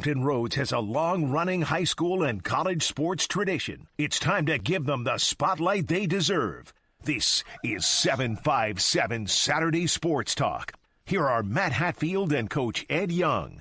Hampton Roads has a long-running high school and college sports tradition. It's time to give them the spotlight they deserve. This is 757 Saturday Sports Talk. Here are Matt Hatfield and Coach Ed Young.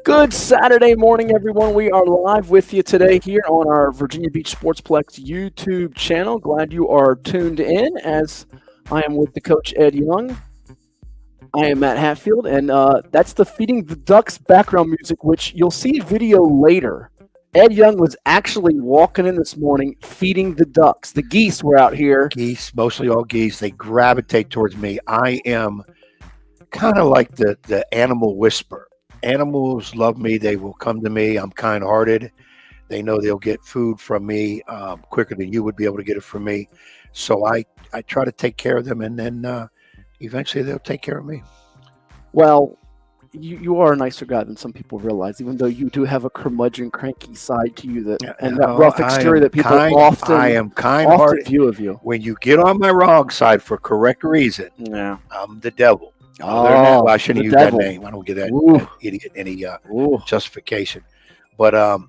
Good Saturday morning, everyone. We are live with you today here on our Virginia Beach Sportsplex YouTube channel. Glad you are tuned in as I am with the Coach Ed Young. I am Matt Hatfield, and that's the Feeding the Ducks background music, which you'll see video later. Ed Young was actually walking in this morning feeding the ducks. The geese were out here. Geese, mostly all geese. They gravitate towards me. I am kind of like the animal whisperer. Animals love me. They will come to me. I'm kind-hearted. They know they'll get food from me quicker than you would be able to get it from me. So I try to take care of them, and then eventually they'll take care of me. Well, you are a nicer guy than some people realize, even though you do have a curmudgeon, cranky side to you that rough exterior that people often view of you. When you get on my wrong side for correct reason, I'm the devil. Well, I shouldn't use that name. I don't give that idiot any justification. But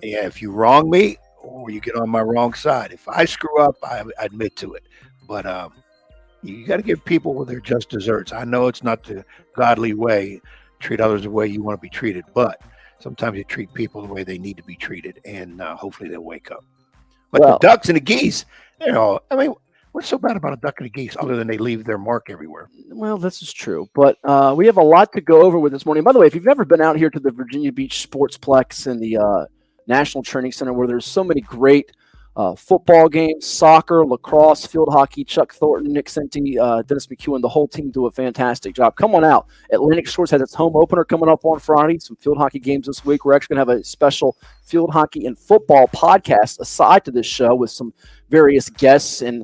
if you wrong me or you get on my wrong side, if I screw up, I admit to it. But you got to give people their just desserts. I know it's not the godly way, treat others the way you want to be treated, but sometimes you treat people the way they need to be treated, and hopefully they'll wake up. But the ducks and the geese, what's so bad about a duck and a geese other than they leave their mark everywhere? Well, this is true. But we have a lot to go over with this morning. By the way, if you've never been out here to the Virginia Beach Sportsplex and the National Training Center, where there's so many great football games, soccer, lacrosse, field hockey, Chuck Thornton, Nick Senti, Dennis McEwen, the whole team do a fantastic job. Come on out. Atlantic Shores has its home opener coming up on Friday. Some field hockey games this week. We're actually going to have a special field hockey and football podcast aside to this show with some various guests and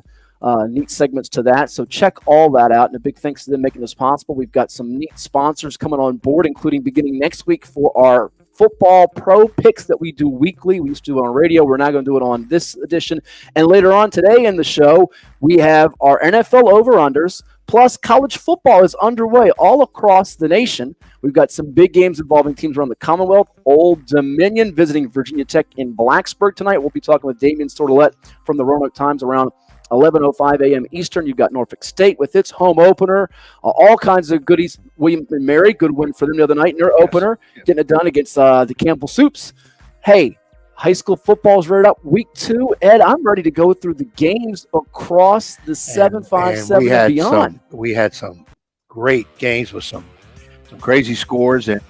neat segments to that. So check all that out. And a big thanks to them making this possible. We've got some neat sponsors coming on board, including beginning next week for our football pro picks that we do weekly. We used to do it on radio. We're now going to do it on this edition. And later on today in the show, we have our NFL over-unders, plus college football is underway all across the nation. We've got some big games involving teams around the Commonwealth. Old Dominion visiting Virginia Tech in Blacksburg tonight. We'll be talking with Damien Sordelett from the Roanoke Times around 11:05 a.m. Eastern. You've got Norfolk State with its home opener. All kinds of goodies. William and Mary, good win for them the other night in their opener. Getting it done against the Campbell Soups. Hey, high school football is ready up. Week 2, Ed, I'm ready to go through the games across the 757 and beyond. We had some great games with some crazy scores and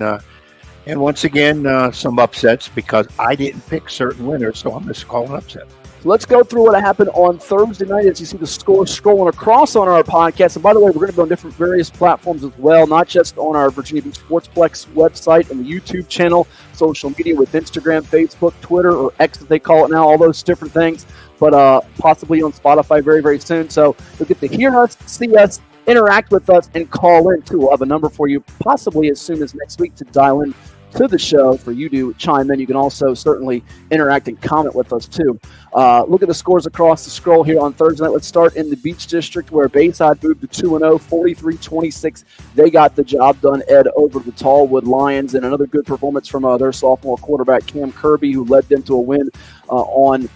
once again some upsets because I didn't pick certain winners, so I'm just calling upset. So let's go through what happened on Thursday night as you see the score scrolling across on our podcast. And by the way, we're going to be on different various platforms as well, not just on our Virginia Beach Sportsplex website and the YouTube channel, social media with Instagram, Facebook, Twitter, or X as they call it now, all those different things, but possibly on Spotify very, very soon. So you'll get to hear us, see us, interact with us, and call in too. We'll have a number for you possibly as soon as next week to dial in to the show for you to chime in. You can also certainly interact and comment with us too. Look at the scores across the scroll here on Thursday night. Let's start in the Beach District where Bayside moved to 2-0, 43-26. They got the job done, Ed, over the Tallwood Lions, and another good performance from their sophomore quarterback Cam Kirby, who led them to a win on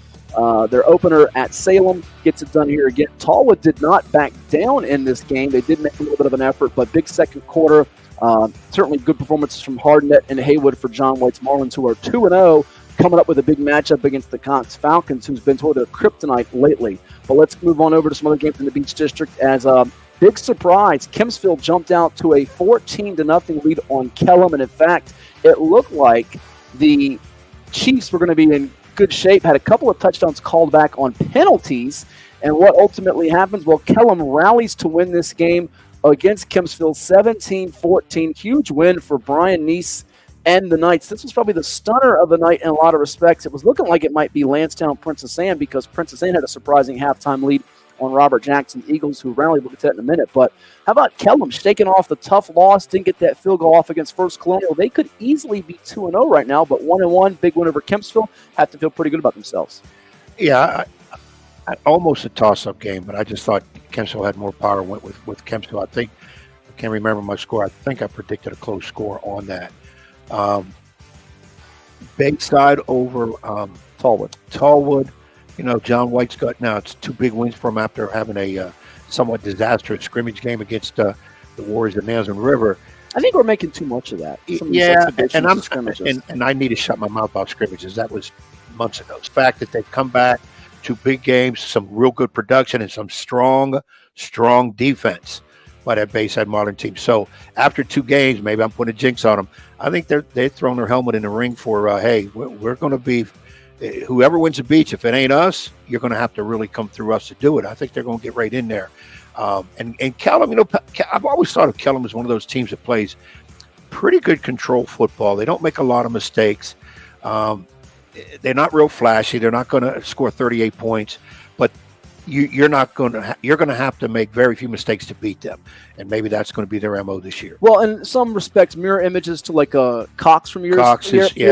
their opener at Salem. Gets it done here again. Tallwood did not back down in this game. They did make a little bit of an effort, but big second quarter. Certainly good performances from Hardnett and Haywood for John White's Marlins, who are 2-0, coming up with a big matchup against the Cox Falcons, who's been toward their kryptonite lately. But let's move on over to some other games in the Beach District as a big surprise. Kempsville jumped out to a 14-0 lead on Kellum, and in fact, it looked like the Chiefs were going to be in good shape, had a couple of touchdowns called back on penalties, and what ultimately happens? Well, Kellum rallies to win this game against Kempsville 17-14. Huge win for Brian Neese and the Knights. This was probably the stunner of the night in a lot of respects. It was looking like it might be Lansdowne Princess Anne because Princess Anne had a surprising halftime lead on Robert Jackson Eagles, who rallied. We'll get to that in a minute. But how about Kellum shaking off the tough loss, didn't get that field goal off against First Colonial. They could easily be 2-0 right now, but 1-1, big win over Kempsville, have to feel pretty good about themselves. Yeah, almost a toss-up game, but I just thought Kempsville had more power, went with Kempsville. I can't remember my score. I think I predicted a close score on that. Bayside over Tallwood. John White's got now it's 2 big wins for him after having a somewhat disastrous scrimmage game against the Warriors at Nansen River. I think we're making too much of that. And I need to shut my mouth about scrimmages. That was months ago. The fact that they've come back, 2 big games, some real good production, and some strong defense by that Bayside Modern team. So after 2 games, maybe I'm putting a jinx on them. I think they've thrown their helmet in the ring for, hey, we're going to be whoever wins the beach. If it ain't us, you're going to have to really come through us to do it. I think they're going to get right in there. And Kellum, I've always thought of Kellum as one of those teams that plays pretty good control football. They don't make a lot of mistakes. They're not real flashy. They're not going to score 38 points, but you're going to have to make very few mistakes to beat them, and maybe that's going to be their MO this year. Well, in some respects, mirror images to like Cox from years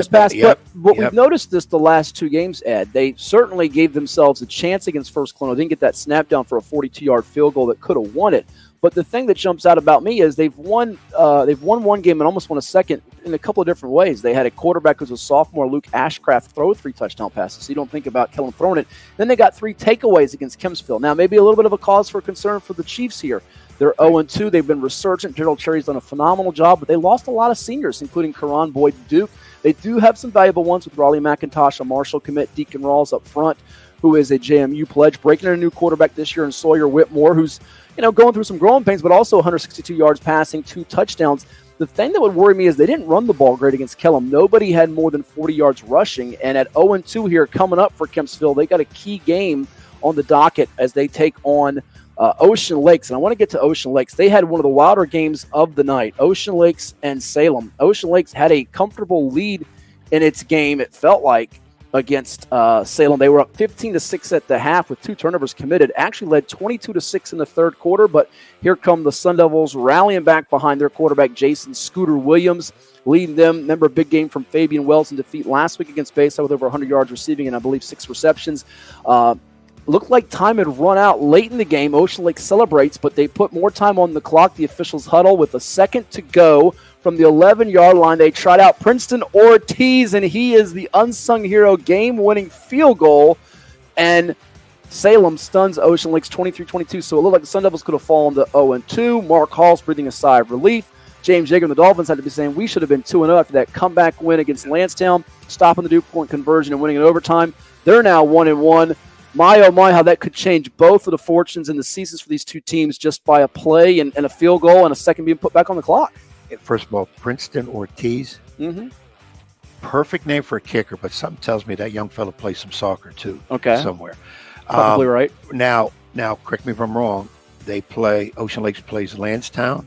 past. But we've noticed this the last 2 games, Ed. They certainly gave themselves a chance against First Colonial. Didn't get that snap down for a 42-yard field goal that could have won it. But the thing that jumps out about me is they've won 1 game and almost won a second in a couple of different ways. They had a quarterback who's a sophomore, Luke Ashcraft, throw 3 touchdown passes. So you don't think about Kellum throwing it. Then they got 3 takeaways against Kempsville. Now, maybe a little bit of a cause for concern for the Chiefs here. They're 0-2. They've been resurgent. Gerald Cherry's done a phenomenal job, but they lost a lot of seniors, including Karan Boyd Duke. They do have some valuable ones with Raleigh McIntosh, a Marshall commit, Deacon Rawls up front, who is a JMU pledge, breaking in a new quarterback this year in Sawyer Whitmore, who's going through some growing pains, but also 162 yards passing, 2 touchdowns. The thing that would worry me is they didn't run the ball great against Kellum. Nobody had more than 40 yards rushing, and at 0-2 here coming up for Kempsville, they got a key game on the docket as they take on Ocean Lakes. And I want to get to Ocean Lakes. They had one of the wilder games of the night, Ocean Lakes and Salem. Ocean Lakes had a comfortable lead in its game, it felt like, against Salem. They were up 15-6 at the half with 2 turnovers committed. Actually led 22-6 in the third quarter, but here come the Sun Devils rallying back behind their quarterback, Jason Scooter Williams, leading them. Remember a big game from Fabian Wells in defeat last week against Bayside with over 100 yards receiving and I believe 6 receptions. Looked like time had run out late in the game. Ocean Lake celebrates, but they put more time on the clock. The officials huddle with a second to go. From the 11-yard line, they tried out Princeton Ortiz, and he is the unsung hero, game-winning field goal. And Salem stuns Ocean Lakes 23-22, so it looked like the Sun Devils could have fallen to 0-2. Mark Hall's breathing a sigh of relief. James Yeager and the Dolphins had to be saying we should have been 2-0 after that comeback win against Lansdowne, stopping the two-point conversion and winning in overtime. They're now 1-1. My, oh my, how that could change both of the fortunes and the seasons for these 2 teams just by a play and a field goal and a second being put back on the clock. First of all, Princeton Ortiz, perfect name for a kicker, but something tells me that young fella plays some soccer too. Okay, somewhere. Probably right. Now, correct me if I'm wrong. Ocean Lakes plays Lansdowne,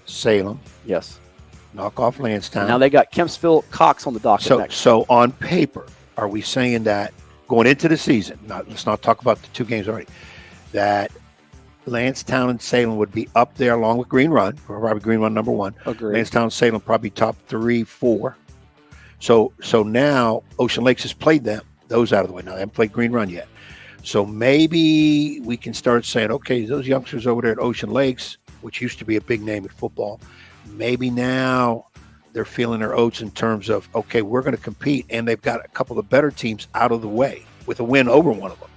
Salem. Yes. Knock off Lansdowne. Now they got Kempsville Cox on the docket next. So on paper, are we saying that going into the season? Let's not talk about the 2 games already. That Lansdowne and Salem would be up there along with Green Run, probably Green Run number 1. Agreed. Lansdowne and Salem probably top 3, 4. So now Ocean Lakes has played those out of the way. Now they haven't played Green Run yet. So maybe we can start saying, okay, those youngsters over there at Ocean Lakes, which used to be a big name at football, maybe now they're feeling their oats in terms of, okay, we're going to compete, and they've got a couple of better teams out of the way with a win over one of them.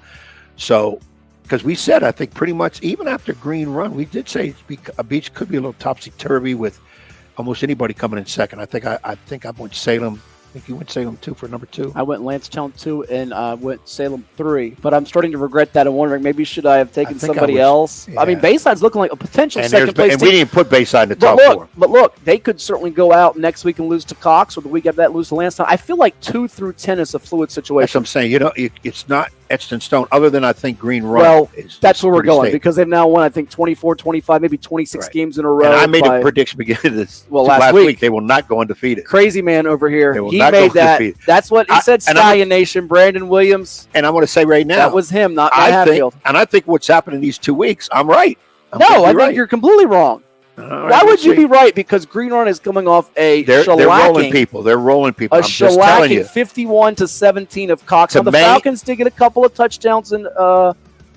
So because we said, I think pretty much even after Green Run, we did say a beach could be a little topsy-turvy with almost anybody coming in second. I think I went Salem. I think you went Salem 2 for number 2. I went Lansdowne 2 and went Salem 3. But I'm starting to regret that and wondering maybe should I have taken somebody else. Yeah. I mean, Bayside's looking like a potential second place team. And we didn't put Bayside in the top 4. But look, they could certainly go out next week and lose to Cox, or the week after that lose to Lansdowne. I feel like 2 through 10 is a fluid situation. That's what I'm saying. It's not. etched in stone, other than I think Green Run. Well, that's where we're going because they've now won, I think, 24, 25, maybe 26 games in a row. And I made a prediction beginning of this last week. They will not go undefeated. Crazy man over here. He made that. Undefeated. That's what he said, Stallion Nation, Brandon Williams. And I'm going to say right now. That was him, not Hatfield. And I think what's happened in these 2 weeks, I'm right. I think you're completely wrong. Why would you be right? Because Green Run is coming off a they're rolling people. They're rolling people. I'm just telling you. 51-17 of Cox. The Falcons did get a couple of touchdowns in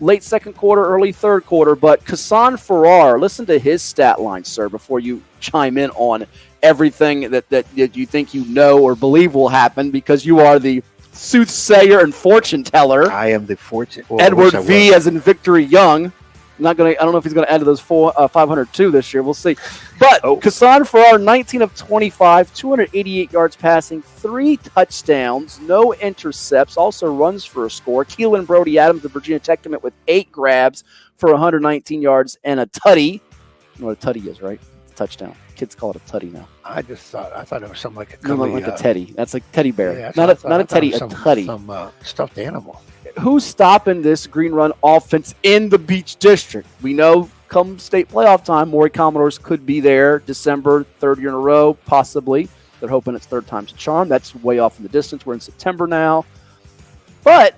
late second quarter, early third quarter. But Kassan Farrar, listen to his stat line, sir, before you chime in on everything that you think you know or believe will happen, because you are the soothsayer and fortune teller. I am the fortune. Well, Edward V. as in Victory Young. I don't know if he's going to add to those 502 this year. We'll see. But Kassan Farrar, 19 of 25, 288 yards passing, 3 touchdowns, no intercepts, also runs for a score. Keelan Brody Adams, the Virginia Tech commit, with 8 grabs for 119 yards and a tutty. You know what a tutty is, right? It's a touchdown. Kids call it a tutty now. I thought it was something like a teddy. That's like teddy bear. Yeah, not a teddy, a tutty. Some stuffed animal. Who's stopping this Green Run offense in the Beach District? We know come state playoff time, Maury Commodores could be there December, 3rd year in a row, possibly. They're hoping it's 3rd time's a charm. That's way off in the distance. We're in September now. But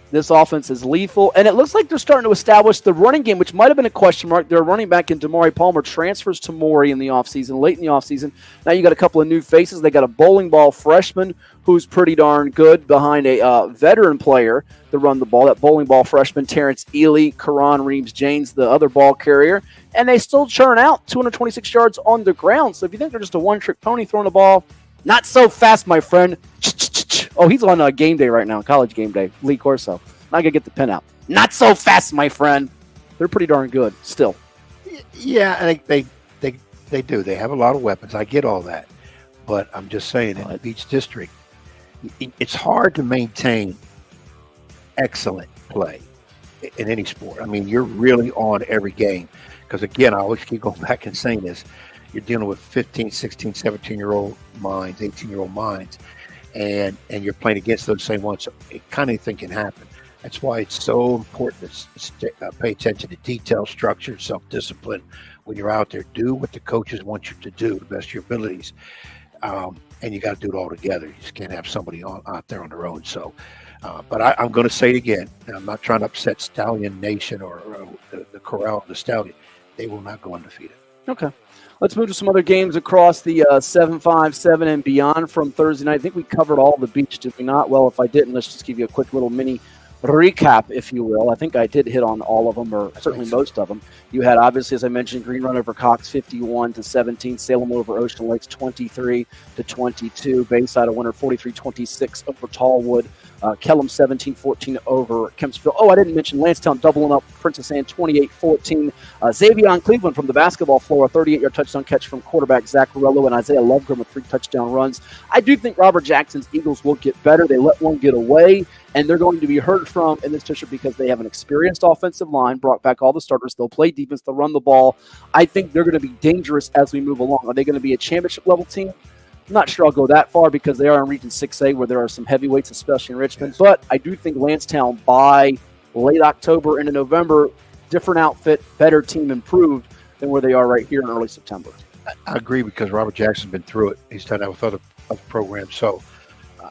this offense is lethal, and it looks like they're starting to establish the running game, which might have been a question mark. Their running back in Damari Palmer transfers to Maury in the offseason, late in the offseason. Now you got a couple of new faces. They got a bowling ball freshman who's pretty darn good behind a veteran player to run the ball. That bowling ball freshman, Terrence Ely, Karan Reeves-Janes, the other ball carrier. And they still churn out 226 yards on the ground. So if you think they're just a one-trick pony throwing the ball, not so fast, my friend. Oh, he's on game day right now, college game day. Lee Corso. Not going to get the pin out. Not so fast, my friend. They're pretty darn good still. Yeah, I think they do. They have a lot of weapons. I get all that. But I'm just saying, in the Beach District, it's hard to maintain excellent play in any sport. I mean, you're really on every game. Because, again, I always keep going back and saying this. You're dealing with 15, 16, 17-year-old minds, 18-year-old minds. And you're playing against those same ones. So it kind of thing can happen. That's why it's so important to pay attention to detail, structure, self-discipline. When you're out there, do what the coaches want you to do, the best of your abilities. And you got to do it all together. You just can't have somebody out there on their own. So, but I'm going to say it again. And I'm not trying to upset Stallion Nation or the Corral of the Stallion. They will not go undefeated. Okay. Let's move to some other games across the 7-5-7 and beyond from Thursday night. I think we covered all the Beach, did we not? Well, if I didn't, let's just give you a quick little mini recap, if you will. I think I did hit on all of them, or certainly most of them. You had, obviously, as I mentioned, Green Run over Cox 51-17, Salem over Ocean Lakes 23-22, Bayside a winner 43-26 over Tallwood, Kellum 17-14 over Kempsville. Oh, I didn't mention Lansdowne doubling up Princess Anne 28-14. Xavier Cleveland from the basketball floor, a 38-yard touchdown catch from quarterback Zach Morello, and Isaiah Lovegren with 3 touchdown runs. I do think Robert Jackson's Eagles will get better. They let one get away, and they're going to be heard from in this district because they have an experienced offensive line, brought back all the starters. They'll play defense, they'll run the ball. I think they're going to be dangerous as we move along. Are they going to be a championship-level team? I'm not sure I'll go that far because they are in Region 6A where there are some heavyweights, especially in Richmond. Yes. But I do think Lansdowne by late October into November, different outfit, better team, improved than where they are right here in early September. I agree because Robert Jackson's been through it. He's done that with other programs. So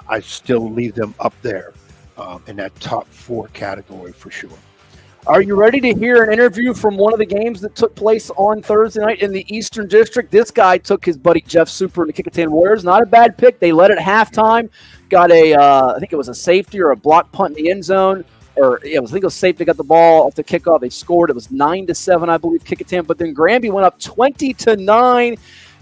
I still leave them up there in that top 4 category for sure. Are you ready to hear an interview from one of the games that took place on Thursday night in the Eastern District? This guy took his buddy Jeff Super and the Kecoughtan Warriors. Not a bad pick. They led at halftime. Got I think it was a safety or a block punt in the end zone. I think it was safety. Got the ball off the kickoff. They scored. It was 9-7, I believe, Kecoughtan. But then Granby went up 20-9.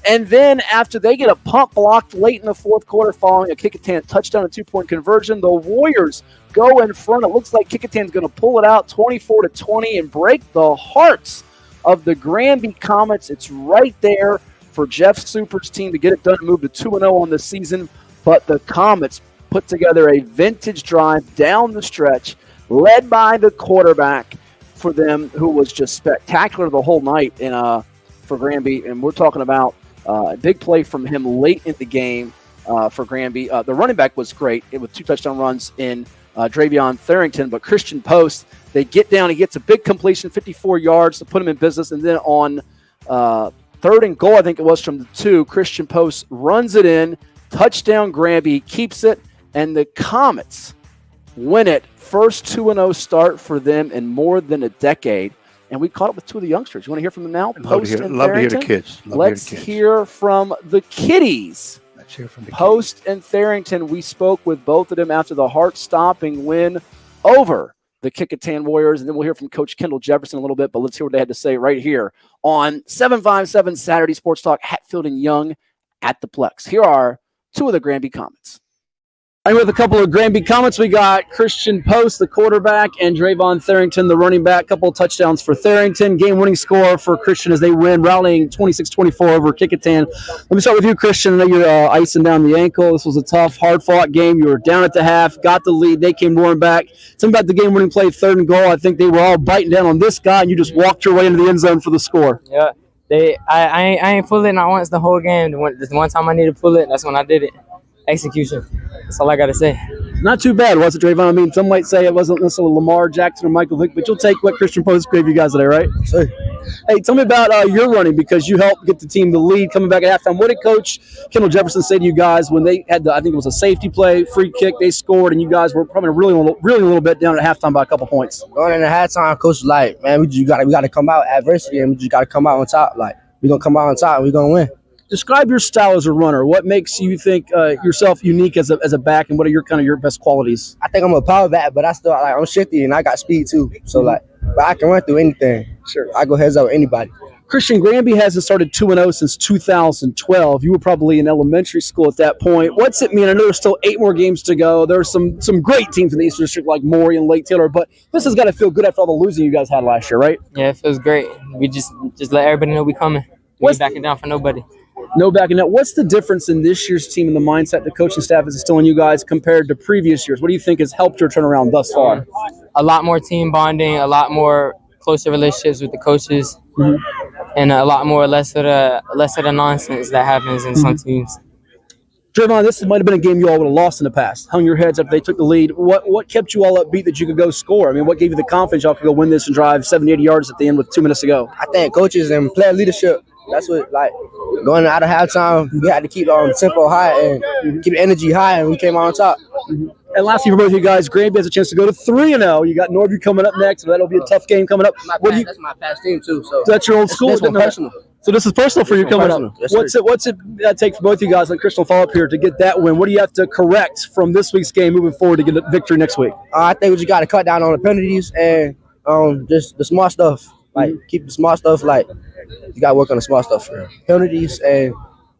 And then after they get a punt blocked late in the fourth quarter following a Kecoughtan touchdown and 2-point conversion, the Warriors go in front. It looks like Kecoughtan's going to pull it out 24-20 and break the hearts of the Granby Comets. It's right there for Jeff Super's team to get it done and move to 2-0 on the season. But the Comets put together a vintage drive down the stretch, led by the quarterback for them, who was just spectacular the whole night for Granby. And we're talking about a big play from him late in the game for Granby. The running back was great with 2 touchdown runs in Drevyon Tharrington, but Christian Post, they get down. He gets a big completion, 54 yards to put him in business. And then on 3rd and goal, I think it was from the 2, Christian Post runs it in, touchdown Granby, keeps it, and the Comets win it. First 2-0 start for them in more than a decade. And we caught up with 2 of the youngsters. You want to hear from them now? Post and love to hear Tharrington? the kids. Let's hear from the kiddies. Let's hear from the Post and Tharrington. We spoke with both of them after the heart-stopping win over the Kickotan Warriors. And then we'll hear from Coach Kendal Jefferson a little bit. But let's hear what they had to say right here on 757 Saturday Sports Talk, Hatfield and Young at the Plex. Here are 2 of the Granby Comets. And with a couple of Granby Comets, we got Christian Post, the quarterback, and Drevyon Tharrington, the running back. Couple of touchdowns for Tharrington. Game-winning score for Christian as they win, rallying 26-24 over Kickotan. Let me start with you, Christian. I know you're icing down the ankle. This was a tough, hard-fought game. You were down at the half, got the lead. They came roaring back. Tell me about the game-winning play, 3rd and goal. I think they were all biting down on this guy, and you just walked your way into the end zone for the score. Yeah, I ain't pull it not once the whole game. The one time I needed to pull it, that's when I did it. Execution. That's all I got to say. Not too bad, was it, Drevyon? I mean, some might say it wasn't necessarily Lamar Jackson or Michael Vick, but you'll take what Christian Post gave you guys today, right? Sure. Hey, tell me about your running, because you helped get the team the lead coming back at halftime. What did Coach Kendal Jefferson say to you guys when they had I think it was a safety play, free kick, they scored, and you guys were probably really a little bit down at halftime by a couple points? Going into halftime, Coach was like, man, we got to come out adversity, and we just got to come out on top. Like, we're going to come out on top, and we're going to win. Describe your style as a runner. What makes you think yourself unique as a back, and what are your best qualities? I think I'm a power back, but I'm shifty and I got speed too. So but I can run through anything. Sure, I go heads up with anybody. Christian, Granby hasn't started 2-0 since 2012. You were probably in elementary school at that point. What's it mean? I know there's still 8 more games to go. There's some great teams in the Eastern District like Maury and Lake Taylor, but this has got to feel good after all the losing you guys had last year, right? Yeah, it feels great. We just let everybody know we coming. We ain't backing down for nobody. No backing out. What's the difference in this year's team and the mindset the coaching staff is instilling you guys compared to previous years? What do you think has helped your turnaround thus far? A lot more team bonding, a lot more closer relationships with the coaches, and a lot more less of the nonsense that happens in some teams. Drevyon, this might have been a game you all would have lost in the past. Hung your heads after they took the lead. What kept you all upbeat that you could go score? I mean, what gave you the confidence y'all could go win this and drive 70, 80 yards at the end with 2 minutes to go? I think coaches and player leadership. That's what, going out of halftime, we had to keep our tempo high and keep the energy high, and we came out on top. And lastly, for both of you guys, Granby has a chance to go to 3-0. You got Norview coming up next, so that'll be a tough game coming up. That's my past team, too. So that's your old school? That's personal. So this is personal for you coming up. Yes, what's it take for both of you guys, like Crystal, follow up here to get that win? What do you have to correct from this week's game moving forward to get a victory next week? I think we just got to cut down on the penalties and just the small stuff. Keep the small stuff, you got to work on the small stuff. Penalties and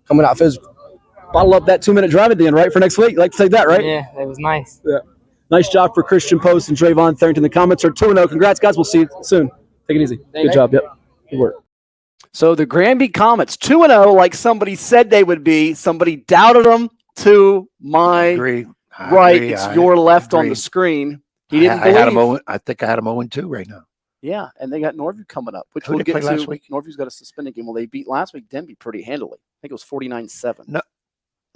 coming out physical. Bottle up that 2-minute drive at the end, right, for next week? You like to take that, right? Yeah, that was nice. Yeah. Nice job for Christian Post and Drevyon Tharrington. The comments are 2-0. Congrats, guys. We'll see you soon. Take it easy. Good job. Yep. Good work. So the Granby Comets, 2-0, like somebody said they would be. Somebody doubted them to my right. It's your left on the screen. He didn't believe. I think I had him 0-2 right now. Yeah, and they got Norview coming up, which we'll get to. Last week? Norview's got a suspended game. Well, they beat last week Denby pretty handily. I think it was 49-7.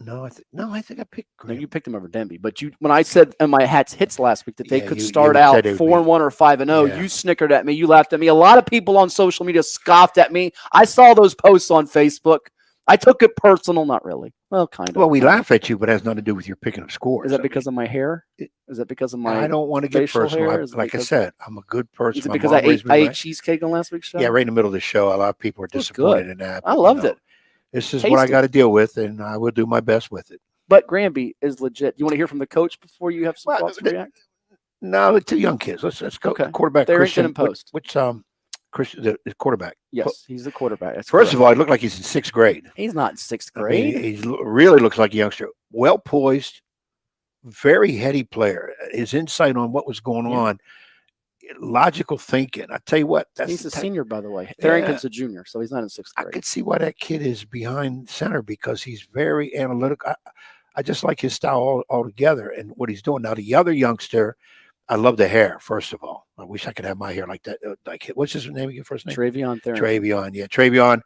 No, I think I picked Granby. No, you picked them over Denby. But when I said in my hits last week that they could start out 4-1 or 5-0, you snickered at me. You laughed at me. A lot of people on social media scoffed at me. I saw those posts on Facebook. I took it personal. Not really. Well, kind of. Well, we laugh at you, but it has nothing to do with your picking up scores. Is that because of my hair? Is that because of my I don't want to get personal. Like I said, I'm a good person. Is it because I ate cheesecake on last week's show? Yeah, right in the middle of the show. A lot of people are disappointed in that. I loved it. This is what I got to deal with, and I will do my best with it. But Granby is legit. You want to hear from the coach before you have some thoughts to react? No, the 2 young kids. Let's go. Okay. Quarterback Tharrington and Post. Which Christian, the quarterback. Yes, he's the quarterback. That's First of all, he looked like he's in 6th grade. He's not in 6th grade. I mean, he really looks like a youngster. Well poised, very heady player. His insight on what was going on, logical thinking. I tell you what, he's a senior, by the way. Tharrington's a junior, so he's not in 6th grade. I could see why that kid is behind center because he's very analytical. I just like his style altogether and what he's doing. Now, the other youngster, I love the hair, first of all. I wish I could have my hair like that. What's his name again, first name? Drevyon Tharrington. Drevyon, yeah. Drevyon.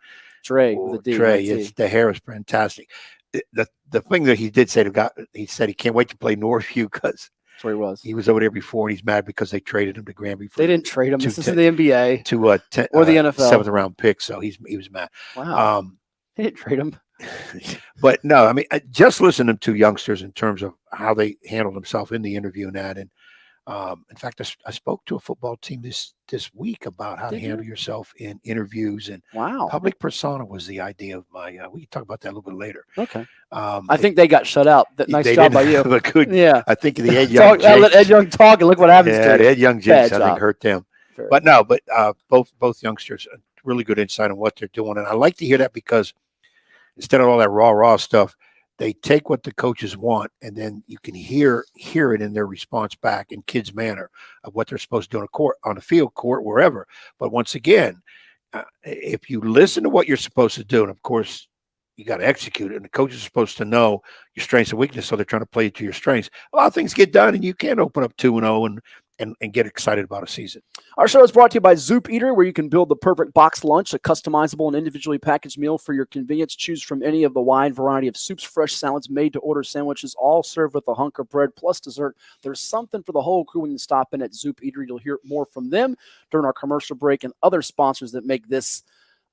Trey, with a D. Trey, the hair is fantastic. The thing that he did say he said he can't wait to play Northview because That's where he was. He was over there before, and he's mad because they traded him to Granby. They didn't trade him. This is the NBA or the NFL. 7th round pick. So he was mad. Wow. They didn't trade him. But no, I mean, just listening to youngsters in terms of how they handled themselves in the interview and that. And in fact, I spoke to a football team this week about how to handle yourself in interviews. And public persona was the idea of my. We can talk about that a little bit later. Okay. I think they got shut out. Nice job by you. Yeah. I think the Ed Young. Let Ed Young talk and look what happens. Yeah, the Ed Young jinx, I think, hurt them. Fair. But no, both youngsters, really good insight on what they're doing, and I like to hear that because instead of all that raw stuff, they take what the coaches want, and then you can hear it in their response back in kids' manner of what they're supposed to do on the field, court, wherever. But once again, if you listen to what you're supposed to do, and of course you got to execute it, and the coaches are supposed to know your strengths and weaknesses, so they're trying to play to your strengths. A lot of things get done, and you can open up 2-0 and get excited about a season. Our show is brought to you by Zoop Eater, where you can build the perfect box lunch, a customizable and individually packaged meal for your convenience. Choose from any of the wide variety of soups, fresh salads, made-to-order sandwiches, all served with a hunk of bread plus dessert. There's something for the whole crew when you stop in at Zoop Eater. You'll hear more from them during our commercial break and other sponsors that make this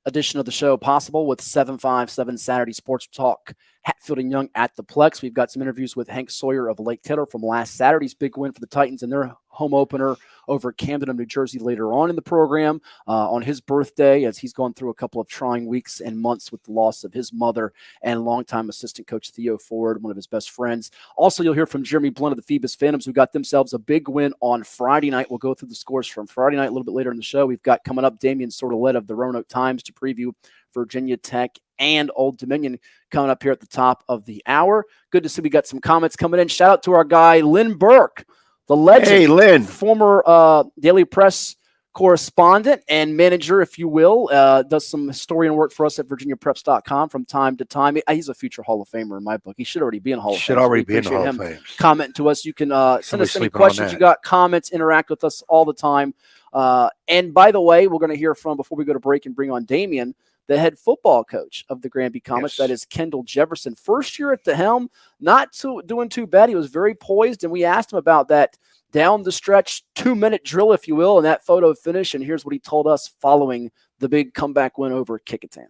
edition of the show possible with 757 Saturday Sports Talk. Hatfield and Young at the Plex. We've got some interviews with Hank Sawyer of Lake Taylor from last Saturday's big win for the Titans in their home opener over Camden, New Jersey later on in the program on his birthday, as he's gone through a couple of trying weeks and months with the loss of his mother and longtime assistant coach Theo Ford, one of his best friends. Also, you'll hear from Jeremy Blunt of the Phoebus Phantoms, who got themselves a big win on Friday night. We'll go through the scores from Friday night a little bit later in the show. We've got coming up Damien Sordelett of the Roanoke Times to preview Virginia Tech and Old Dominion coming up here at the top of the hour. Good to see we got some comments coming in. Shout out to our guy, Lynn Burke, the legend. Hey, Lynn. Former Daily Press correspondent and manager, if you will. Does some historian work for us at virginiapreps.com from time to time. He's a future Hall of Famer in my book. He should already be in Hall of Fame. Should already be in the Hall of Fame. Comment to us. You can send us any questions you got, comments, interact with us all the time. And by the way, we're going to hear from, before we go to break and bring on Damien, the head football coach of the Granby Comets. Yes. That is Kendal Jefferson. First year at the helm, not doing too bad. He was very poised, and we asked him about that down the stretch 2-minute drill, if you will, and that photo finish. And here's what he told us following the big comeback win over Kickintan.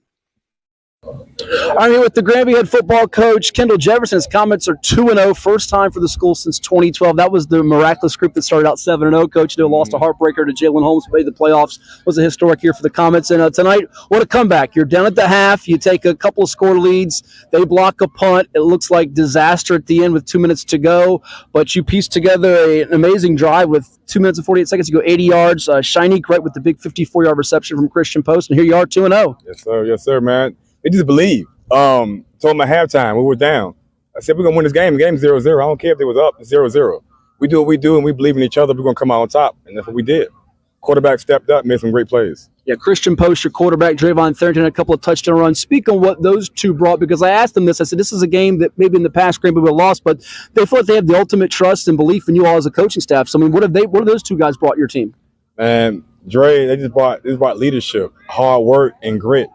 I'm here with the Granby head football coach, Kendal Jefferson. His Comets are 2-0, first time for the school since 2012. That was the miraculous group that started out 7-0. Coach lost a heartbreaker to Jalen Holmes, made the playoffs. It was a historic year for the Comets. And tonight, what a comeback. You're down at the half. You take a couple of score leads. They block a punt. It looks like disaster at the end with 2 minutes to go. But you piece together an amazing drive with 2 minutes and 48 seconds. You go 80 yards. Shinique right with the big 54-yard reception from Christian Post. And here you are, 2-0. Yes, sir. Yes, sir, man. They just believe. Told them at halftime we were down. I said, we're going to win this game. The game's 0-0. I don't care if it was up. It's 0-0. We do what we do, and we believe in each other. We're going to come out on top, and that's what we did. Quarterback stepped up, made some great plays. Yeah, Christian Post, your quarterback, Drevyon Tharrington, a couple of touchdown runs. Speak on what those two brought, because I asked them this. I said, this is a game that maybe in the past Granby would have lost, but they feel like they have the ultimate trust and belief in you all as a coaching staff. So, I mean, what have those two guys brought your team? And Dre, they just brought leadership, hard work, and grit.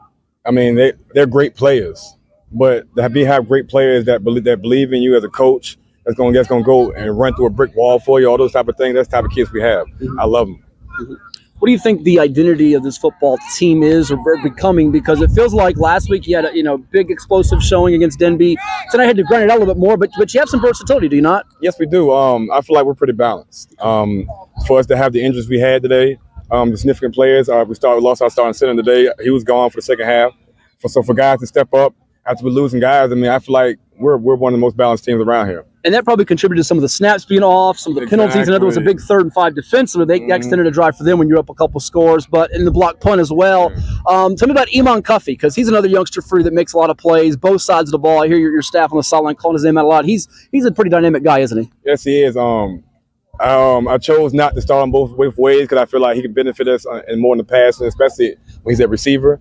I mean, they're great players, but to have great players that believe in you as a coach, that's going to go and run through a brick wall for you, all those type of things. That's the type of kids we have. Mm-hmm. I love them. Mm-hmm. What do you think the identity of this football team is or becoming? Because it feels like last week you had a big explosive showing against Denby. Tonight I had to grind it out a little bit more, but you have some versatility, do you not? Yes, we do. I feel like we're pretty balanced. For us to have the injuries we had today, the significant players, we lost our starting center today. He was gone for the second half. So for guys to step up after we're losing guys, I mean, I feel like we're one of the most balanced teams around here. And that probably contributed to some of the snaps being off, some of the penalties. Another was a big 3rd and 5 defensively. They extended a drive for them when you're up a couple scores, but in the block punt as well. Tell me about Iman Cuffey, because he's another youngster for you that makes a lot of plays, both sides of the ball. I hear your staff on the sideline calling his name out a lot. He's a pretty dynamic guy, isn't he? Yes, he is. I chose not to start him both ways because I feel like he can benefit us in more in the pass, especially when he's a receiver.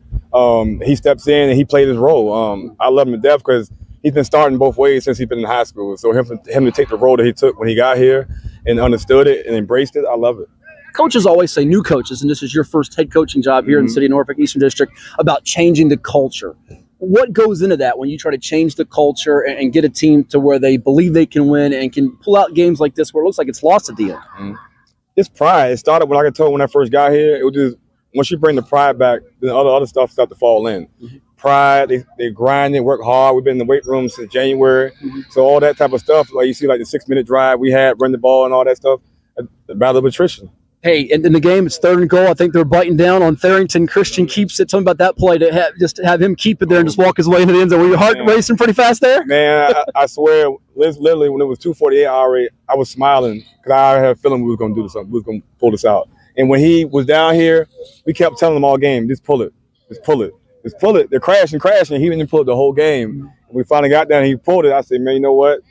He steps in and he played his role. I love him to death because he's been starting both ways since he's been in high school. So him to take the role that he took when he got here and understood it and embraced it, I love it. Coaches always say, new coaches, and this is your first head coaching job here in the city of Norfolk, Eastern District, about changing the culture. what goes into that when you try to change the culture and get a team to where they believe they can win and can pull out games like this where it looks like it's lost at the end? Mm-hmm. It's pride. It started when I got told when I first got here. It was just once you bring the pride back, then other stuff start to fall in. Mm-hmm. Pride, they grind, they work hard. We've been in the weight room since January, so all that type of stuff. Like you see, like the 6-minute drive we had, run the ball and all that stuff. A battle of attrition. Hey, and in the game, it's 3rd and goal. I think they're biting down on Tharrington. Christian keeps it. Tell me about that play to have him keep it there and just walk his way into the end zone. Were your heart racing pretty fast there? Man, I swear, literally when it was 2:48 I was smiling because I had a feeling we was going to do something. We was going to pull this out. And when he was down here, we kept telling him all game, just pull it, just pull it, just pull it. They're crashing. He didn't pull it the whole game. And we finally got down and he pulled it. I said, man, you know what?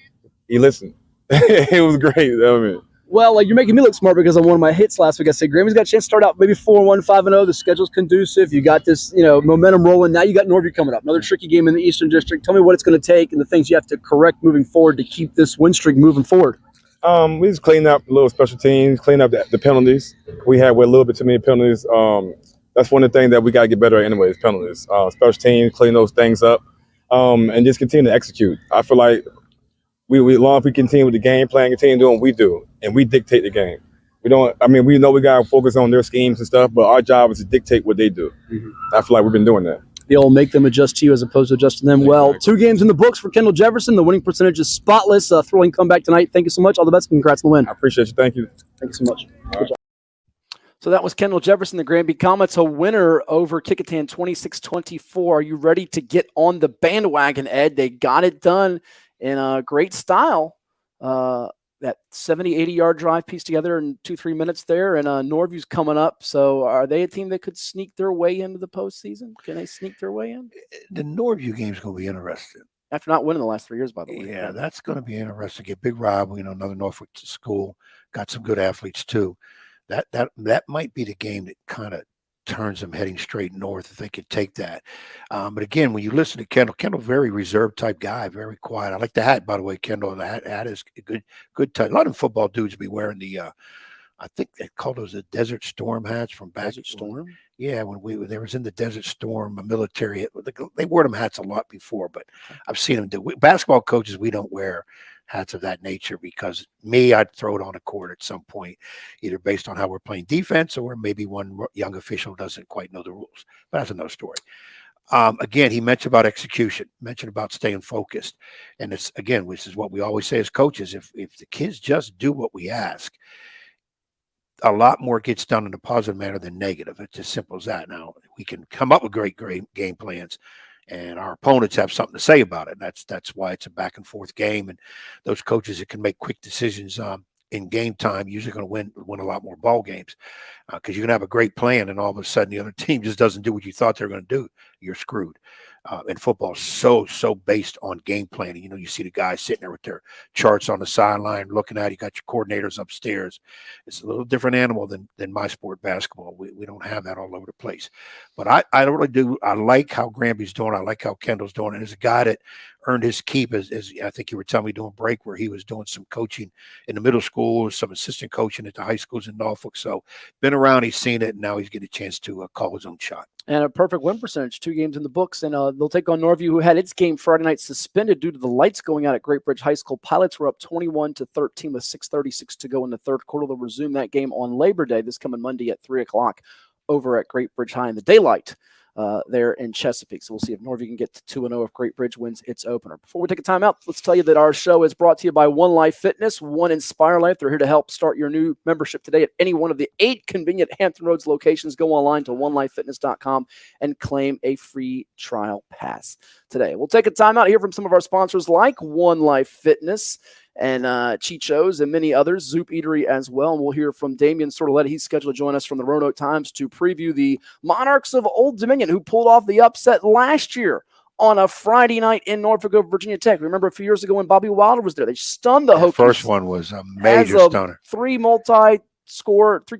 He listened. It was great. I mean, well, you're making me look smart because on one of my hits last week, I said Granby's got a chance to start out maybe 4-1, 5-0. The schedule's conducive. You got this, momentum rolling. Now you got Norview coming up, another tricky game in the Eastern District. Tell me what it's going to take and the things you have to correct moving forward to keep this win streak moving forward. We just cleaned up a little special teams, clean up the penalties. We had with a little bit too many penalties. That's one of the things that we got to get better at anyway is penalties. Special teams, clean those things up, and just continue to execute. I feel like we long if we continue with the game plan, continue doing what we do, and we dictate the game. We know we got to focus on their schemes and stuff, but our job is to dictate what they do. Mm-hmm. I feel like we've been doing that. They'll make them adjust to you as opposed to adjusting them. Well, 2 games in the books for Kendal Jefferson. The winning percentage is spotless. Thrilling comeback tonight. Thank you so much. All the best. Congrats on the win. I appreciate you. Thank you. Thank you so much. Good job. So that was Kendal Jefferson, the Granby Comets, a winner over Kickintan 26-24. Are you ready to get on the bandwagon, Ed? They got it done in a great style. That 70, 80-yard drive pieced together in 2-3 minutes there, and Norview's coming up. So are they a team that could sneak their way into the postseason? Can they sneak their way in? The Norview game's going to be interesting. After not winning the last 3 years, by the way. Yeah, that's going to be interesting. Get big rival, another Norfolk school, got some good athletes too. That might be the game that kind of turns them heading straight north if they could take that. But again, when you listen to Kendal, very reserved type guy, very quiet. I like the hat, by the way, Kendal. The hat is good touch. A lot of football dudes be wearing the I think they called those the Desert Storm hats from back. Desert Storm? Yeah, when they was in the Desert Storm, a military, they wore them hats a lot before, but I've seen them do. Basketball coaches, we don't wear hats of that nature because I'd throw it on a court at some point, either based on how we're playing defense or maybe one young official doesn't quite know the rules. But that's another story. Again, he mentioned about execution, mentioned about staying focused. And it's, again, which is what we always say as coaches, if the kids just do what we ask, a lot more gets done in a positive manner than negative. It's as simple as that. Now, we can come up with great game plans, and our opponents have something to say about it. And that's why it's a back and forth game. And those coaches that can make quick decisions in game time usually going to win a lot more ball games, because you can have a great plan and all of a sudden the other team just doesn't do what you thought they were going to do. You're screwed. And football is so based on game planning. You see the guys sitting there with their charts on the sideline looking at it. You got your coordinators upstairs. It's a little different animal than my sport, basketball. We don't have that all over the place. But I really do. I like how Granby's doing. I like how Kendal's doing. And as a guy that earned his keep, as I think you were telling me during break, where he was doing some coaching in the middle school, some assistant coaching at the high schools in Norfolk. So been around, he's seen it, and now he's getting a chance to call his own shot. And a perfect win percentage, 2 games in the books. And they'll take on Norview, who had its game Friday night suspended due to the lights going out at Great Bridge High School. Pilots were up 21-13 with 6:36 to go in the third quarter. They'll resume that game on Labor Day this coming Monday at 3 o'clock over at Great Bridge High in the daylight there in Chesapeake. So we'll see if Norview can get to 2-0 if Great Bridge wins its opener. Before we take a time out, let's tell you that our show is brought to you by One Life Fitness, One Inspire Life. They're here to help start your new membership today at any one of the 8 convenient Hampton Roads locations. Go online to onelifefitness.com and claim a free trial pass today. We'll take a time out here from some of our sponsors like One Life Fitness and Chicho's and many others, Zoop Eatery as well. And we'll hear from Damien Sordelett. He's scheduled to join us from the Roanoke Times to preview the Monarchs of Old Dominion, who pulled off the upset last year on a Friday night in Norfolk over Virginia Tech. Remember a few years ago when Bobby Wilder was there, they stunned the Hokies. First one was a major stunner. 3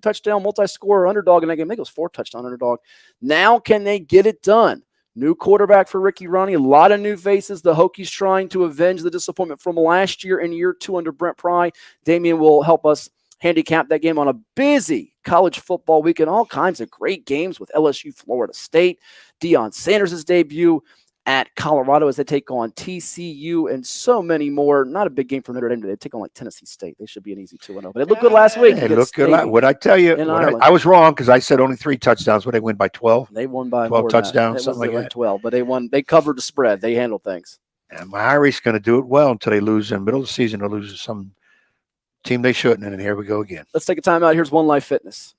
touchdown, multi-score underdog in that game. I think it was 4-touchdown underdog. Now can they get it done? New quarterback for Ricky Ronnie, a lot of new faces. The Hokies trying to avenge the disappointment from last year in year 2 under Brent Pry. Damien will help us handicap that game on a busy college football weekend. All kinds of great games with LSU, Florida State, Deion Sanders' debut, at Colorado as they take on TCU and so many more. Not a big game for Notre Dame. They take on like Tennessee State. They should be an easy 2-0. But it looked good last week. It looked good. What I tell you, I was wrong because I said only 3 touchdowns, but they win by 12. They won by 12 touchdowns, something like that. 12, but they covered the spread. They handled things. And my Irish going to do it well until they lose in the middle of the season. They'll lose to some team they shouldn't, and then here we go again. Let's take a time out. Here's One Life Fitness.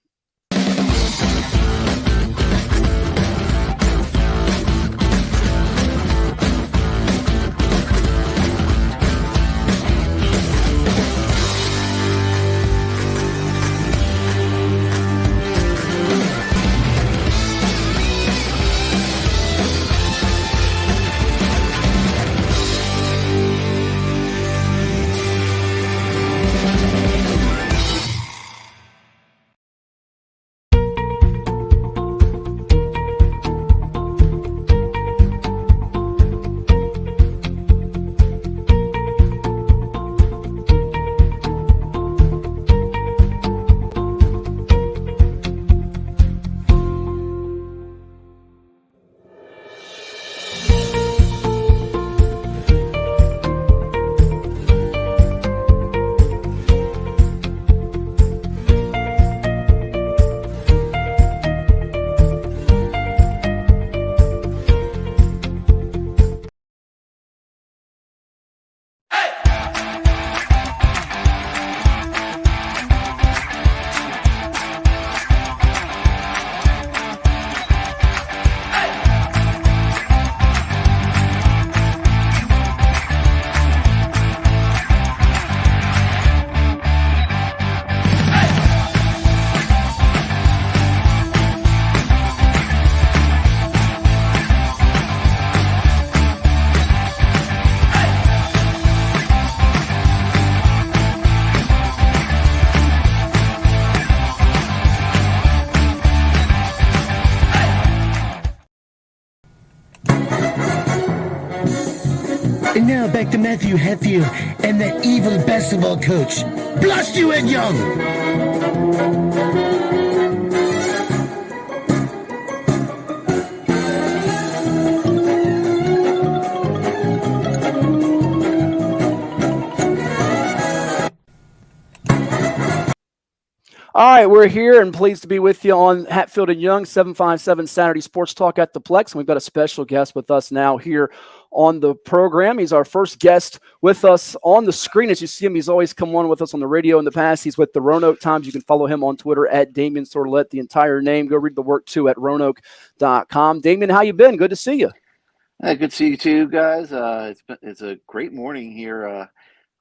And now back to Matthew Hatfield and that evil basketball coach. Blast you, Ed Young! All right, we're here and pleased to be with you on Hatfield and Young, 757 Saturday Sports Talk at the PLEX. And we've got a special guest with us now here on the program. He's our first guest with us on the screen. As you see him, he's always come on with us on the radio in the past. He's with the Roanoke Times. You can follow him on Twitter at Damien Sordelett, the entire name. Go read the work, too, at Roanoke.com. Damien, how you been? Good to see you. Good to see you, too, guys. It's a great morning here.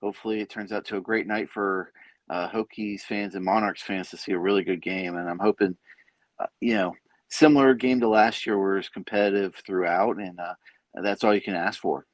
Hopefully it turns out to a great night for Hokies fans and Monarchs fans to see a really good game. And I'm hoping, similar game to last year where it's competitive throughout, and that's all you can ask for.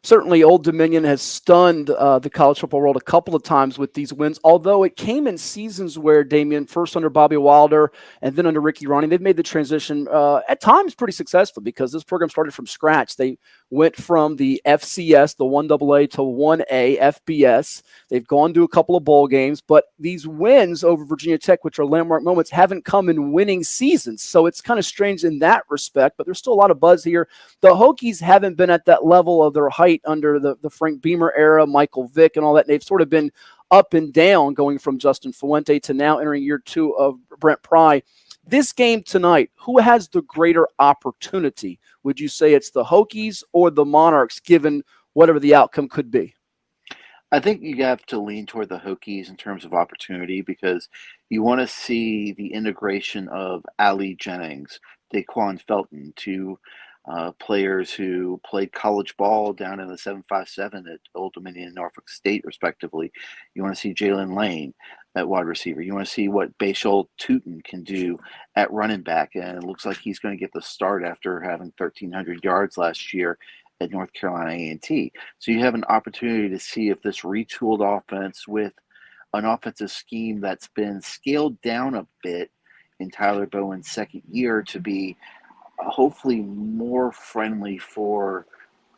Certainly, Old Dominion has stunned the college football world a couple of times with these wins, although it came in seasons where, Damien, first under Bobby Wilder and then under Ricky Ronnie, they've made the transition at times pretty successfully because this program started from scratch. They went from the FCS, the 1AA, to 1A, FBS. They've gone to a couple of bowl games, but these wins over Virginia Tech, which are landmark moments, haven't come in winning seasons. So it's kind of strange in that respect, but there's still a lot of buzz here. The Hokies haven't been at that level of their height under the Frank Beamer era, Michael Vick and all that. They've sort of been up and down going from Justin Fuente to now entering year 2 of Brent Pry. This game tonight, who has the greater opportunity? Would you say it's the Hokies or the Monarchs, given whatever the outcome could be? I think you have to lean toward the Hokies in terms of opportunity because you want to see the integration of Ali Jennings, Daquan Felton, two players who played college ball down in the 757 at Old Dominion and Norfolk State, respectively. You want to see Jalen Lane at wide receiver. You want to see what Bashal Tootin can do at running back, and it looks like he's going to get the start after having 1,300 yards last year at North Carolina A&T. So you have an opportunity to see if this retooled offense with an offensive scheme that's been scaled down a bit in Tyler Bowen's second year to be hopefully more friendly for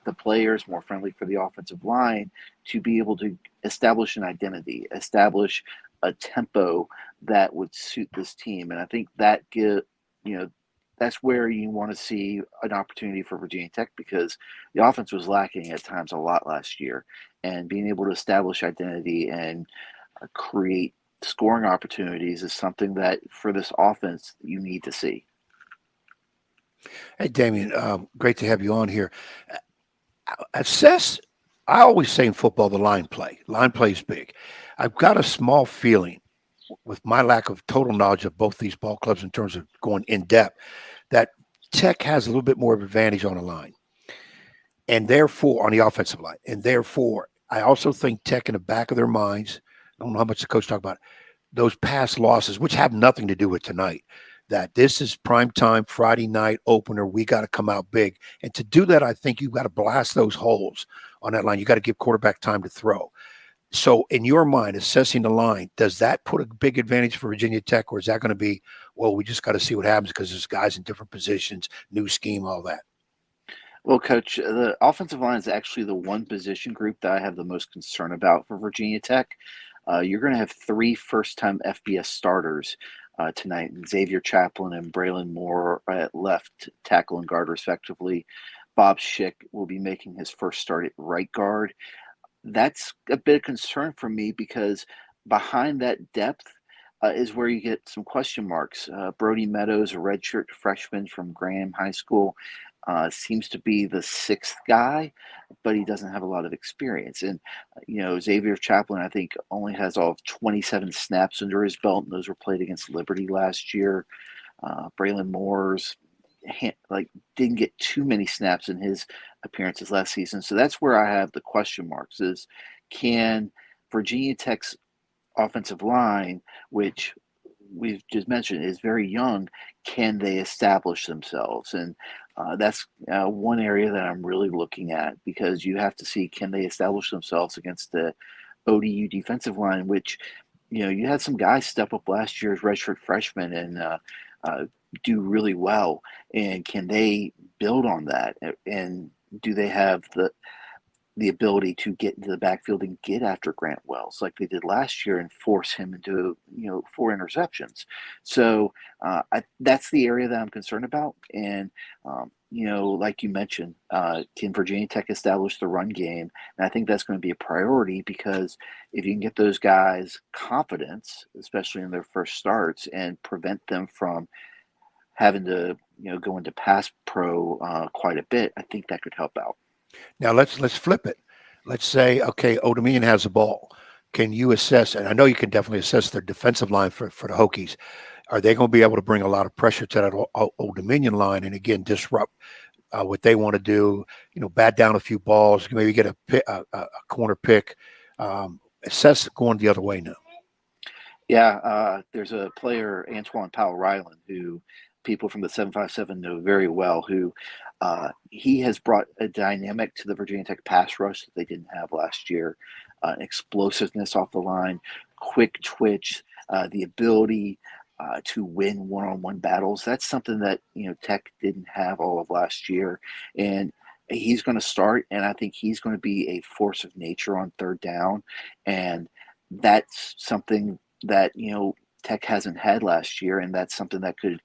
the players, more friendly for the offensive line, to be able to establish an identity, establish a tempo that would suit this team. And I think that that's where you want to see an opportunity for Virginia Tech, because the offense was lacking at times a lot last year, and being able to establish identity and create scoring opportunities is something that for this offense you need to see. Hey, Damien, great to have you on here. Assess, I always say in football, the line play. Line play is big. I've got a small feeling, with my lack of total knowledge of both these ball clubs in terms of going in depth, that Tech has a little bit more of an advantage on the line, and therefore on the offensive line. And therefore, I also think Tech in the back of their minds, I don't know how much the coach talked about it, those past losses, which have nothing to do with tonight, that this is prime time, Friday night opener. We got to come out big. And to do that, I think you've got to blast those holes on that line. You got to give quarterback time to throw. So in your mind, assessing the line, does that put a big advantage for Virginia Tech, or is that going to be, well, we just got to see what happens because there's guys in different positions, new scheme, all that? Well, Coach, the offensive line is actually the one position group that I have the most concern about for Virginia Tech. You're going to have 3 first-time FBS starters tonight, Xavier Chaplin and Braylon Moore at left tackle and guard, respectively. Bob Schick will be making his first start at right guard. That's a bit of concern for me, because behind that depth is where you get some question marks. Brody Meadows, a redshirt freshman from Graham High School, seems to be the 6th guy, but he doesn't have a lot of experience. And, Xavier Chaplin, I think, only has all of 27 snaps under his belt, and those were played against Liberty last year. Braylon Moore's didn't get too many snaps in his appearances last season. So that's where I have the question marks, is can Virginia Tech's offensive line, which we've just mentioned is very young, can they establish themselves? And that's one area that I'm really looking at, because you have to see, can they establish themselves against the ODU defensive line, which, you had some guys step up last year as redshirt freshmen and do really well. And can they build on that? And do they have the ability to get into the backfield and get after Grant Wells like they did last year and force him into 4 interceptions? So that's the area that I'm concerned about. And like you mentioned, can Virginia Tech establish the run game? And I think that's going to be a priority, because if you can get those guys confidence, especially in their first starts, and prevent them from having to go into pass pro quite a bit, I think that could help out. Now let's flip it. Let's say, okay, Old Dominion has the ball. Can you assess, and I know you can definitely assess their defensive line for the Hokies. Are they going to be able to bring a lot of pressure to that Old Dominion line and, again, disrupt what they want to do, bat down a few balls, maybe get a corner pick, assess going the other way now? Yeah, there's a player, Antoine Powell-Ryland, who people from the 757 know very well, who he has brought a dynamic to the Virginia Tech pass rush that they didn't have last year. Explosiveness off the line, quick twitch, the ability to win one-on-one battles. That's something that Tech didn't have all of last year. And he's going to start, and I think he's going to be a force of nature on third down. And that's something that Tech hasn't had last year, and that's something that could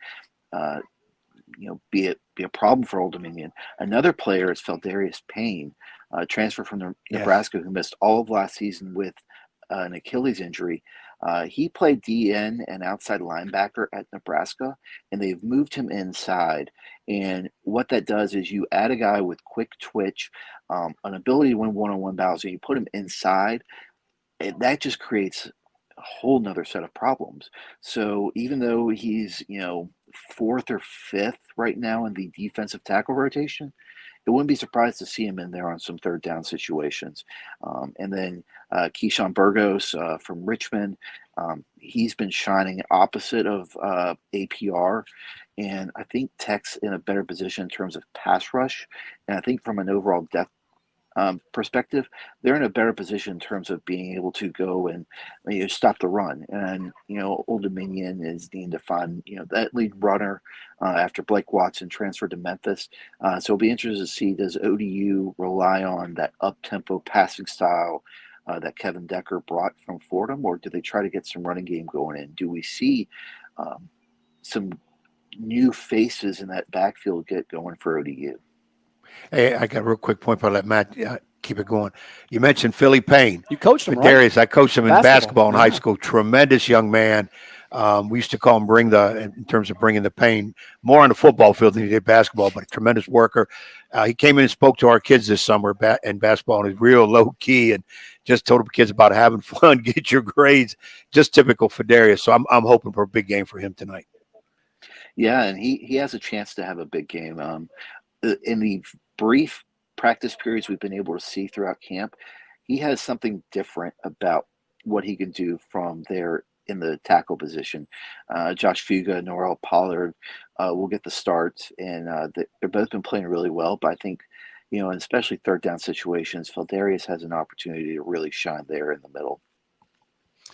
be a problem for Old Dominion. Another player is Feldarius Payne, transfer from Nebraska, who missed all of last season with an Achilles injury. He played DN and outside linebacker at Nebraska, and they've moved him inside. And what that does is you add a guy with quick twitch, an ability to win one-on-one battles, and you put him inside, and that just creates a whole nother set of problems. So even though he's 4th or 5th right now in the defensive tackle rotation, it wouldn't be surprised to see him in there on some third down situations. And then Keyshawn Burgos from Richmond, he's been shining opposite of APR. And I think Tech's in a better position in terms of pass rush. And I think from an overall depth perspective, they're in a better position in terms of being able to go and stop the run. And Old Dominion is needing to find that lead runner after Blake Watson transferred to Memphis. So it'll be interesting to see, does ODU rely on that up-tempo passing style that Kevin Decker brought from Fordham, or do they try to get some running game going in? Do we see some new faces in that backfield get going for ODU. Hey, I got a real quick point, but I'll let Matt keep it going. You mentioned Philly Payne. You coached him, Darius, I coached him in basketball in yeah. high school. Tremendous young man. We used to call him in terms of bringing the pain, more on the football field than he did basketball, but a tremendous worker. He came in and spoke to our kids this summer in basketball, and he's real low key and just told the kids about having fun, get your grades, just typical for Darius. So I'm hoping for a big game for him tonight. Yeah, and he has a chance to have a big game. In the brief practice periods we've been able to see throughout camp, he has something different about what he can do from there in the tackle position. Josh Fuga and Norrell Pollard will get the start, and they've both been playing really well. But I think, and especially third down situations, Darius has an opportunity to really shine there in the middle.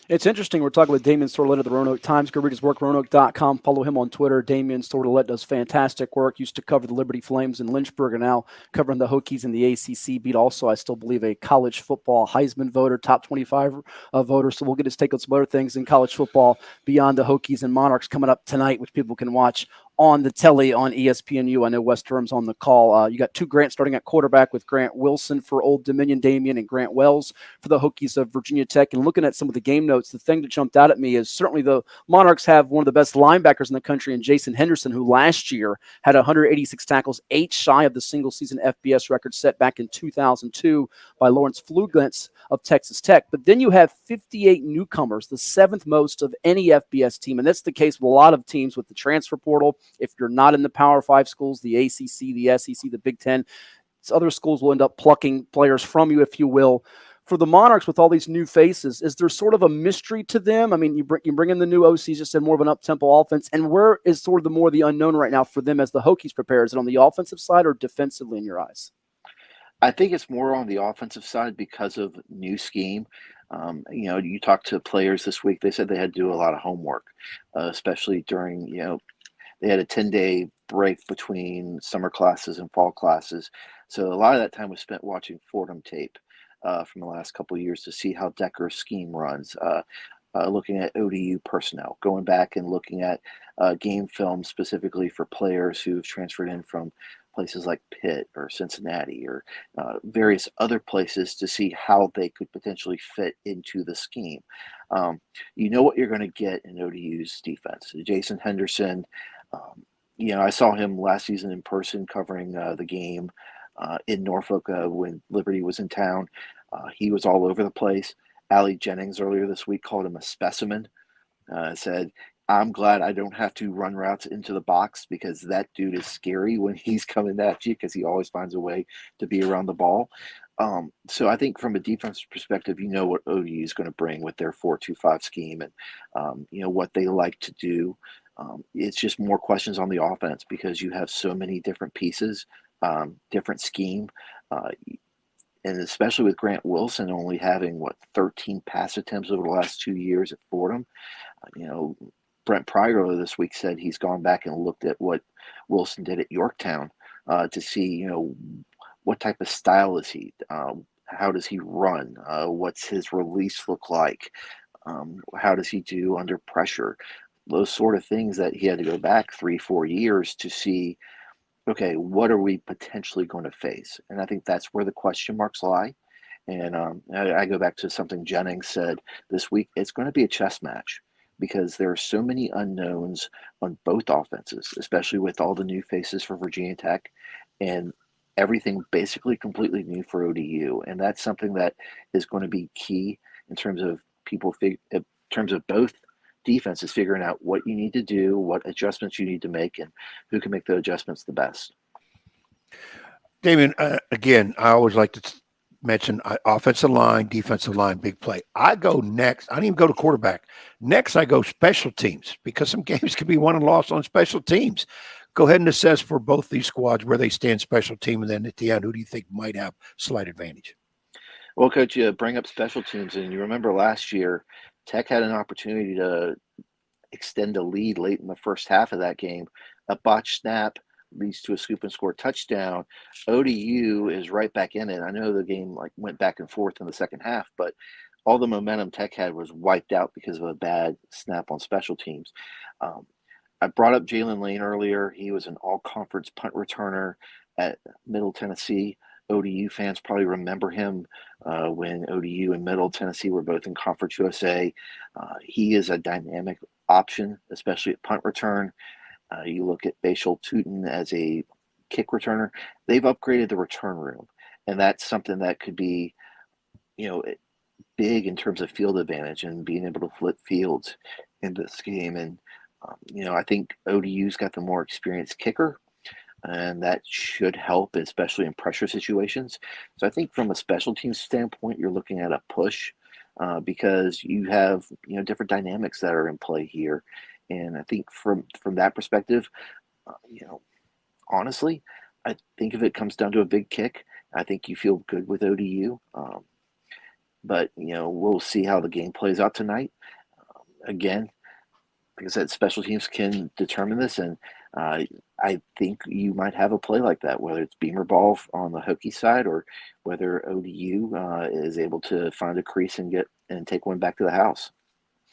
It's interesting. We're talking with Damien Sordelett of the Roanoke Times. Go read his work, Roanoke.com. Follow him on Twitter. Damien Sordelett does fantastic work. Used to cover the Liberty Flames in Lynchburg and now covering the Hokies in the ACC beat. Also, I still believe, a college football Heisman voter, top 25 voter. So we'll get his take on some other things in college football beyond the Hokies and Monarchs coming up tonight, which people can watch on the telly on ESPNU. I know Wes Durham's on the call. You got two Grants starting at quarterback with Grant Wilson for Old Dominion, Damien, and Grant Wells for the Hokies of Virginia Tech. And looking at some of the game notes, the thing that jumped out at me is certainly the Monarchs have one of the best linebackers in the country in Jason Henderson, who last year had 186 tackles, 8 shy of the single-season FBS record set back in 2002 by Lawrence Flugentz of Texas Tech. But then you have 58 newcomers, the 7th most of any FBS team. And that's the case with a lot of teams with the transfer portal. If you're not in the Power 5 schools, the ACC, the SEC, the Big Ten, other schools will end up plucking players from you, if you will. For the Monarchs, with all these new faces, is there sort of a mystery to them? I mean, you bring in the new OCs, just said more of an up-tempo offense. And where is sort of the unknown right now for them as the Hokies prepare? Is it on the offensive side or defensively in your eyes? I think it's more on the offensive side because of new scheme. You talked to players this week. They said they had to do a lot of homework, especially during, they had a 10-day break between summer classes and fall classes. So a lot of that time was spent watching Fordham tape from the last couple of years to see how Decker's scheme runs, looking at ODU personnel, going back and looking at game film specifically for players who've transferred in from places like Pitt or Cincinnati or various other places to see how they could potentially fit into the scheme. You know what you're going to get in ODU's defense. Jason Henderson, I saw him last season in person covering the game in Norfolk when Liberty was in town. He was all over the place. Allie Jennings earlier this week called him a specimen, said, I'm glad I don't have to run routes into the box because that dude is scary when he's coming at you because he always finds a way to be around the ball. So I think from a defensive perspective, what ODU is going to bring with their 4-2-5 scheme and, what they like to do. It's just more questions on the offense because you have so many different pieces, different scheme. And especially with Grant Wilson only having, 13 pass attempts over the last 2 years at Fordham. Brent Pryor this week said he's gone back and looked at what Wilson did at Yorktown to see, what type of style is he? How does he run? What's his release look like? How does he do under pressure? Those sort of things that he had to go back 3-4 years to see, okay, what are we potentially going to face? And I think that's where the question marks lie. And I go back to something Jennings said this week. It's going to be a chess match because there are so many unknowns on both offenses, especially with all the new faces for Virginia Tech and everything basically completely new for ODU. And that's something that is going to be key in terms of in terms of both defenses figuring out what you need to do, what adjustments you need to make, and who can make the adjustments the best. Damien, again, I always like to mention offensive line, defensive line, big play. I go next. I don't even go to quarterback. Next, I go special teams because some games can be won and lost on special teams. Go ahead and assess for both these squads where they stand special team, and then at the end, who do you think might have slight advantage? Well, Coach, you bring up special teams, and you remember last year, Tech had an opportunity to extend a lead late in the first half of that game. A botched snap leads to a scoop and score touchdown. ODU is right back in it. I know the game went back and forth in the second half, but all the momentum Tech had was wiped out because of a bad snap on special teams. I brought up Jalen Lane earlier. He was an all-conference punt returner at Middle Tennessee. ODU fans probably remember him when ODU and Middle Tennessee were both in Conference USA. He is a dynamic option, especially at punt return. You look at Bashal Tootin as a kick returner. They've upgraded the return room, and that's something that could be, big in terms of field advantage and being able to flip fields in this game. And I think ODU's got the more experienced kicker, and that should help, especially in pressure situations. So I think from a special teams standpoint, you're looking at a push because you have different dynamics that are in play here. And I think from that perspective, honestly, I think if it comes down to a big kick, I think you feel good with ODU. But we'll see how the game plays out tonight. Again, like I said, special teams can determine this, and I think you might have a play like that, whether it's beamer ball on the Hokie side or whether ODU is able to find a crease and take one back to the house.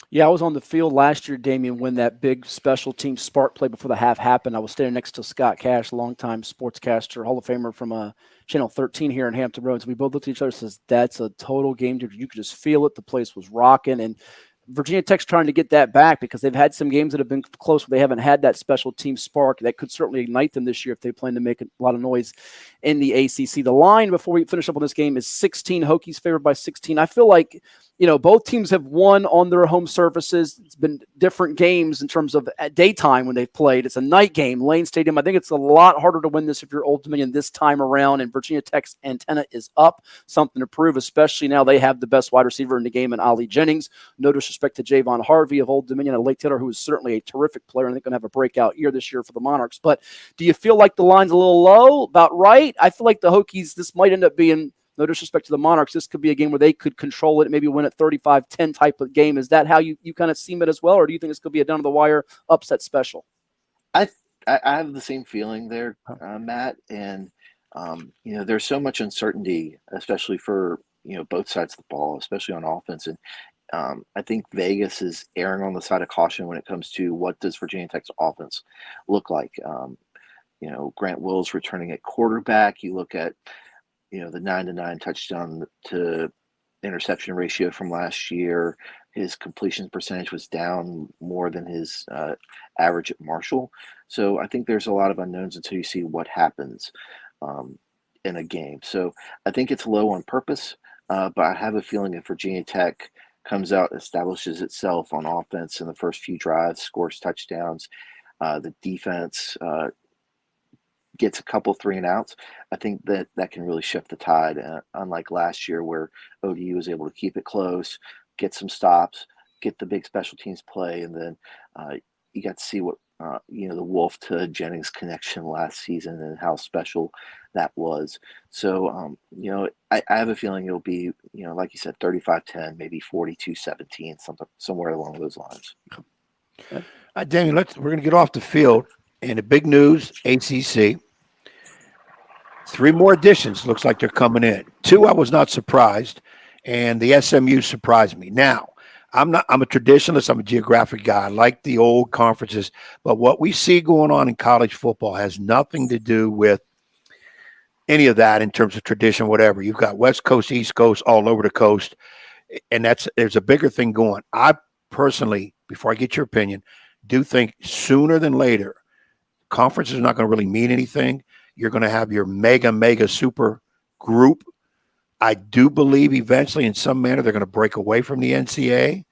Yeah, I was on the field last year, Damien, when that big special team spark play before the half happened. I was standing next to Scott Cash, longtime sportscaster, Hall of Famer from Channel 13 here in Hampton Roads. We both looked at each other and says, that's a total game changer. You could just feel it. The place was rocking. And Virginia Tech's trying to get that back because they've had some games that have been close where they haven't had that special team spark. That could certainly ignite them this year if they plan to make a lot of noise in the ACC. The line, before we finish up on this game, is 16. Hokies favored by 16. I feel like both teams have won on their home surfaces. It's been different games in terms of at daytime when they've played. It's a night game, Lane Stadium. I think it's a lot harder to win this if you're Old Dominion this time around, and Virginia Tech's antenna is up. Something to prove, especially now they have the best wide receiver in the game in Ali Jennings. No disrespect to Javon Harvey of Old Dominion and Lake Taylor, who is certainly a terrific player and I think going to have a breakout year this year for the Monarchs. But do you feel like the line's a little low, about right? I feel like the Hokies, this might end up being, no disrespect to the Monarchs, this could be a game where they could control it, maybe win at 35-10 type of game. Is that how you kind of see it as well, or do you think this could be a down-to-the-wire upset special? I have the same feeling there, Matt, and there's so much uncertainty, especially for both sides of the ball, especially on offense, and I think Vegas is erring on the side of caution when it comes to what does Virginia Tech's offense look like. Grant Wills returning at quarterback. You look at the 9-9 touchdown to interception ratio from last year. His completion percentage was down more than his average at Marshall. So I think there's a lot of unknowns until you see what happens in a game. So I think it's low on purpose, but I have a feeling if Virginia Tech comes out, establishes itself on offense in the first few drives, scores touchdowns, the defense gets a couple 3-and-outs, I think that can really shift the tide. Unlike last year where ODU was able to keep it close, get some stops, get the big special teams play, and then you got to see what the Wolf to Jennings connection last season and how special that was. So I have a feeling it'll be like you said, 35-10, maybe 42-17, somewhere along those lines. Damien, we're going to get off the field. And the big news, ACC. 3 more additions looks like they're coming in. 2 I was not surprised, and the SMU surprised me. Now, I'm a traditionalist. I'm a geographic guy. I like the old conferences, but what we see going on in college football has nothing to do with any of that in terms of tradition, whatever. You've got West Coast, East Coast, all over the coast, and there's a bigger thing going. I personally, before I get your opinion, do think sooner than later, conference is not going to really mean anything. You're going to have your mega super group. I do believe eventually in some manner they're going to break away from the NCAA.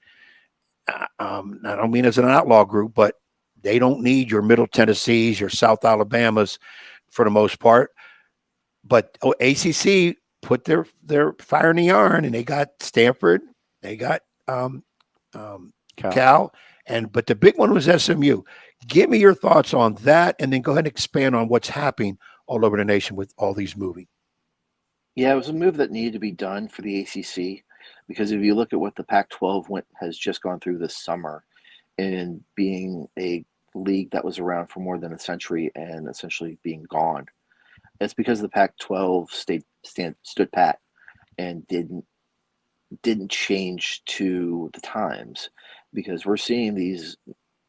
I don't mean as an outlaw group, but they don't need your Middle Tennessees, your South Alabamas for the most part. But ACC put their fire in the yarn, and they got Stanford, they got Cal, but the big one was SMU. Give me your thoughts on that, and then go ahead and expand on what's happening all over the nation with all these moving. Yeah, it was a move that needed to be done for the ACC because if you look at what the Pac-12 has just gone through this summer and being a league that was around for more than a century and essentially being gone, it's because the Pac-12 stood pat and didn't change to the times, because we're seeing these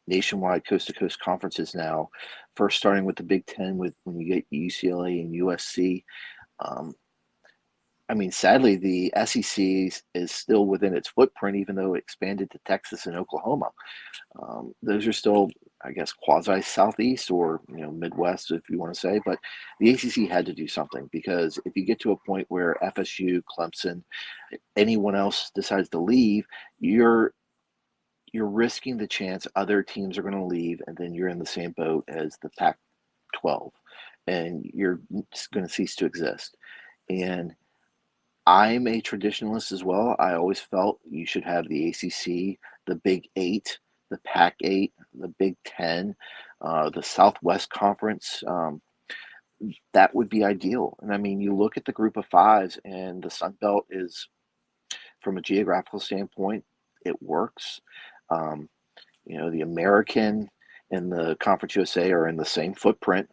nationwide coast-to-coast conferences now, first starting with the Big Ten with when you get UCLA and USC. I mean, sadly, the SEC is still within its footprint, even though it expanded to Texas and Oklahoma. Those are still, I guess, quasi Southeast or Midwest, if you want to say. But the ACC had to do something, because if you get to a point where FSU, Clemson, anyone else decides to leave, you're risking the chance other teams are going to leave, and then you're in the same boat as the Pac-12, and you're going to cease to exist. And I'm a traditionalist as well. I always felt you should have the ACC, the Big 8, the Pac-8, the Big 10, the Southwest Conference. That would be ideal. And I mean, you look at the group of fives, and the Sun Belt is, from a geographical standpoint, it works. The American and the Conference USA are in the same footprint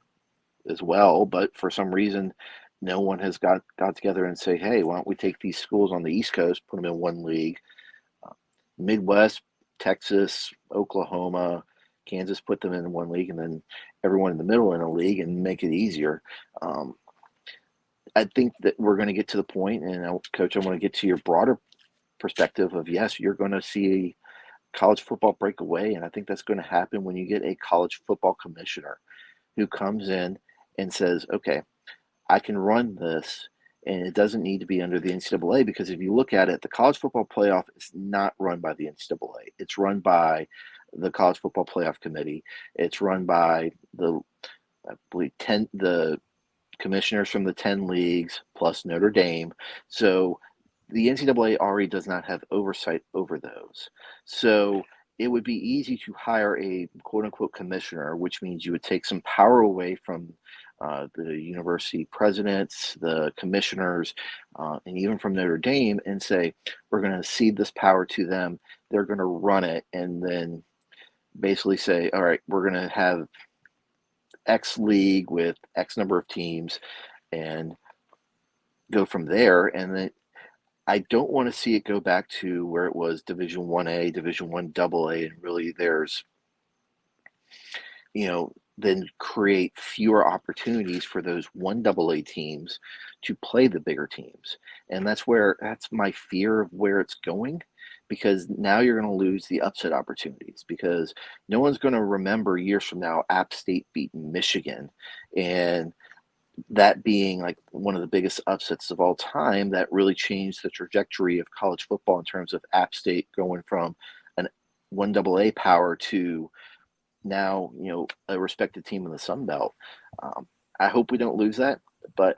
as well, but for some reason, no one has got together and say, hey, why don't we take these schools on the East Coast, put them in one league, Midwest, Texas, Oklahoma, Kansas, put them in one league, and then everyone in the middle in a league, and make it easier. I think that we're going to get to the point, and Coach, I want to get to your broader perspective of, yes, you're going to see college football break away, and I think that's going to happen when you get a college football commissioner who comes in and says, okay, I can run this, and it doesn't need to be under the NCAA, because if you look at it, the college football playoff is not run by the NCAA. It's run by the College Football Playoff Committee. It's run by the commissioners from the 10 leagues plus Notre Dame. So the NCAA already does not have oversight over those. So it would be easy to hire a quote-unquote commissioner, which means you would take some power away from the university presidents, the commissioners, and even from Notre Dame, and say, we're going to cede this power to them. They're going to run it, and then basically say, all right, we're going to have X league with X number of teams and go from there. And then I don't want to see it go back to where it was Division 1A, Division 1 AA, and really there's, then create fewer opportunities for those 1 AA teams to play the bigger teams. And that's my fear of where it's going, because now you're going to lose the upset opportunities, because no one's going to remember years from now App State beating Michigan, and that being like one of the biggest upsets of all time that really changed the trajectory of college football in terms of App State going from an 1 AA power to now, a respected team in the Sun Belt. I hope we don't lose that, but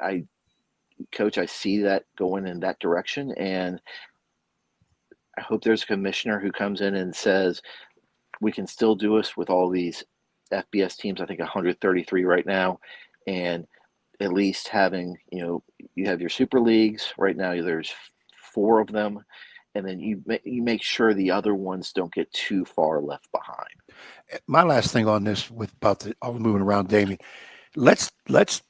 Coach, I see that going in that direction, and I hope there's a commissioner who comes in and says, we can still do this with all these FBS teams, I think 133 right now, and at least having, you have your super leagues right now, there's 4 of them, and then you make sure the other ones don't get too far left behind. My last thing on this about all the moving around, Damien, let's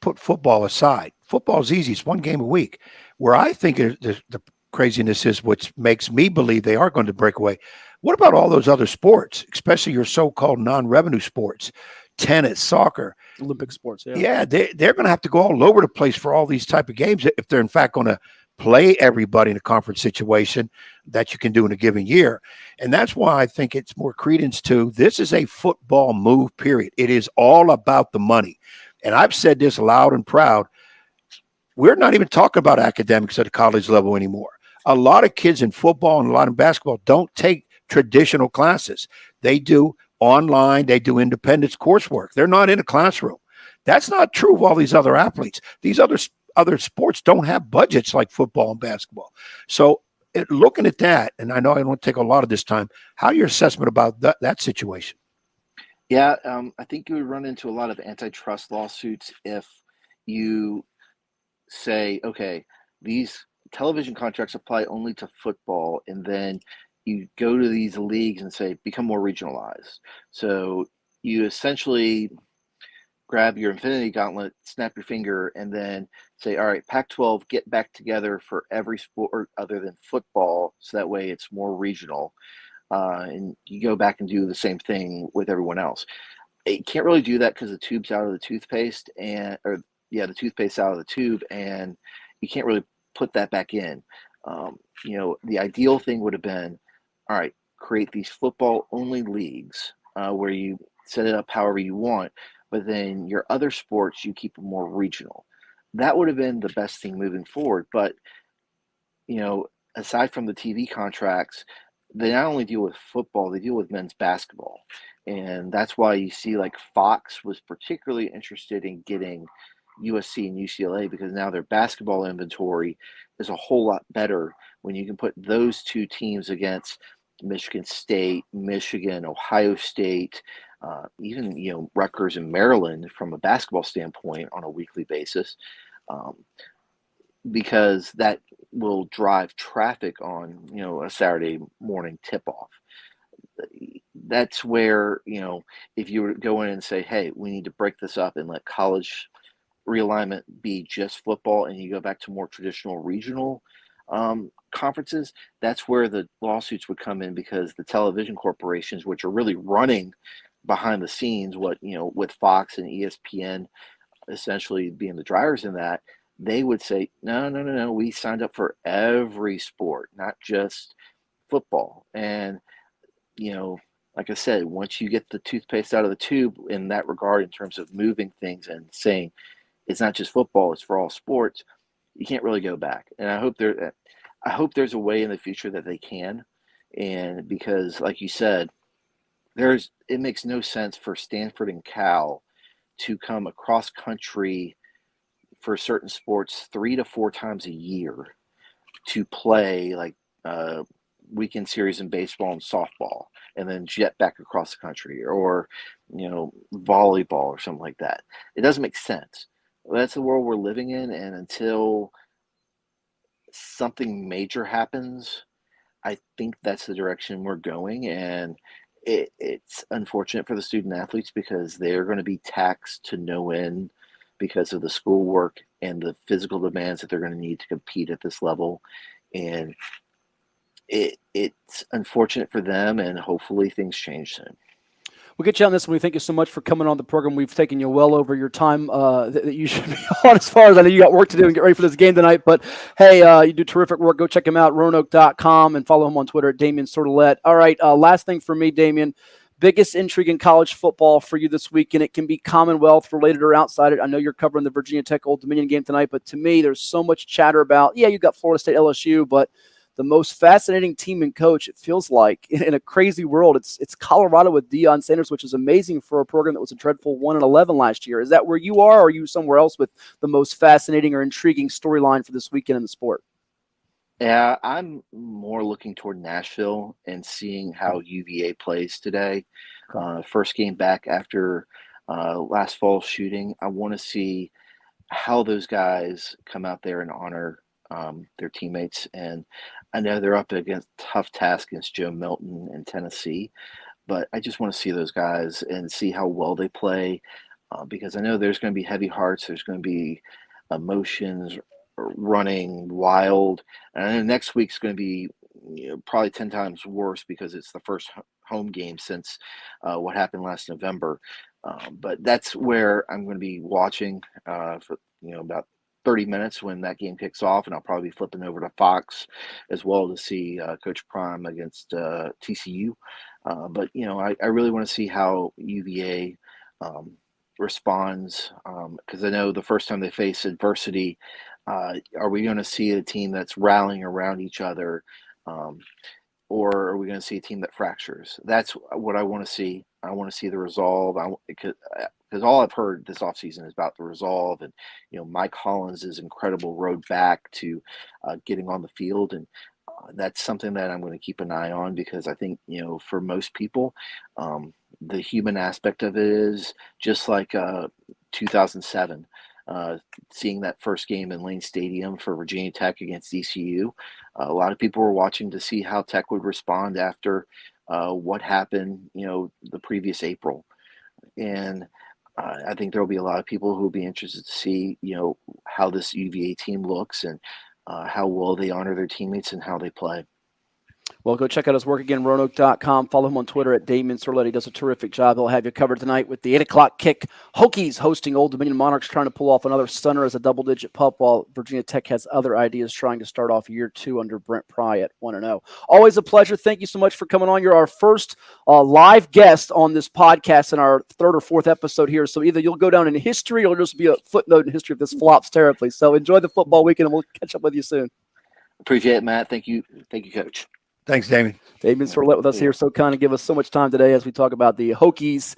put football aside. Football's easy. It's 1 game a week. Where I think the craziness is what makes me believe they are going to break away. What about all those other sports, especially your so-called non-revenue sports, tennis, soccer, Olympic sports? Yeah, they're going to have to go all over the place for all these type of games if they're in fact going to play everybody in a conference situation that you can do in a given year. And that's why I think it's more credence to this is a football move, period. It is all about the money. And I've said this loud and proud. We're not even talking about academics at the college level anymore. A lot of kids in football and a lot in basketball don't take traditional classes. They do online, they do independence coursework. They're not in a classroom. That's not true of all these other athletes. These other sports don't have budgets like football and basketball. So looking at that, and I know I don't take a lot of this time, how your assessment about that situation? Yeah, I think you would run into a lot of antitrust lawsuits if you say, okay, these television contracts apply only to football, and then you go to these leagues and say, become more regionalized. So you essentially grab your infinity gauntlet, snap your finger, and then say, all right, Pac-12, get back together for every sport other than football, so that way it's more regional. and you go back and do the same thing with everyone else. You can't really do that because the tube's out of the toothpaste, the toothpaste out of the tube, and you can't really put that back in. The ideal thing would have been, all right, create these football-only leagues where you set it up however you want, but then your other sports, you keep them more regional. That would have been the best thing moving forward. But, aside from the TV contracts, they not only deal with football, they deal with men's basketball. And that's why you see like Fox was particularly interested in getting USC and UCLA, because now their basketball inventory is a whole lot better when you can put those two teams against Michigan State, Michigan, Ohio State, even Rutgers and Maryland from a basketball standpoint on a weekly basis, because that will drive traffic on a Saturday morning tip-off. That's where if you were to go in and say, hey, we need to break this up and let college realignment be just football, and you go back to more traditional regional conferences, that's where the lawsuits would come in, because the television corporations, which are really running behind the scenes, with Fox and ESPN essentially being the drivers in that, they would say, no, we signed up for every sport, not just football. And like I said, once you get the toothpaste out of the tube in that regard, in terms of moving things and saying it's not just football, it's for all sports, you can't really go back. And I hope there's a way in the future that they can. And because, like you said, it makes no sense for Stanford and Cal to come across country for certain sports 3 to 4 times a year to play like weekend series in baseball and softball, and then jet back across the country, or volleyball or something like that. It doesn't make sense. That's the world we're living in, and until something major happens, I think that's the direction we're going. And it's unfortunate for the student athletes, because they're going to be taxed to no end because of the schoolwork and the physical demands that they're going to need to compete at this level. And it's unfortunate for them, and hopefully things change soon. We'll get you on this one. We thank you so much for coming on the program. We've taken you well over your time that you should be on, as far as I know you got work to do and get ready for this game tonight. But, hey, you do terrific work. Go check him out, Roanoke.com, and follow him on Twitter at Damien Sordelett. All right, last thing for me, Damien. Biggest intrigue in college football for you this week, and it can be Commonwealth related or outside it. I know you're covering the Virginia Tech Old Dominion game tonight, but to me, there's so much chatter about, you got Florida State, LSU, but the most fascinating team and coach, it feels like, in a crazy world, it's Colorado with Deion Sanders, which is amazing for a program that was a dreadful 1-11 last year. Is that where you are, or are you somewhere else with the most fascinating or intriguing storyline for this weekend in the sport? Yeah, I'm more looking toward Nashville and seeing how UVA plays today. First game back after last fall's shooting. I want to see how those guys come out there and honor their teammates. And I know they're up against a tough task against Joe Milton in Tennessee, but I just want to see those guys and see how well they play, because I know there's going to be heavy hearts. There's going to be emotions running wild. And I know next week's going to be probably 10 times worse, because it's the first home game since what happened last November. But that's where I'm going to be watching for about 30 minutes when that game kicks off, and I'll probably be flipping over to Fox as well to see Coach Prime against TCU. But I really want to see how UVA responds, because I know the first time they face adversity, are we going to see a team that's rallying around each other, or are we going to see a team that fractures? That's what I want to see. I want to see the resolve. Because all I've heard this offseason is about the resolve, and Mike Hollins' incredible road back to getting on the field, and that's something that I'm going to keep an eye on, because I think for most people, the human aspect of it is just like 2007. Seeing that first game in Lane Stadium for Virginia Tech against ECU, a lot of people were watching to see how Tech would respond after what happened, the previous April. And I think there will be a lot of people who will be interested to see, how this UVA team looks, and how well they honor their teammates and how they play. Well, go check out his work again, Roanoke.com. Follow him on Twitter at Damien Sordelett. He does a terrific job. He'll have you covered tonight with the 8 o'clock kick. Hokies hosting Old Dominion Monarchs, trying to pull off another stunner as a double-digit pup, while Virginia Tech has other ideas trying to start off year 2 under Brent Pry at 1-0. Always a pleasure. Thank you so much for coming on. You're our first live guest on this podcast in our 3rd or 4th episode here. So either you'll go down in history or just be a footnote in history if this flops terribly. So enjoy the football weekend, and we'll catch up with you soon. Appreciate it, Matt. Thank you, Coach. Thanks, Damien. Damien Sordelett with us here, so kind of give us so much time today as we talk about the Hokies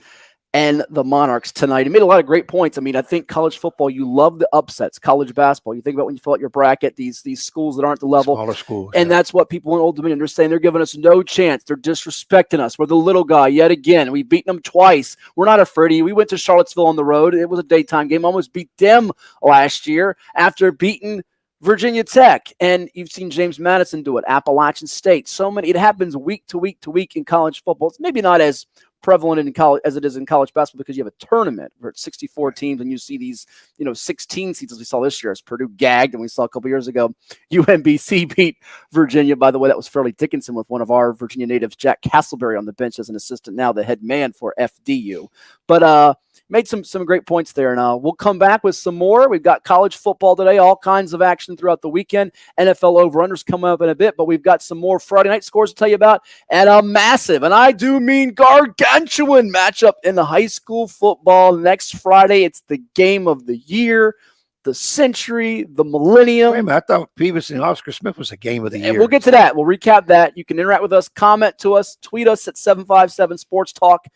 and the Monarchs tonight. He made a lot of great points. I mean, I think college football, you love the upsets. College basketball, you think about when you fill out your bracket, these schools that aren't the level. Smaller schools. And that's what people in Old Dominion are saying. They're giving us no chance. They're disrespecting us. We're the little guy yet again. We've beaten them twice. We're not afraid of you. We went to Charlottesville on the road. It was a daytime game. Almost beat them last year after beating Virginia Tech, and you've seen James Madison do it, Appalachian State. So many. It happens week to week to week in college football. It's maybe not as prevalent in college as it is in college basketball because you have a tournament where it's 64 teams and you see these, 16 seeds as we saw this year as Purdue gagged, and we saw a couple years ago UMBC beat Virginia. By the way, that was Fairleigh Dickinson with one of our Virginia natives, Jack Castleberry, on the bench as an assistant, now the head man for FDU. But made some great points there, and we'll come back with some more. We've got college football today, all kinds of action throughout the weekend. NFL over-unders coming up in a bit, but we've got some more Friday night scores to tell you about, and a massive, and I do mean gargantuan, matchup in the high school football next Friday. It's the game of the year, the century, the millennium. Wait a minute, I thought Phoebus and Oscar Smith was a game of the year. And we'll get to that. We'll recap that. You can interact with us, comment to us, tweet us at 757 Sports Talk.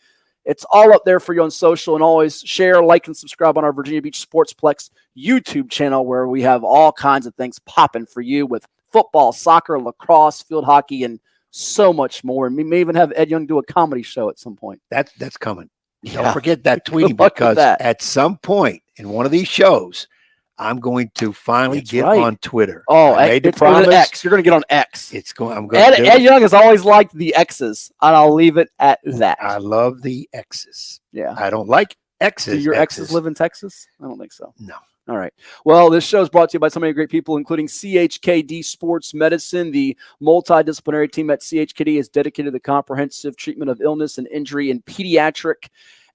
It's all up there for you on social, and always share, like, and subscribe on our Virginia Beach Sportsplex YouTube channel, where we have all kinds of things popping for you with football, soccer, lacrosse, field hockey, and so much more. And we may even have Ed Young do a comedy show at some point. That's coming. Don't forget that tweeting, because at some point in one of these shows, I'm going to finally get on Twitter. Oh, it's on X. You're going to get on X. I'm going. Ed Young has always liked the X's, and I'll leave it at that. I love the X's. Yeah, I don't like X's. Do your X's live in Texas? I don't think so. No. All right. Well, this show is brought to you by so many great people, including CHKD Sports Medicine. The multidisciplinary team at CHKD is dedicated to the comprehensive treatment of illness and injury in pediatric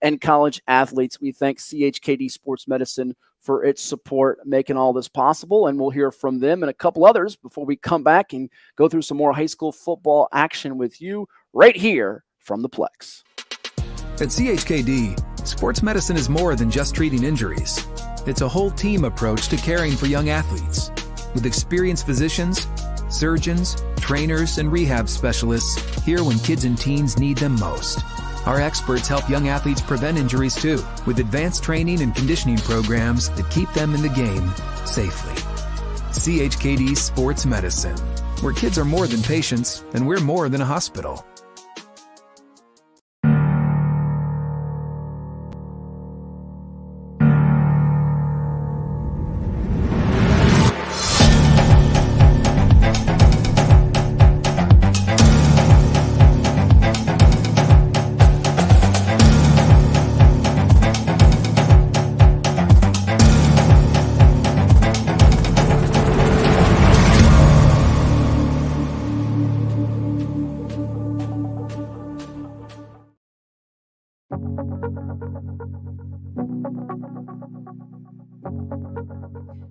and college athletes. We thank CHKD Sports Medicine for its support, making all this possible. And we'll hear from them and a couple others before we come back and go through some more high school football action with you right here from the Plex. At CHKD, sports medicine is more than just treating injuries. It's a whole team approach to caring for young athletes. With experienced physicians, surgeons, trainers, and rehab specialists here when kids and teens need them most. Our experts help young athletes prevent injuries too, with advanced training and conditioning programs that keep them in the game safely. CHKD Sports Medicine, where kids are more than patients and we're more than a hospital.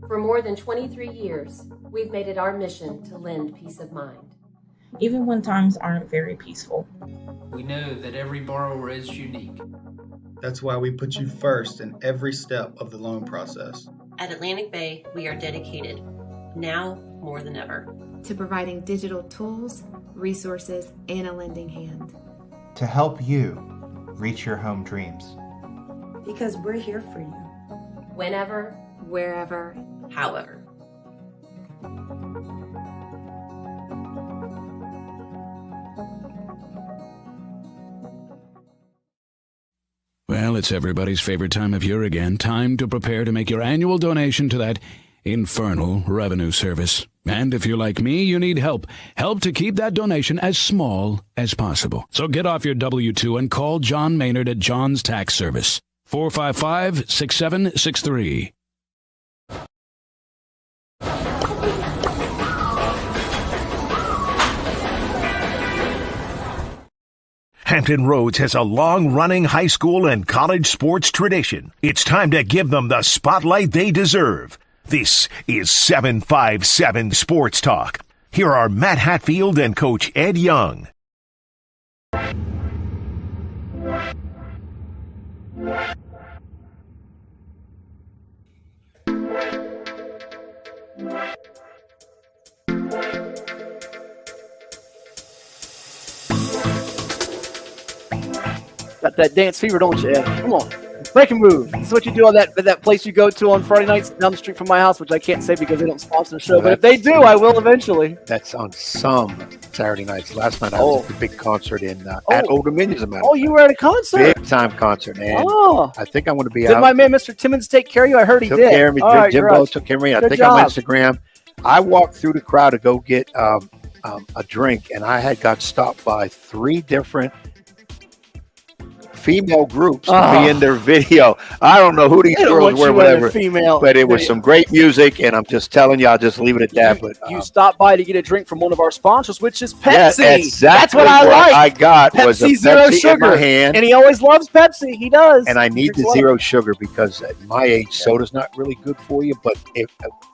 For more than 23 years, we've made it our mission to lend peace of mind. Even when times aren't very peaceful. We know that every borrower is unique. That's why we put you first in every step of the loan process. At Atlantic Bay, we are dedicated, now more than ever, to providing digital tools, resources, and a lending hand. To help you reach your home dreams. Because we're here for you. Whenever, wherever, however. Well, it's everybody's favorite time of year again. Time to prepare to make your annual donation to that infernal revenue service. And if you're like me, you need help. Help to keep that donation as small as possible. So get off your W-2 and call John Maynard at John's Tax Service. 455-6763. Hampton Roads has a long-running high school and college sports tradition. It's time to give them the spotlight they deserve. This is 757 Sports Talk. Here are Matt Hatfield and Coach Ed Young. Got that dance fever, don't you, Ed? Come on. Break and move. This is what you do on that place you go to on Friday nights down the street from my house, which I can't say because they don't sponsor the show. But if they do, I will eventually. That's on some Saturday nights. Last night I was at the big concert at Old Dominion, as a matter of fact. You were at a concert? Big time concert, man. Oh. I think I'm going to be Did out. my man, Mr. Timmons, take care of you? I heard he did. Took care of me. Right, Jimbo took care of me. I think I'm on Instagram. I walked through the crowd to go get a drink, and I had got stopped by 3 different female groups to be in their video. I don't know who these girls were, whatever, but it was some great music, and I'm just telling you, I'll just leave it at that. But you stopped by to get a drink from one of our sponsors, which is Pepsi. Yeah, exactly. That's what I like. I got Pepsi was a Zero Pepsi Sugar in my hand, and he always loves Pepsi. He does, and I need the zero sugar because at my age, soda's not really good for you. But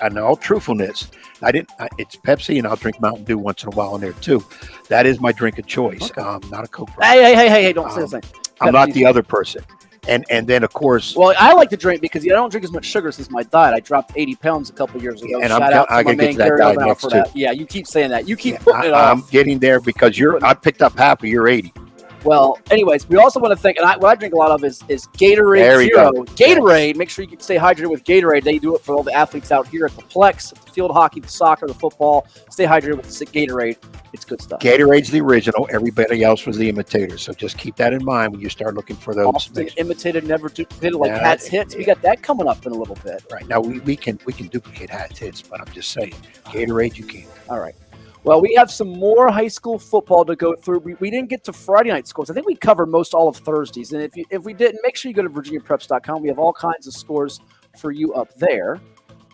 in all truthfulness, it's Pepsi, and I'll drink Mountain Dew once in a while in there too. That is my drink of choice. Okay. Not a Coke. Hey! Don't say the same. I'm not the other person. And then, of course... Well, I like to drink because I don't drink as much sugar since my diet. I dropped 80 pounds a couple years ago. And I can get to that diet next, too. Yeah, you keep saying that. You keep putting it off. I'm getting there because I picked up half of your 80. Well, anyways, we also want to thank, and what I drink a lot of is Gatorade Zero. Gatorade, make sure you can stay hydrated with Gatorade. They do it for all the athletes out here at the PLEX, the field hockey, the soccer, the football. Stay hydrated with Gatorade. It's good stuff. Gatorade's the original. Everybody else was the imitator. So just keep that in mind when you start looking for those. Often imitated, never duplicated, like Hat's Hits. We got that coming up in a little bit. Right. Now, we can duplicate Hat's Hits, but I'm just saying, Gatorade, you can. All right. Well, we have some more high school football to go through. We didn't get to Friday night scores. I think we covered all of Thursdays. And if we didn't, make sure you go to virginiapreps.com. We have all kinds of scores for you up there.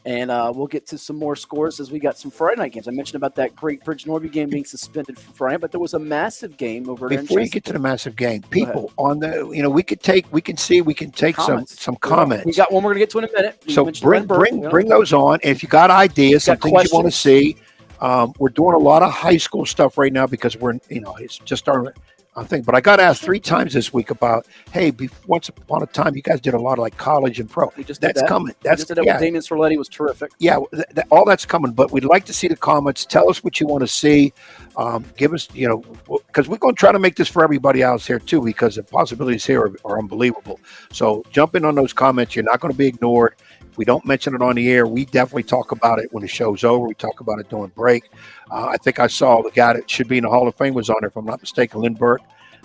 And we'll get to some more scores as we got some Friday night games. I mentioned about that great Bridge Norby game being suspended for Friday, but there was a massive game over there. Before you get to the massive game, people on the, we can take some comments. We got one we're going to get to in a minute. So bring those on. And if you got ideas, some things you want to see. We're doing a lot of high school stuff right now because it's just our thing. But I got asked 3 times this week about, hey, once upon a time, you guys did a lot of like college and pro. That's coming. That's with Damien Sordelett was terrific. Yeah, all that's coming. But we'd like to see the comments. Tell us what you want to see. Give us, because we're going to try to make this for everybody else here too, because the possibilities here are unbelievable. So jump in on those comments. You're not going to be ignored. If we don't mention it on the air, we definitely talk about it when the show's over. We talk about it during break. I think I saw the guy that should be in the Hall of Fame was on there, if I'm not mistaken, Lynn Burke,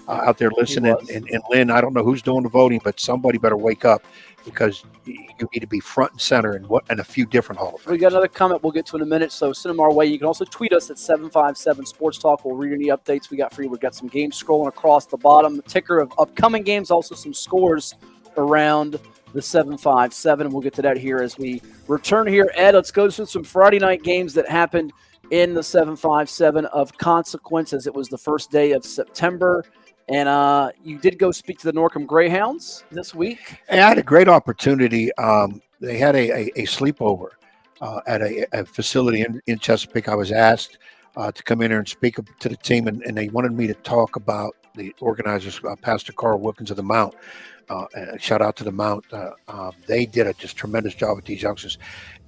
out there listening. And Lynn, I don't know who's doing the voting, but somebody better wake up because you need to be front and center in a few different Hall of Fame. We got another comment we'll get to in a minute, so send them our way. You can also tweet us at 757 Sports Talk. We'll read any updates we got for you. We've got some games scrolling across the bottom, the ticker of upcoming games, also some scores around the 757. We'll get to that here as we return here. Ed, let's go through some Friday night games that happened in the 757 of consequence, as it was the first day of September. And you did go speak to the Norcom Greyhounds this week. I had a great opportunity. They had a sleepover at a facility in Chesapeake. I was asked to come in there and speak to the team, and they wanted me to talk about the organizers, Pastor Carl Wilkins of the Mount. Shout out to the Mount. They did a just tremendous job with these youngsters,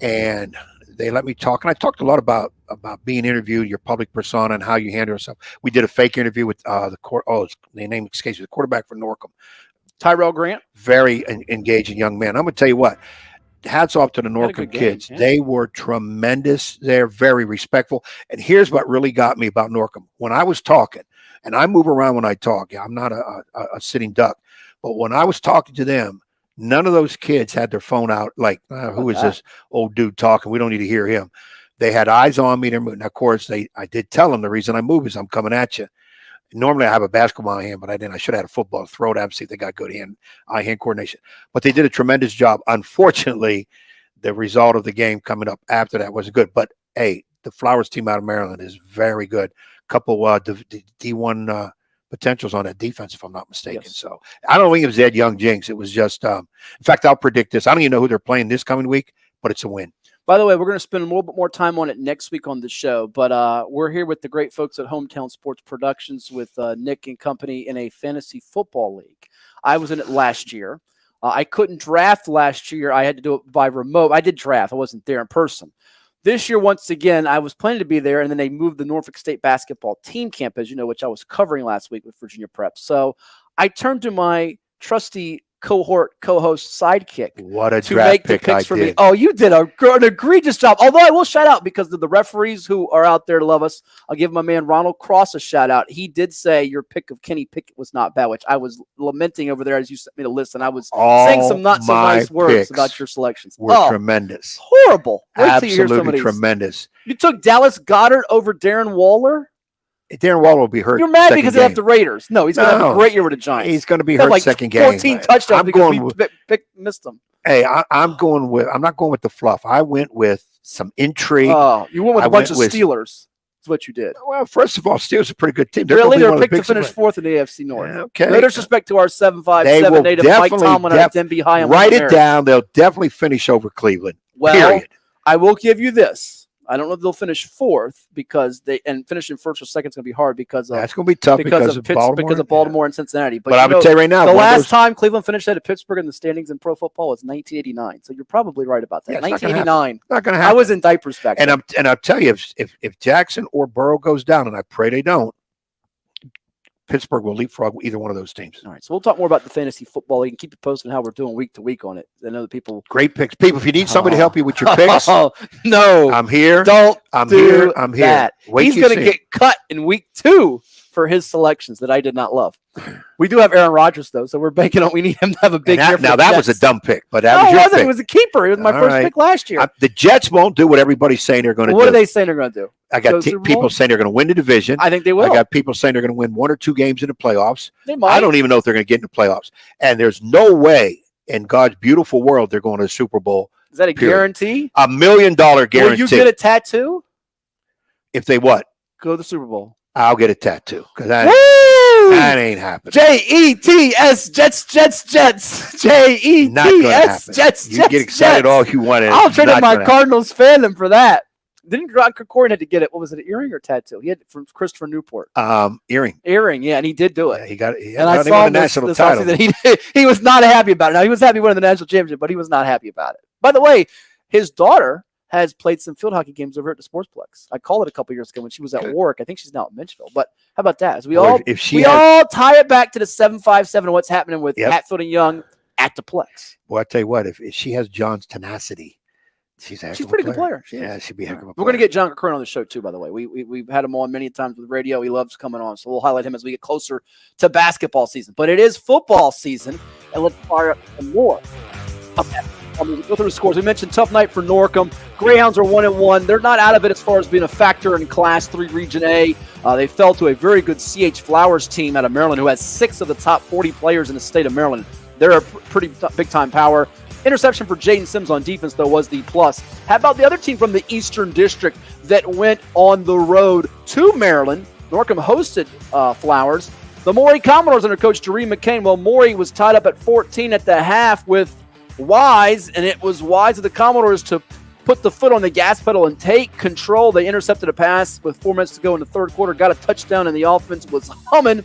and they let me talk. And I talked a lot about being interviewed, your public persona, and how you handle yourself. We did a fake interview with the quarterback for Norcom, Tyrell Grant. Very engaging young man. I'm going to tell you what. Hats off to the Norcom kids. Yeah. They were tremendous. They're very respectful. And here's what really got me about Norcom. When I was talking, and I move around when I talk. I'm not a sitting duck. But when I was talking to them, none of those kids had their phone out like, who is this old dude talking? We don't need to hear him. They had eyes on me. They're moving. Now, of course, I did tell them the reason I move is I'm coming at you. Normally, I have a basketball in my hand, but I didn't. I should have had a football to throw it at them, see if they got good eye-hand coordination. But they did a tremendous job. Unfortunately, the result of the game coming up after that wasn't good. But, hey, the Flowers team out of Maryland is very good. Couple D1 potentials on that defense, if I'm not mistaken. Yes. So I don't think it was Ed Young jinx. It was just, in fact, I'll predict this. I don't even know who they're playing this coming week, but it's a win. By the way, we're going to spend a little bit more time on it next week on the show, but we're here with the great folks at Hometown Sports Productions with Nick and company in a fantasy football league. I was in it last year. I couldn't draft last year. I had to do it by remote. I did draft. I wasn't there in person. This year, once again, I was planning to be there, and then they moved the Norfolk State basketball team camp, as you know, which I was covering last week with Virginia Prep. So I turned to my trusty cohort co-host sidekick to make the picks for me. Oh, you did an egregious job. Although I will shout out because of the referees who are out there to love us. I'll give my man Ronald Cross a shout out. He did say your pick of Kenny Pickett was not bad, which I was lamenting over there as you sent me the list, and I was saying some not so nice words about your selections. Were tremendous, horrible. Absolutely tremendous. You took Dallas Goedert over Darren Waller. Darren Waller will be hurt. You're mad because they have the Raiders. No, he's going to have a great year with the Giants. He's going to be hurt like second game. 14 touchdowns because we missed them. Hey, I'm not going with the fluff. I went with some intrigue. Oh, you went with a bunch of Steelers. That's what you did. Well, first of all, Steelers are a pretty good team. They're picked to finish fourth in the AFC North. Okay. No disrespect to our 7-5, 7-8 of Mike Tomlin and Denby High. Write it down. They'll definitely finish over Cleveland. Well, period. I will give you this. I don't know if they'll finish fourth because finishing first or second is going to be hard because that's going to be tough because of Baltimore and Cincinnati. But I would tell you right now, the last time Cleveland finished ahead of Pittsburgh in the standings in pro football was 1989. So you're probably right about that. 1989. Not going to happen. I was in diapers back then. And I'll tell you, if Jackson or Burrow goes down, and I pray they don't, Pittsburgh will leapfrog either one of those teams. All right, so we'll talk more about the fantasy football league and keep you posted on how we're doing week to week on it. I know the people. Great picks, people. If you need somebody to help you with your picks, no, I'm here. I'm here. That. He's going to get cut in week 2 for his selections that I did not love. We do have Aaron Rodgers though, so we're banking on we need him to have a big year. Now that was a dumb pick, but that was your pick. It was a keeper. It was my first pick last year. The Jets won't do what everybody's saying they're going to do. What are they saying they're going to do? I got people saying they're going to win the division. I think they will. I got people saying they're going to win 1 or 2 games in the playoffs. They might. I don't even know if they're going to get in the playoffs. And there's no way in God's beautiful world they're going to the Super Bowl. Is that a guarantee? $1 million guarantee. Will you get a tattoo? If they what? Go to the Super Bowl. I'll get a tattoo because that ain't happening. Jets, Jets. Jets. You get excited all you want. I'll trade in my Cardinals fandom for that. Didn't Corcoran had to get it? What was it, an earring or tattoo? He had it from Christopher Newport. Earring. Yeah, and he did do it. Yeah, he got it. And I saw him national title. That he was not happy about it. Now, he was happy winning the national championship, but he was not happy about it. By the way, his daughter has played some field hockey games over at the Sportsplex. I called it a couple years ago when she was at Warwick. I think she's now at Mitchellville. But how about that? As we all tie it back to the 7-5-7 and what's happening with Hatfield and Young at the Plex. Well, I tell you what, if she has John's tenacity, she's a pretty good player. She'd be a heck of a player. We're going to get John Corcoran on the show too, by the way. We've had him on many times with radio. He loves coming on, so we'll highlight him as we get closer to basketball season. But it is football season, and let's fire up some more. Okay. We'll go through the scores. We mentioned tough night for Norcom. Greyhounds are 1-1. They're not out of it as far as being a factor in Class 3 Region A. They fell to a very good C.H. Flowers team out of Maryland who has 6 of the top 40 players in the state of Maryland. They're a pretty big-time power. Interception for Jaden Sims on defense, though, was the plus. How about the other team from the Eastern District that went on the road to Maryland? Norcom hosted Flowers. The Maury Commodores under Coach Jeree McCain. Well, Maury was tied up at 14 at the half with Wise, and it was Wise of the Commodores to put the foot on the gas pedal and take control. They intercepted a pass with 4 minutes to go in the third quarter, got a touchdown, and the offense was humming.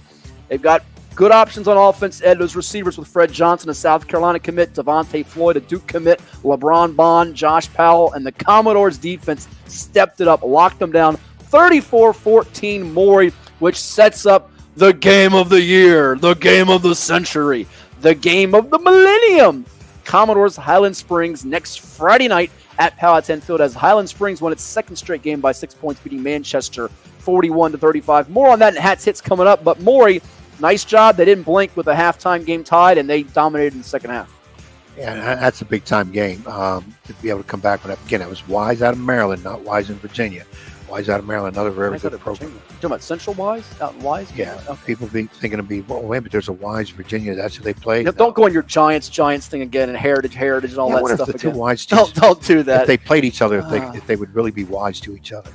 They've got good options on offense. Those receivers with Fred Johnson, a South Carolina commit, Devontae Floyd, a Duke commit, LeBron Bond, Josh Powell, and the Commodores defense stepped it up, locked them down 34-14 Maury, which sets up the game of the year, the game of the century, the game of the millennium. Commodores Highland Springs next Friday night at Powhatan Field as Highland Springs won its second straight game by 6 points, beating Manchester 41-35. More on that in Hats Hits coming up, but Maury, nice job. They didn't blink with a halftime game tied, and they dominated in the second half. Yeah, that's a big-time game to be able to come back with that. Again, it was Wise out of Maryland, not Wise in Virginia. Wise out of Maryland, another very good program. You're talking about Central Wise? Out in Wise? Yeah. Okay. People be thinking but there's a Wise Virginia. That's who they play. Don't go on your Giants thing again and heritage and all that stuff again. Two Wise teams, don't do that. If they played each other, if they would really be wise to each other.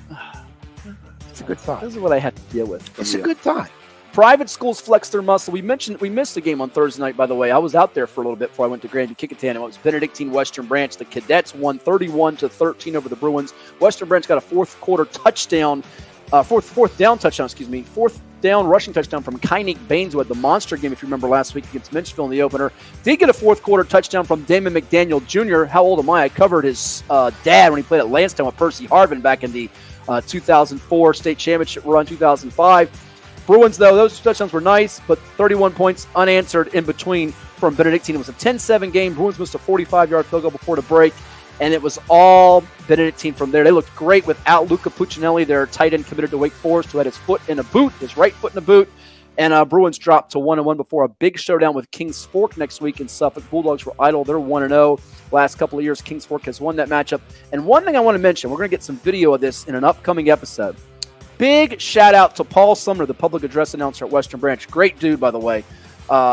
It's a good thought. This is what I have to deal with. It's a good thought. private schools flex their muscle. We missed the game on Thursday night, by the way. I was out there for a little bit before I went to Granby Kickintan. It was Benedictine Western Branch. The Cadets won 31-13 over the Bruins. Western Branch got a fourth down rushing touchdown from Kynick Baines, who had the monster game, if you remember, last week against Menchville in the opener. Did get a fourth quarter touchdown from Damon McDaniel Jr. How old am I? I covered his dad when he played at Lansdowne with Percy Harvin back in the 2004 state championship run, 2005. Bruins, though, those touchdowns were nice, but 31 points unanswered in between from Benedictine. It was a 10-7 game. Bruins missed a 45-yard field goal before the break, and it was all Benedictine from there. They looked great without Luca Puccinelli, their tight end committed to Wake Forest, who had his right foot in a boot. And Bruins dropped to 1-1 before a big showdown with Kings Fork next week in Suffolk. Bulldogs were idle. They're 1-0. Last couple of years, Kings Fork has won that matchup. And one thing I want to mention, we're going to get some video of this in an upcoming episode. Big shout out to Paul Sumner, the public address announcer at Western Branch. Great dude, by the way.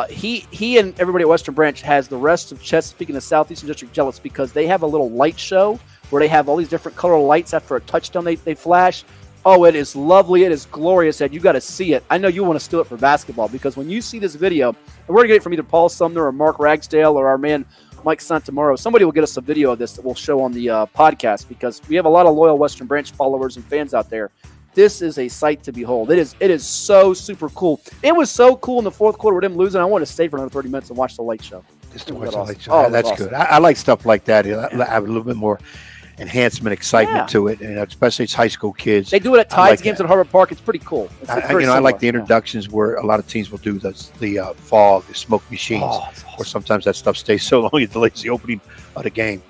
He and everybody at Western Branch has the rest of Chesapeake and the Southeastern District jealous because they have a little light show where they have all these different color lights after a touchdown they flash. Oh, it is lovely. It is glorious, Ed. You got to see it. I know you want to steal it for basketball because when you see this video, and we're going to get it from either Paul Sumner or Mark Ragsdale or our man Mike Santamaro, somebody will get us a video of this that we'll show on the podcast because we have a lot of loyal Western Branch followers and fans out there. This is a sight to behold. It is so super cool. It was so cool in the fourth quarter with them losing. I want to stay for another 30 minutes and watch the light show. Just to watch the light show. Oh, that's awesome. Good. I like stuff like that. I have a little bit more enhancement, excitement to it, and especially it's high school kids. They do it at Tides games at Harvard Park. It's pretty cool. I like the introductions where a lot of teams will do the fog, the smoke machines, or sometimes that stuff stays so long it delays the opening of the game.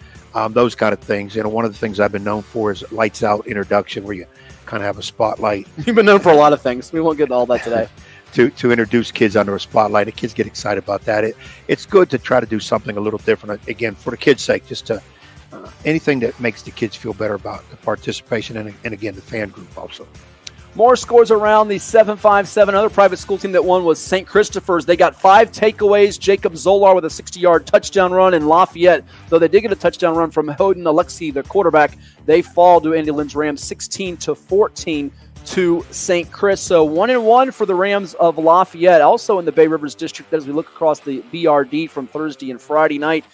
Those kind of things. One of the things I've been known for is lights out introduction where you kind of have a spotlight. You've been known for a lot of things. We won't get into all that today. to introduce kids under a spotlight. The kids get excited about that. It's good to try to do something a little different, again, for the kids' sake, just to anything that makes the kids feel better about the participation and again, the fan group also. More scores around the 7-5-7. Another private school team that won was St. Christopher's. They got 5 takeaways. Jacob Zolar with a 60-yard touchdown run. And Lafayette, though they did get a touchdown run from Hoden Alexi, the quarterback, they fall to Andy Lynn's Rams 16-14 to St. Chris. So 1-1 for the Rams of Lafayette. Also in the Bay Rivers District, as we look across the BRD from Thursday and Friday night.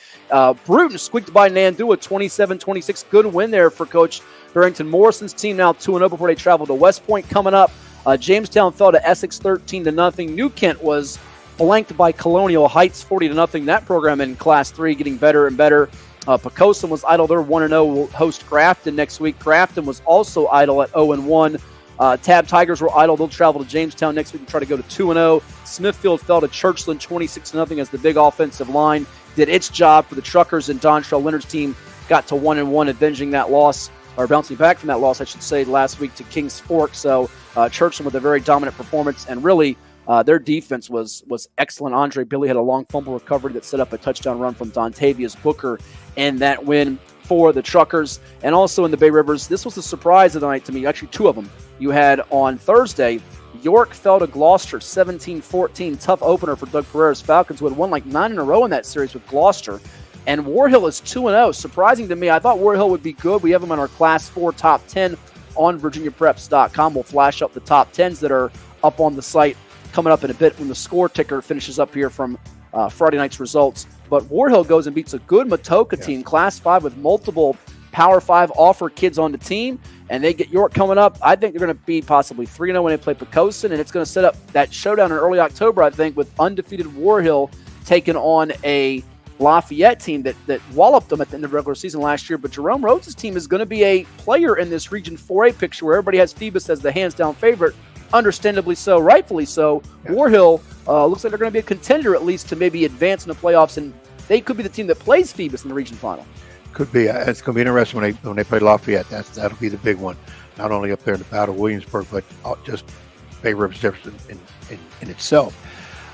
Bruton squeaked by Nandua 27-26. Good win there for Coach Barrington Morrison's team, now 2-0 before they travel to West Point. Coming up, Jamestown fell to Essex 13-0. New Kent was blanked by Colonial Heights 40-0. That program in Class 3 getting better and better. Pocosin was idle. They're 1-0. Will host Grafton next week. Grafton was also idle at 0-1. Tab Tigers were idle. They'll travel to Jamestown next week and try to go to 2-0. Smithfield fell to Churchland 26-0 as the big offensive line did its job for the Truckers, and Dontrell Leonard's team got to 1-1, avenging that loss, or bouncing back from that loss, I should say, last week to Kings Fork. So Churchland with a very dominant performance, and really their defense was excellent. Andre Billy had a long fumble recovery that set up a touchdown run from Dontavius Booker, and that win for the Truckers. And also in the Bay Rivers, this was a surprise of the night to me, actually 2 of them. You had on Thursday, York fell to Gloucester 17-14. Tough opener for Doug Pereira's Falcons, who had won like 9 in a row in that series with Gloucester. And War Hill is 2-0. Surprising to me. I thought War Hill would be good. We have them in our Class 4 top 10 on VirginiaPreps.com. We'll flash up the top 10s that are up on the site coming up in a bit when the score ticker finishes up here from Friday night's results. But War Hill goes and beats a good Matoka team, Class 5, with multiple Power 5 offer kids on the team. And they get York coming up. I think they're going to be possibly 3-0 when they play Pocosin. And it's going to set up that showdown in early October, I think, with undefeated War Hill taking on a Lafayette team that walloped them at the end of the regular season last year. But Jerome Rhodes' team is going to be a player in this Region 4A picture where everybody has Phoebus as the hands-down favorite. Understandably so, rightfully so. Yeah. War Hill looks like they're going to be a contender at least to maybe advance in the playoffs, and they could be the team that plays Phoebus in the region final. Could be. It's going to be interesting when they play Lafayette. That'll be the big one, not only up there in the Battle of Williamsburg, but just Bay Rivers Jefferson in itself.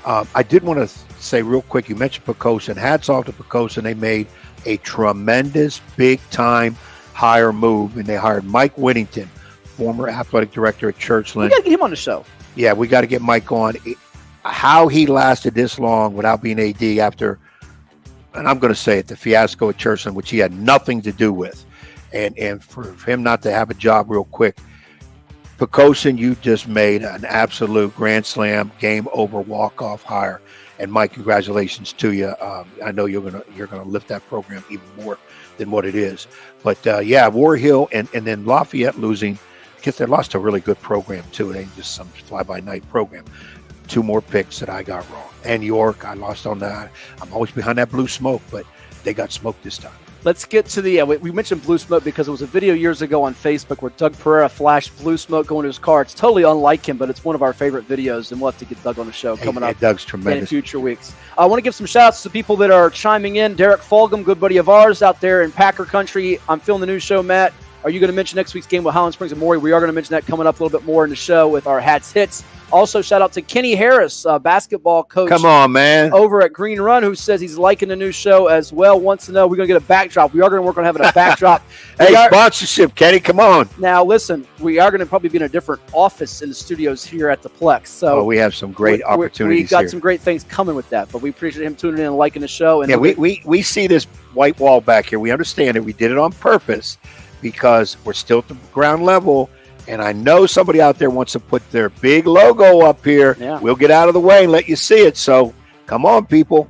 I did want to say real quick, you mentioned Pocosin. Hats off to Pocosin. They made a tremendous big-time hire move, and they hired Mike Whittington, former athletic director at Churchland. We got to get him on the show. Yeah, we got to get Mike on. How he lasted this long without being AD after, and I'm going to say it, the fiasco at Churchland, which he had nothing to do with, and for him not to have a job real quick, Pecoshin, you just made an absolute grand slam, game over, walk-off hire. And Mike, congratulations to you. I know you're gonna lift that program even more than what it is. But War Hill and then Lafayette losing, because they lost a really good program too. It ain't just some fly-by-night program. 2 more picks that I got wrong. And York, I lost on that. I'm always behind that blue smoke, but they got smoked this time. Let's get to the we mentioned blue smoke because it was a video years ago on Facebook where Doug Pereira flashed blue smoke going to his car. It's totally unlike him, but it's one of our favorite videos, and we'll have to get Doug on the show coming up Doug's tremendous. in future weeks. I want to give some shout-outs to people that are chiming in. Derek Fulgham, good buddy of ours out there in Packer Country. I'm filming the new show, Matt. Are you going to mention next week's game with Highland Springs and Maury? We are going to mention that coming up a little bit more in the show with our Hats Hits. Also, shout out to Kenny Harris, basketball coach. Come on, man. Over at Green Run, who says he's liking the new show as well. Wants to know, we're going to get a backdrop. We are going to work on having a backdrop. Hey, sponsorship, Kenny, come on. Now, listen, we are going to probably be in a different office in the studios here at the Plex. So we have some great opportunities. We've got some great things coming with that, but we appreciate him tuning in and liking the show. And we see this white wall back here. We understand it. We did it on purpose because we're still at the ground level. And I know somebody out there wants to put their big logo up here. Yeah. We'll get out of the way and let you see it. So come on, people.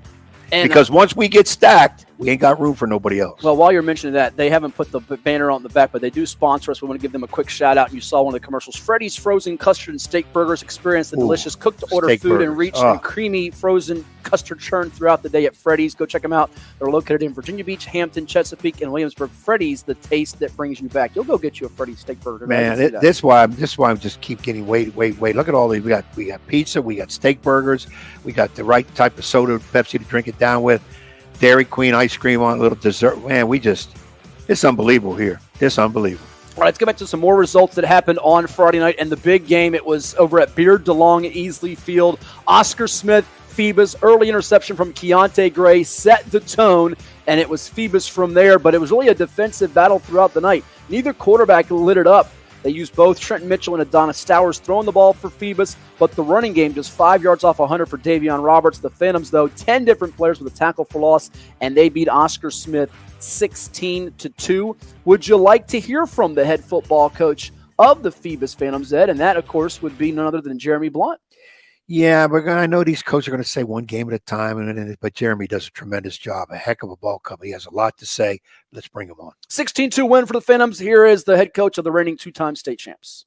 Because once we get stacked, we ain't got room for nobody else. Well, while you're mentioning that, they haven't put the banner on the back, but they do sponsor us. We want to give them a quick shout out. You saw one of the commercials. Freddy's Frozen Custard and Steak Burgers. Experience the delicious cooked-to-order food burgers. and reach and creamy frozen custard churn throughout the day at Freddy's. Go check them out. They're located in Virginia Beach, Hampton, Chesapeake, and Williamsburg. Freddy's, the taste that brings you back. You'll go get you a Freddy's steak burger. Man, this is why I'm just keep getting wait. Look at all these. We got pizza. We got steak burgers. We got the right type of soda, Pepsi to drink it down with. Dairy Queen ice cream on a little dessert. Man, it's unbelievable here. It's unbelievable. All right, let's get back to some more results that happened on Friday night. And the big game, it was over at Beard DeLong at Easley Field. Oscar Smith, Phoebus, early interception from Keontae Gray set the tone, and it was Phoebus from there. But it was really a defensive battle throughout the night. Neither quarterback lit it up. They used both Trenton Mitchell and Adonis Stowers throwing the ball for Phoebus, but the running game just 5 yards off 100 for Davion Roberts. The Phantoms, though, 10 different players with a tackle for loss, and they beat Oscar Smith 16-2. Would you like to hear from the head football coach of the Phoebus Phantoms, Ed? And that, of course, would be none other than Jeremy Blunt. Yeah, but I know these coaches are going to say one game at a time, but Jeremy does a tremendous job. A heck of a ball club. He has a lot to say. Let's bring him on. 16-2 win for the Phantoms. Here is the head coach of the reigning 2-time state champs.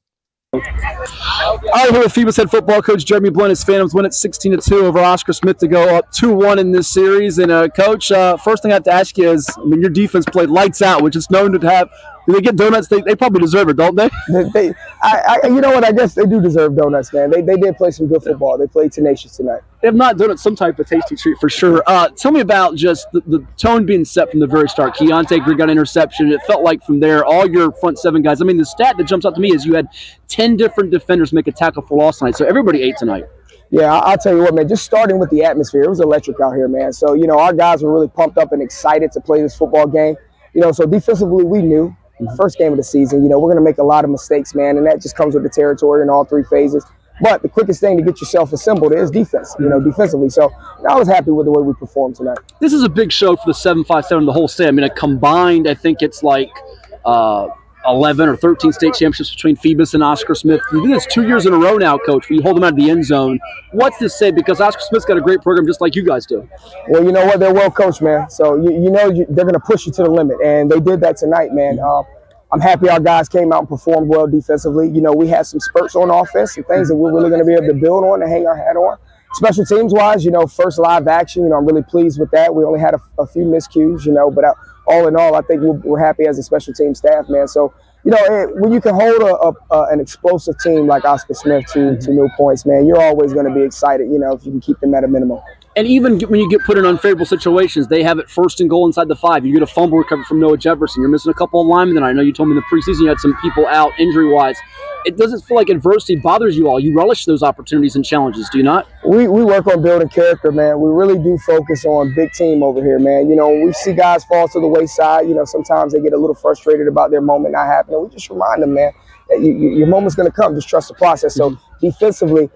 All right, here with Phoebus head football coach Jeremy Blunt. His Phantoms win at 16-2 over Oscar Smith to go up 2-1 in this series. And Coach, first thing I have to ask you is, your defense played lights out, which is known to have. Do they get donuts? They probably deserve it, don't they? You know what? I guess they do deserve donuts, man. They did play some good football. They played tenacious tonight. If not donuts, some type of tasty treat for sure. Tell me about just the tone being set from the very start. Keontae Gray got an interception. It felt like from there, all your front seven guys. I mean, the stat that jumps out to me is you had 10 different defenders make a tackle for loss tonight. So everybody ate tonight. Yeah, I'll tell you what, man, just starting with the atmosphere, it was electric out here, man. So, our guys were really pumped up and excited to play this football game. So defensively, we knew. First game of the season, we're going to make a lot of mistakes, man, and that just comes with the territory in all three phases. But the quickest thing to get yourself assembled is defense, defensively. So I was happy with the way we performed tonight. This is a big show for the 757, the whole state. I mean, a combined, I think it's like 11 or 13 state championships between Phoebus and Oscar Smith. You do this 2 years in a row now, Coach, where you hold them out of the end zone. What's this say? Because Oscar Smith's got a great program just like you guys do. Well, you know what? They're well coached, man. So, they're going to push you to the limit. And they did that tonight, man. I'm happy our guys came out and performed well defensively. We had some spurts on offense and things that we're really going to be able to build on and hang our hat on. Special teams-wise, first live action, I'm really pleased with that. We only had a few miscues, but all in all, I think we're happy as a special team staff, man. So, when you can hold an explosive team like Oscar Smith to new points, man, you're always going to be excited, if you can keep them at a minimum. And even when you get put in unfavorable situations, they have it 1st and goal inside the 5. You get a fumble recovery from Noah Jefferson. You're missing a couple of linemen tonight. I know you told me in the preseason you had some people out injury-wise. It doesn't feel like adversity bothers you all. You relish those opportunities and challenges, do you not? We work on building character, man. We really do focus on big team over here, man. When we see guys fall to the wayside, sometimes they get a little frustrated about their moment not happening. We just remind them, man, that your moment's going to come. Just trust the process. So defensively,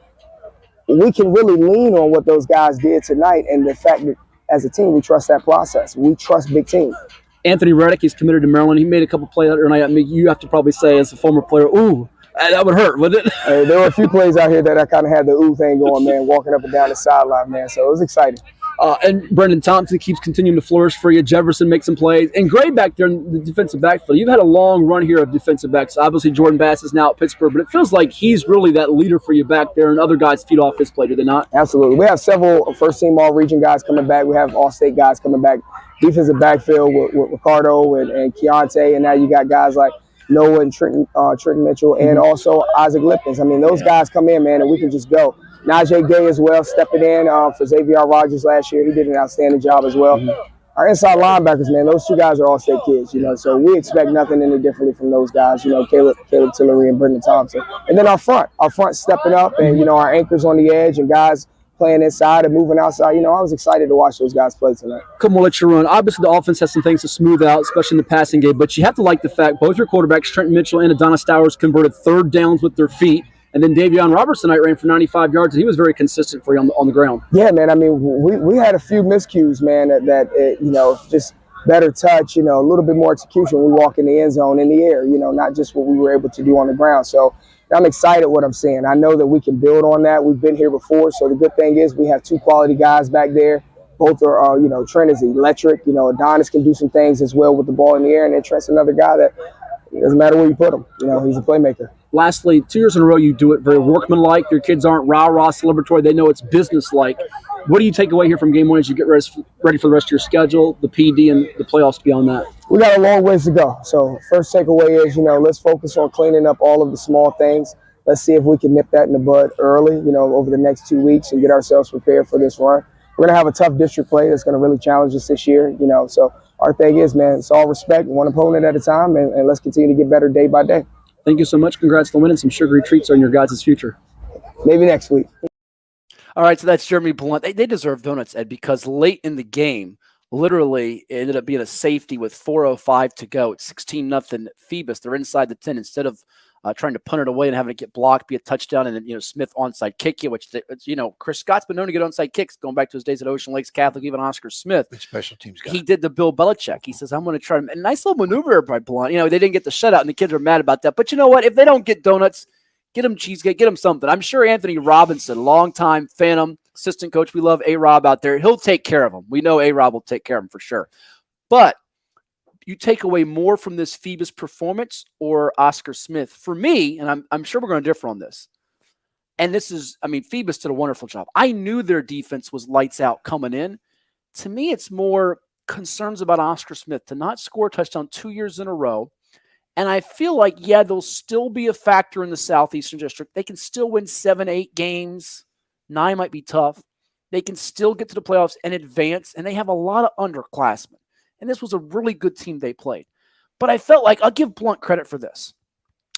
we can really lean on what those guys did tonight and the fact that as a team, we trust that process. We trust big teams. Anthony Reddick, he's committed to Maryland. He made a couple plays the other night. I mean, you have to probably say as a former player, ooh, That would hurt, wouldn't it? There were a few plays out here that I kind of had the ooh thing going, man, walking up and down the sideline, man. So it was exciting. And Brendan Thompson keeps continuing to flourish for you. Jefferson makes some plays. And Gray back there in the defensive backfield. You've had a long run here of defensive backs. Obviously, Jordan Bass is now at Pittsburgh, but it feels like he's really that leader for you back there, and other guys feed off his play, do they not? Absolutely. We have several first-team all-region guys coming back. We have all-state guys coming back. Defensive backfield with Ricardo and Keontae, and now you got guys like Noah and Trenton Mitchell, and also Isaac Lipkins. I mean, those guys come in, man, and we can just go. Najee Gay as well, stepping in for Xavier Rogers last year. He did an outstanding job as well. Our inside linebackers, man, those two guys are all-state kids, so we expect nothing any differently from those guys, Caleb Tillery and Brendan Thompson. And then our front stepping up, and, our anchors on the edge and guys playing inside and moving outside. I was excited to watch those guys play tonight. Come on, let you run. Obviously, the offense has some things to smooth out, especially in the passing game, but you have to like the fact both your quarterbacks, Trenton Mitchell and Adonis Stowers, converted third downs with their feet. And then Davion Robertson tonight ran for 95 yards, and he was very consistent for you on the ground. Yeah, man. I mean, we had a few miscues, man, that just better touch, a little bit more execution. We walk in the end zone in the air, not just what we were able to do on the ground. So I'm excited what I'm seeing. I know that we can build on that. We've been here before. So the good thing is we have two quality guys back there. Both are, Trent is electric. Adonis can do some things as well with the ball in the air. And then Trent's another guy that it doesn't matter where you put him. He's a playmaker. Lastly, 2 years in a row, you do it very workmanlike. Your kids aren't rah-rah celebratory. They know it's business-like. What do you take away here from game one as you get ready for the rest of your schedule, the PD, and the playoffs beyond that? We got a long ways to go. So first takeaway is, let's focus on cleaning up all of the small things. Let's see if we can nip that in the bud early, over the next 2 weeks and get ourselves prepared for this run. We're going to have a tough district play that's going to really challenge us this year, So our thing is, man, it's all respect, one opponent at a time, and let's continue to get better day by day. Thank you so much. Congrats on winning. Some sugary treats on your guys' future. Maybe next week. All right, so that's Jeremy Blunt. They deserve donuts, Ed, because late in the game, literally, it ended up being a safety with 4:05 to go. It's 16-0 Phoebus. They're inside the 10 instead of trying to punt it away and having it get blocked, be a touchdown, and then, Smith onside kick you, which, Chris Scott's been known to get onside kicks going back to his days at Ocean Lakes Catholic, even Oscar Smith. Big special teams guy. He did the Bill Belichick. He says, I'm going to try to – a nice little maneuver by Blunt. They didn't get the shutout, and the kids are mad about that. But you know what? If they don't get donuts, get them cheesecake, get them something. I'm sure Anthony Robinson, longtime Phantom assistant coach, we love A-Rob out there. He'll take care of them. We know A-Rob will take care of them for sure. But you take away more from this Phoebus performance or Oscar Smith? For me, and I'm sure we're going to differ on this, and this is, Phoebus did a wonderful job. I knew their defense was lights out coming in. To me, it's more concerns about Oscar Smith to not score a touchdown 2 years in a row. And I feel like, they'll still be a factor in the Southeastern District. They can still win 7-8 games. 9 might be tough. They can still get to the playoffs and advance, and they have a lot of underclassmen. And this was a really good team they played. But I felt like, I'll give Blunt credit for this.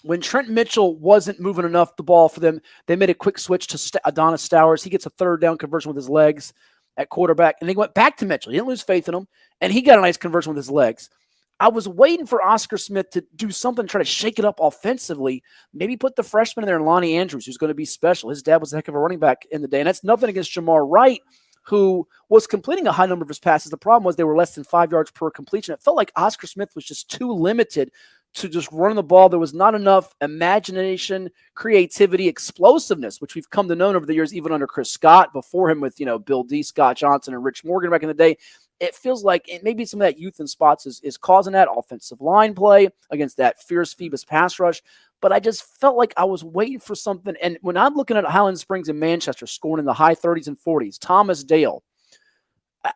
When Trent Mitchell wasn't moving enough the ball for them, they made a quick switch to Adonis Stowers. He gets a third down conversion with his legs at quarterback. And they went back to Mitchell. He didn't lose faith in him. And he got a nice conversion with his legs. I was waiting for Oscar Smith to do something, try to shake it up offensively. Maybe put the freshman in there, Lonnie Andrews, who's going to be special. His dad was a heck of a running back in the day. And that's nothing against Jamar Wright, who was completing a high number of his passes. The problem was they were less than 5 yards per completion. It felt like Oscar Smith was just too limited to just running the ball. There was not enough imagination, creativity, explosiveness, which we've come to know over the years, even under Chris Scott, before him with, Bill D, Scott Johnson, and Rich Morgan back in the day. It feels like maybe some of that youth in spots is causing that offensive line play against that fierce Phoebus pass rush. But I just felt like I was waiting for something. And when I'm looking at Highland Springs and Manchester scoring in the high 30s and 40s, Thomas Dale,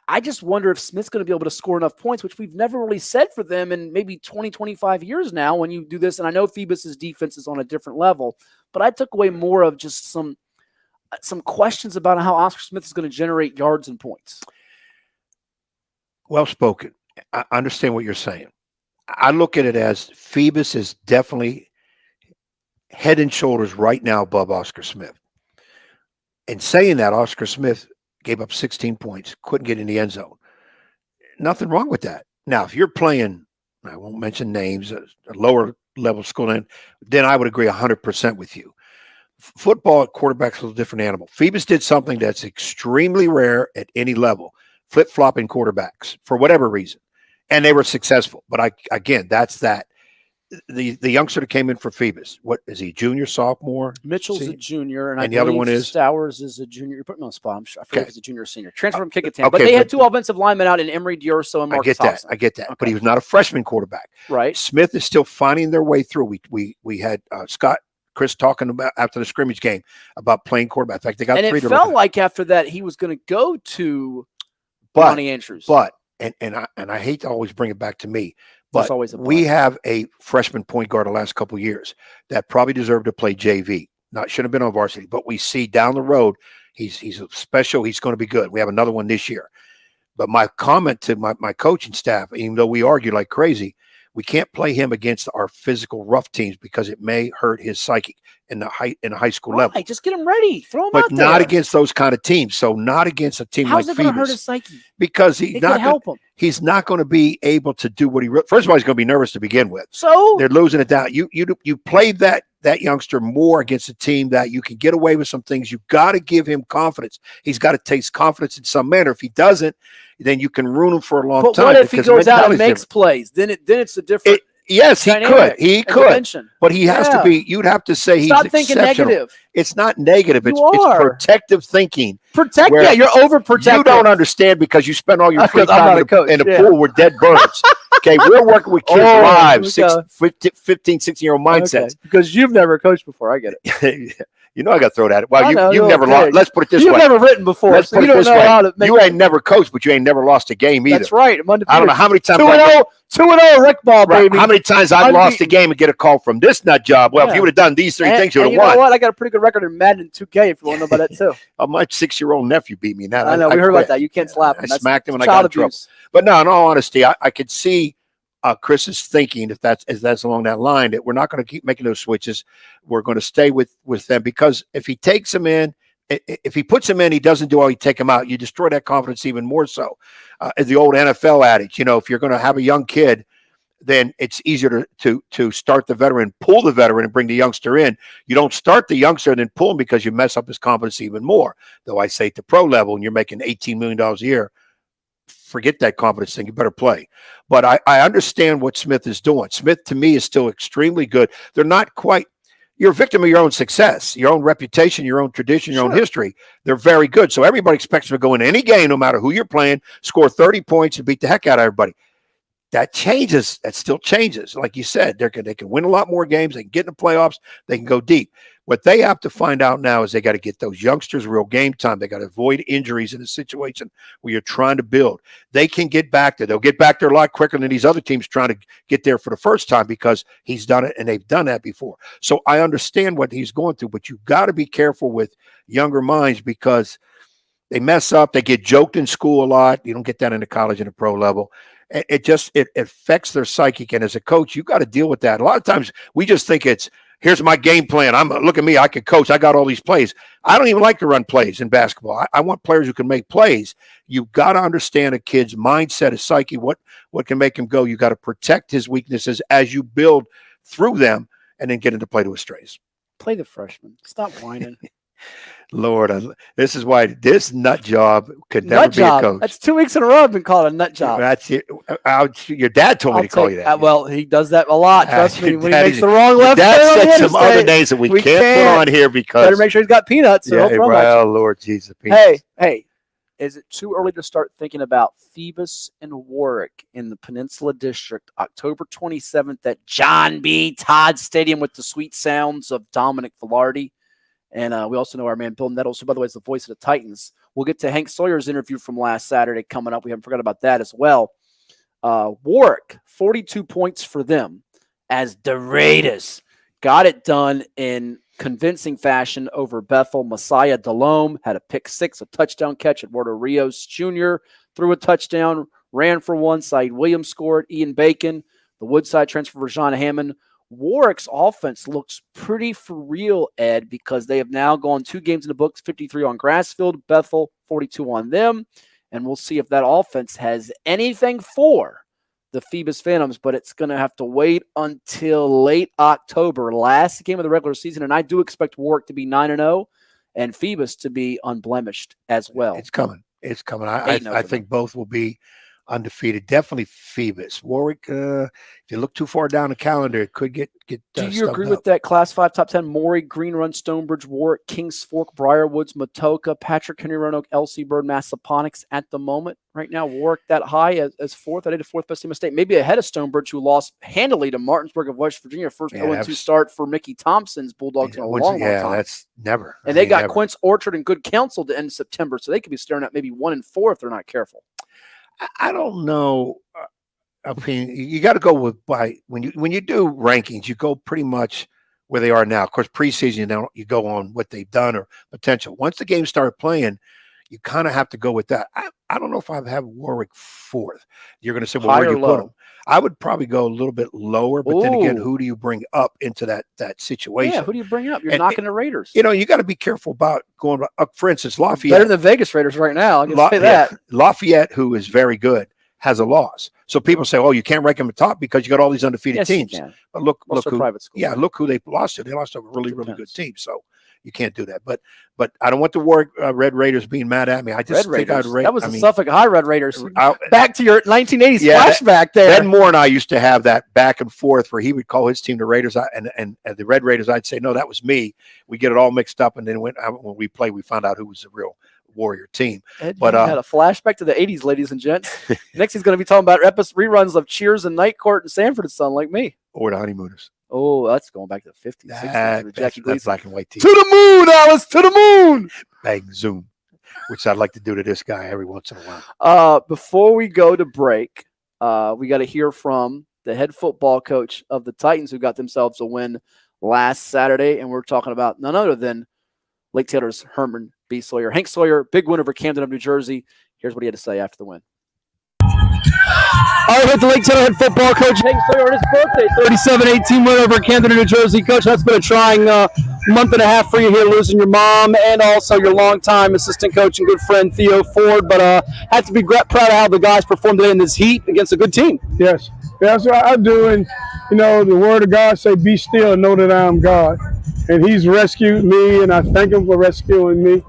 I just wonder if Smith's going to be able to score enough points, which we've never really said for them in maybe 20, 25 years now when you do this. And I know Phoebus's defense is on a different level, but I took away more of just some questions about how Oscar Smith is going to generate yards and points. Well spoken. I understand what you're saying. I look at it as Phoebus is definitely head and shoulders right now above Oscar Smith. In saying that, Oscar Smith gave up 16 points, couldn't get in the end zone. Nothing wrong with that. Now, if you're playing, I won't mention names, a lower level school, then I would agree 100% with you. Football at quarterback's a little different animal. Phoebus did something that's extremely rare at any level, flip-flopping quarterbacks for whatever reason. And they were successful. But again, that's that the youngster that came in for Phoebus, what is he? Junior, sophomore? Mitchell's a junior, and I the other one is Stowers is a junior. You're putting me on the spot. I forget if he's a junior or senior. Transfer from Kickingham. Okay, but they had two offensive linemen out in Emery Diorso and Marcus Thompson. I get that. Okay. But he was not a freshman quarterback. Right. Smith is still finding their way through. We had Chris talking about after the scrimmage game about playing quarterback. In fact, they got and 3 it to felt like after that he was going to go to Ronnie Andrews. But I hate to always bring it back to me. But we have a freshman point guard the last couple of years that probably deserved to play JV. Shouldn't have been on varsity, but we see down the road he's special. He's going to be good. We have another one this year. But my comment to my coaching staff, even though we argue like crazy, we can't play him against our physical rough teams because it may hurt his psychic in the high school level. Just get him ready. Throw him out there. But not against those kind of teams. So not against a team like Phoebus. How's it going to hurt his psyche? Because he's not going to be able to do what first of all, he's going to be nervous to begin with. So they're losing it down. You played that youngster more against a team that you can get away with some things. You've got to give him confidence. He's got to taste confidence in some manner. If he doesn't, then you can ruin him for a long time. But what if he goes out and makes plays? Then it's a different. Yes, he could. He could. But he has to be. You'd have to say he's Stop thinking negative. It's not negative. It's protective thinking. Yeah, you're overprotective. You don't understand because you spend all your free time in the pool with dead birds. Okay, we're working with kids live, 15, 16-year-old mindsets. Because you've never coached before. I get it. You know I got thrown at it. Well, you've never lost. Let's put it this way. You've never written before. Let's put it this way. You ain't never coached, but you ain't never lost a game either. That's right. I don't know how many times. 2-0, Rick Ball, baby. How many times I've lost a game and get a call from this nut job? Well, if you would have done these 3 things, you would have won. You know what? I got a pretty good record in Madden 2K if you want to know about that too. My 6-year-old nephew beat me. I know. We heard about that. You can't slap him. I smacked him and I got in trouble. But no, in all honesty, I could see Chris's thinking, if that's along that line, that we're not going to keep making those switches. We're going to stay with them because if he takes him in, if he puts him in, he doesn't do all. You take him out, you destroy that confidence even more so. As the old NFL adage, if you're going to have a young kid, then it's easier to start the veteran, pull the veteran, and bring the youngster in. You don't start the youngster and then pull him because you mess up his confidence even more. Though I say at the pro level, and you're making $18 million a year, forget that confidence thing. You better play. But I understand what Smith is doing. Smith, to me, is still extremely good. They're not quite – you're a victim of your own success, your own reputation, your own tradition, your own history. They're very good. So everybody expects them to go into any game, no matter who you're playing, score 30 points and beat the heck out of everybody. That changes. That still changes. Like you said, they can win a lot more games. They can get in the playoffs. They can go deep. What they have to find out now is they got to get those youngsters real game time. They got to avoid injuries in a situation where you're trying to build. They can get back there. They'll get back there a lot quicker than these other teams trying to get there for the first time because he's done it and they've done that before. So I understand what he's going through, but you've got to be careful with younger minds because they mess up. They get joked in school a lot. You don't get that in the college and the pro level. It affects their psychic. And as a coach, you got to deal with that. A lot of times we just think here's my game plan. Look at me. I can coach. I got all these plays. I don't even like to run plays in basketball. I want players who can make plays. You've got to understand a kid's mindset, his psyche, what can make him go. You got to protect his weaknesses as you build through them and then get into play to his strays. Play the freshman. Stop whining. Lord, this is why this nut job could never be a coach. That's 2 weeks in a row I've been called a nut job. That's it. Your dad told me to call you that. Well, he does that a lot. Trust me. When he makes the wrong left turn. Dad said some other names that we can't put on here because better make sure he's got peanuts. So Lord Jesus. Peanuts. Hey, is it too early to start thinking about Phoebus and Warwick in the Peninsula District, October 27th at John B. Todd Stadium with the sweet sounds of Dominic Velarde? And we also know our man Bill Nettles, who, by the way, is the voice of the Titans. We'll get to Hank Sawyer's interview from last Saturday coming up. We haven't forgot about that as well. Warwick, 42 points for them as the Raiders got it done in convincing fashion over Bethel. Messiah Delome had a pick six, a touchdown catch. Eduardo Rios Jr. threw a touchdown, ran for one. Saeed Williams scored. Ian Bacon, the Woodside transfer for John Hammond. Warwick's offense looks pretty for real, Ed, because they have now gone 2 games in the books, 53 on Grassfield, Bethel, 42 on them. And we'll see if that offense has anything for the Phoebus Phantoms, but it's going to have to wait until late October, last game of the regular season. And I do expect Warwick to be 9-0 and Phoebus to be unblemished as well. It's coming. I think both will be undefeated. Definitely Phoebus. Warwick, if you look too far down the calendar, it could get Do you agree with that Class 5 top 10? Morey, Green Run, Stonebridge, Warwick, Kings Fork, Briarwoods, Matoka, Patrick Henry, Roanoke, LC Bird, Massaponax at the moment. Right now, Warwick that high as fourth. I did a fourth best team of state. Maybe ahead of Stonebridge, who lost handily to Martinsburg of West Virginia. First 0-2 start for Mickey Thompson's Bulldogs in a long time. That's never. And they got Quince Orchard and Good Counsel to end September, so they could be staring at maybe 1-4 if they're not careful. I don't know. I mean, you got to go with when you do rankings, you go pretty much where they are now. Of course, preseason, you go on what they've done or potential. Once the games start playing, you kind of have to go with that. I don't know if I have Warwick fourth. You're going to say, well, where do you put them? I would probably go a little bit lower, but then again, who do you bring up into that situation? Yeah, who do you bring up? You're knocking the Raiders. You got to be careful about going up. For instance, Lafayette. Better than the Vegas Raiders right now. I can say that. Lafayette, who is very good, has a loss. So people say, oh, you can't rank them at top because you got all these undefeated teams. But look who private school. Yeah, look who they lost to. They lost to a really, really good team. So you can't do that. But I don't want the Warwick Red Raiders being mad at me. I just think I'd rate. That was the Suffolk High Red Raiders. Back to your 1980s flashback there. Ben Moore and I used to have that back and forth where he would call his team the Raiders and the Red Raiders. I'd say, no, that was me. We get it all mixed up. And then when we play, we found out who was the real Warrior team. But had a flashback to the 80s, ladies and gents. Next, he's going to be talking about reruns of Cheers and Night Court and Sanford and Son, like me. Or the Honeymooners. Oh, that's going back to the 50s, 60s. That's black and white team. To the moon, Alice, to the moon. Bang, zoom, which I'd like to do to this guy every once in a while. Before we go to break, we got to hear from the head football coach of the Titans who got themselves a win last Saturday, and we're talking about none other than Lake Taylor's Herman B. Sawyer. Hank Sawyer, big win over Camden of New Jersey. Here's what he had to say after the win. All right, with the Lake Taylor head football coach Hank Sawyer on his birthday, 37-18 win over Camden of New Jersey. Coach, that's been a trying month and a half for you here, losing your mom and also your longtime assistant coach and good friend Theo Ford. But had to be proud of how the guys performed today in this heat against a good team. Yes, that's what I do. And, the word of God say, be still and know that I am God. And he's rescued me, and I thank him for rescuing me.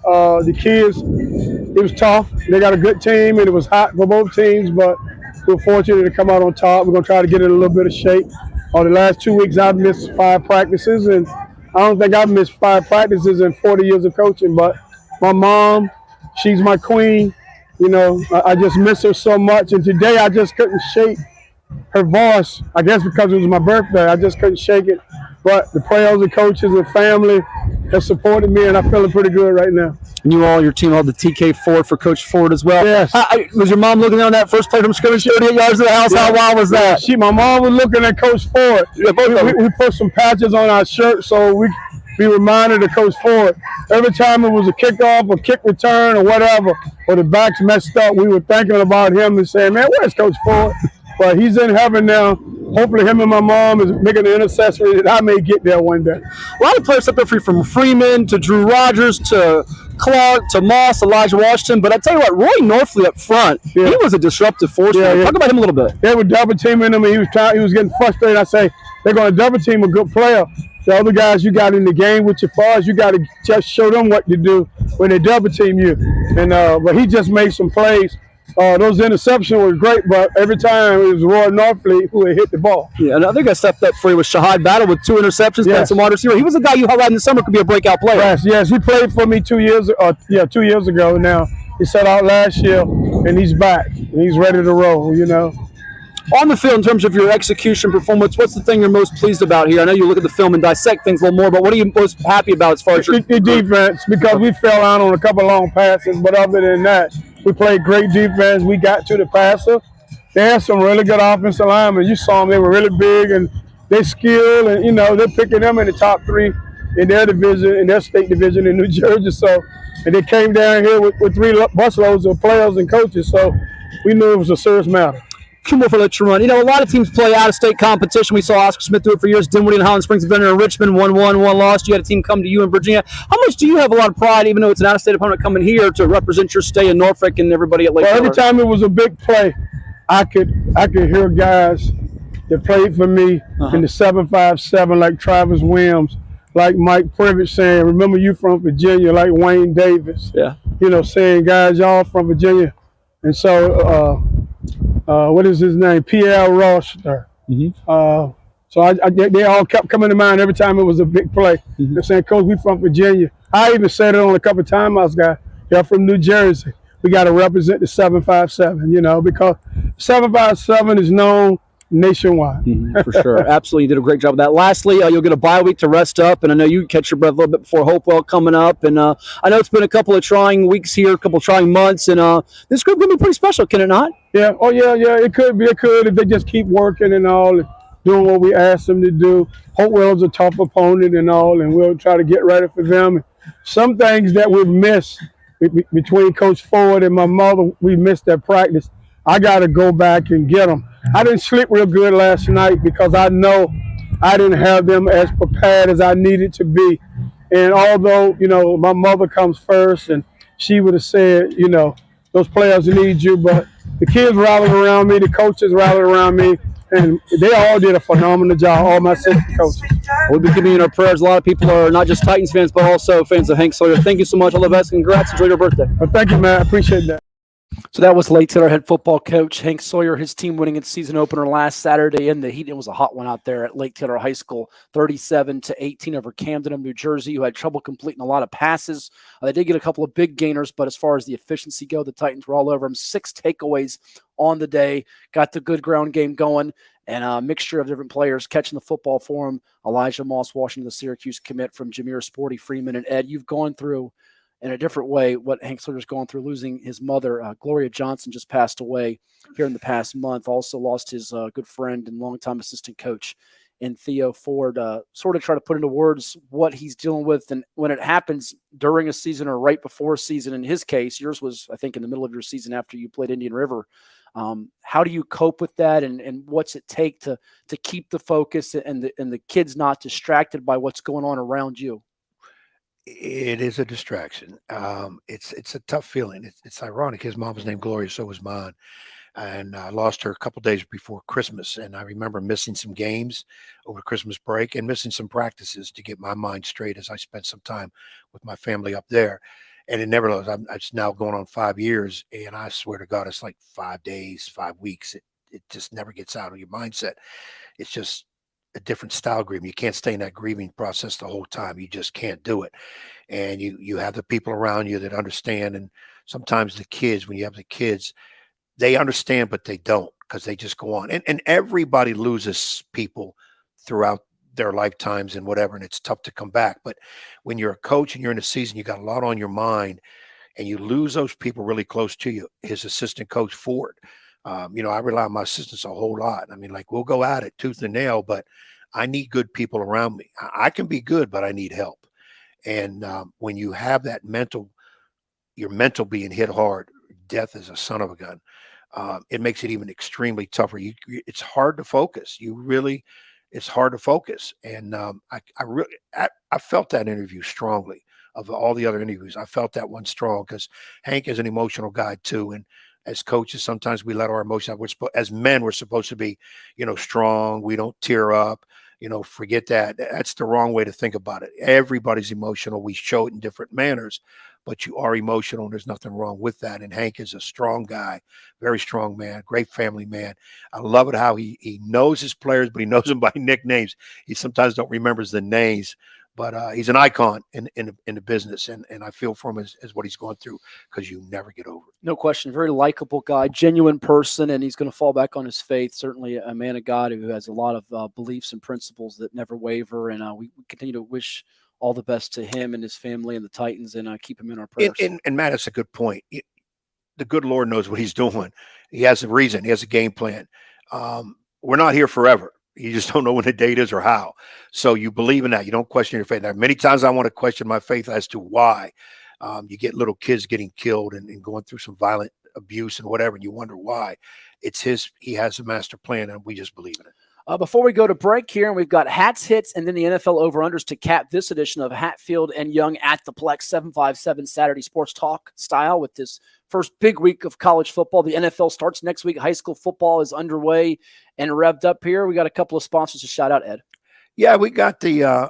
The kids, it was tough. They got a good team, and it was hot for both teams, but we're fortunate to come out on top. We're going to try to get in a little bit of shape. The last 2 weeks, I've missed 5 practices, and I don't think I've missed 5 practices in 40 years of coaching, but my mom, she's my queen. I just miss her so much, and today I just couldn't shake her voice. I guess because it was my birthday, I just couldn't shake it. But the players and coaches and family have supported me, and I'm feeling pretty good right now. And your team held the TK Ford for Coach Ford as well. Yes. Was your mom looking on that first play from scrimmage, 38 yards of the house? Yeah. How wild was that? My mom was looking at Coach Ford. Yeah, we put some patches on our shirt so we be reminded of Coach Ford. Every time it was a kickoff, a kick return, or whatever, or the backs messed up, we were thinking about him and saying, man, where's Coach Ford? But he's in heaven now. Hopefully him and my mom is making an intercessory that I may get there one day. A lot of players up there for you, from Freeman to Drew Rogers to Clark to Moss, Elijah Washington. But I tell you what, Roy Northley up front, he was a disruptive force. Talk about him a little bit. They were double teaming him, and he was getting frustrated. I say, they're going to double team a good player. The other guys you got in the game with your fars, you got to just show them what to do when they double team you. And but he just made some plays. Those interceptions were great, but every time it was Roy Northley who had hit the ball. Yeah, another guy stepped up for you was Shahid Battle with 2 interceptions, playing some wide receiver. He was a guy you highlighted in the summer could be a breakout player. Yes, he played for me 2 years ago now. He set out last year, and he's back. And he's ready to roll, On the field, in terms of your execution performance, what's the thing you're most pleased about here? I know you look at the film and dissect things a little more, but what are you most happy about as far as your defense? Because we fell out on a couple long passes, but other than that, we played great defense. We got to the passer. They had some really good offensive linemen. You saw them; they were really big and they skilled, and they're picking them in the top 3 in their division, in their state division in New Jersey. So, and they came down here with 3 busloads of players and coaches. So, we knew it was a serious matter. More for let you run. A lot of teams play out-of-state competition. We saw Oscar Smith do it for years. Dinwiddie and Holland Springs have done it in Richmond, 1-1, 1 lost. You had a team come to you in Virginia. How much do you have a lot of pride, even though it's an out-of-state opponent, coming here to represent your state in Norfolk and everybody at Lake Taylor? Every time it was a big play, I could hear guys that played for me in the 757, like Travis Williams, like Mike Privett saying, remember you from Virginia, like Wayne Davis. Yeah. Saying, guys, y'all from Virginia. And so what is his name? P.L. Roster. So they all kept coming to mind every time it was a big play. They're saying, Coach, we from Virginia. I even said it on a couple of timeouts, guys. They're from New Jersey. We got to represent the 757, because 757 is known nationwide. For sure. Absolutely. You did a great job with that. Lastly, you'll get a bye week to rest up, and I know you catch your breath a little bit before Hopewell coming up. And I know it's been a couple of trying weeks here, a couple of trying months, and this group going to be pretty special, can it not? Yeah. Oh, yeah. It could be. It could if they just keep working and all, and doing what we asked them to do. Hopewell's a tough opponent and all, and we'll try to get ready for them. Some things that we've missed between Coach Ford and my mother, we missed at practice. I got to go back and get them. I didn't sleep real good last night because I know I didn't have them as prepared as I needed to be. And although, my mother comes first and she would have said, those players need you, but the kids rallied around me, the coaches rallied around me, and they all did a phenomenal job, all my assistant coaches. We'll be giving you our prayers. A lot of people are not just Titans fans, but also fans of Hank Sawyer. Thank you so much. All the best. Congrats. Enjoy your birthday. Well, thank you, man. I appreciate that. So that was Lake Taylor head football coach Hank Sawyer, his team winning its season opener last Saturday in the heat. It was a hot one out there at Lake Taylor High School, 37-18 over Camden of New Jersey, who had trouble completing a lot of passes. They did get a couple of big gainers, but as far as the efficiency go, the Titans were all over them. 6 takeaways on the day, got the good ground game going, and a mixture of different players catching the football for him. Elijah Moss, Washington, the Syracuse commit from Jameer Sporty Freeman. And Ed, you've gone through in a different way what Hank Sawyer's going through, losing his mother. Gloria Johnson just passed away here in the past month. Also lost his good friend and longtime assistant coach in Theo Ford. Sort of try to put into words what he's dealing with, and when it happens during a season or right before a season. In his case, yours was, I think, in the middle of your season after you played Indian River. How do you cope with that, and what's it take to keep the focus and the kids not distracted by what's going on around you? It is a distraction. It's a tough feeling. It's ironic. His mom was named Gloria, so was mine. And I lost her a couple days before Christmas. And I remember missing some games over Christmas break and missing some practices to get my mind straight as I spent some time with my family up there. And it never was. It's now going on 5 years. And I swear to God, it's like 5 days, 5 weeks. It just never gets out of your mindset. It's just a different style grieving. You can't stay in that grieving process the whole time. You just can't do it. And you have the people around you that understand. And sometimes the kids, when you have the kids, they understand, but they don't, because they just go on. And everybody loses people throughout their lifetimes and whatever, and it's tough to come back. But when you're a coach and you're in a season, you got a lot on your mind, and you lose those people really close to you. His assistant coach, Ford, I rely on my assistants a whole lot. I mean, like, we'll go at it tooth and nail, but I need good people around me. I can be good, but I need help. And when you have that your mental being hit hard, death is a son of a gun. It makes it even extremely tougher. It's hard to focus. It's hard to focus. And I felt that interview strongly. Of all the other interviews, I felt that one strong, because Hank is an emotional guy too. And as coaches, sometimes we let our emotions out. As men, we're supposed to be, strong. We don't tear up. Forget that. That's the wrong way to think about it. Everybody's emotional. We show it in different manners, but you are emotional, and there's nothing wrong with that. And Hank is a strong guy, very strong man, great family man. I love it how he knows his players, but he knows them by nicknames. He sometimes don't remember the names, but he's an icon in the business, and I feel for him as what he's going through, because you never get over it. No question. Very likable guy, genuine person, and he's going to fall back on his faith. Certainly a man of God who has a lot of beliefs and principles that never waver, and we continue to wish all the best to him and his family and the Titans, and keep him in our prayers. And Matt, that's a good point. The good Lord knows what he's doing. He has a reason. He has a game plan. We're not here forever. You just don't know when the date is or how. So you believe in that. You don't question your faith. Now, many times I want to question my faith as to why. You get little kids getting killed and going through some violent abuse and whatever, and you wonder why. He has a master plan, and we just believe in it. Before we go to break here, and we've got Hats, Hits, and then the NFL over-unders to cap this edition of Hatfield and Young at the Plex 757 Saturday Sports Talk style with this first big week of college football. The NFL starts next week. High school football is underway and revved up here. We got a couple of sponsors to shout out, Ed. Yeah, we got the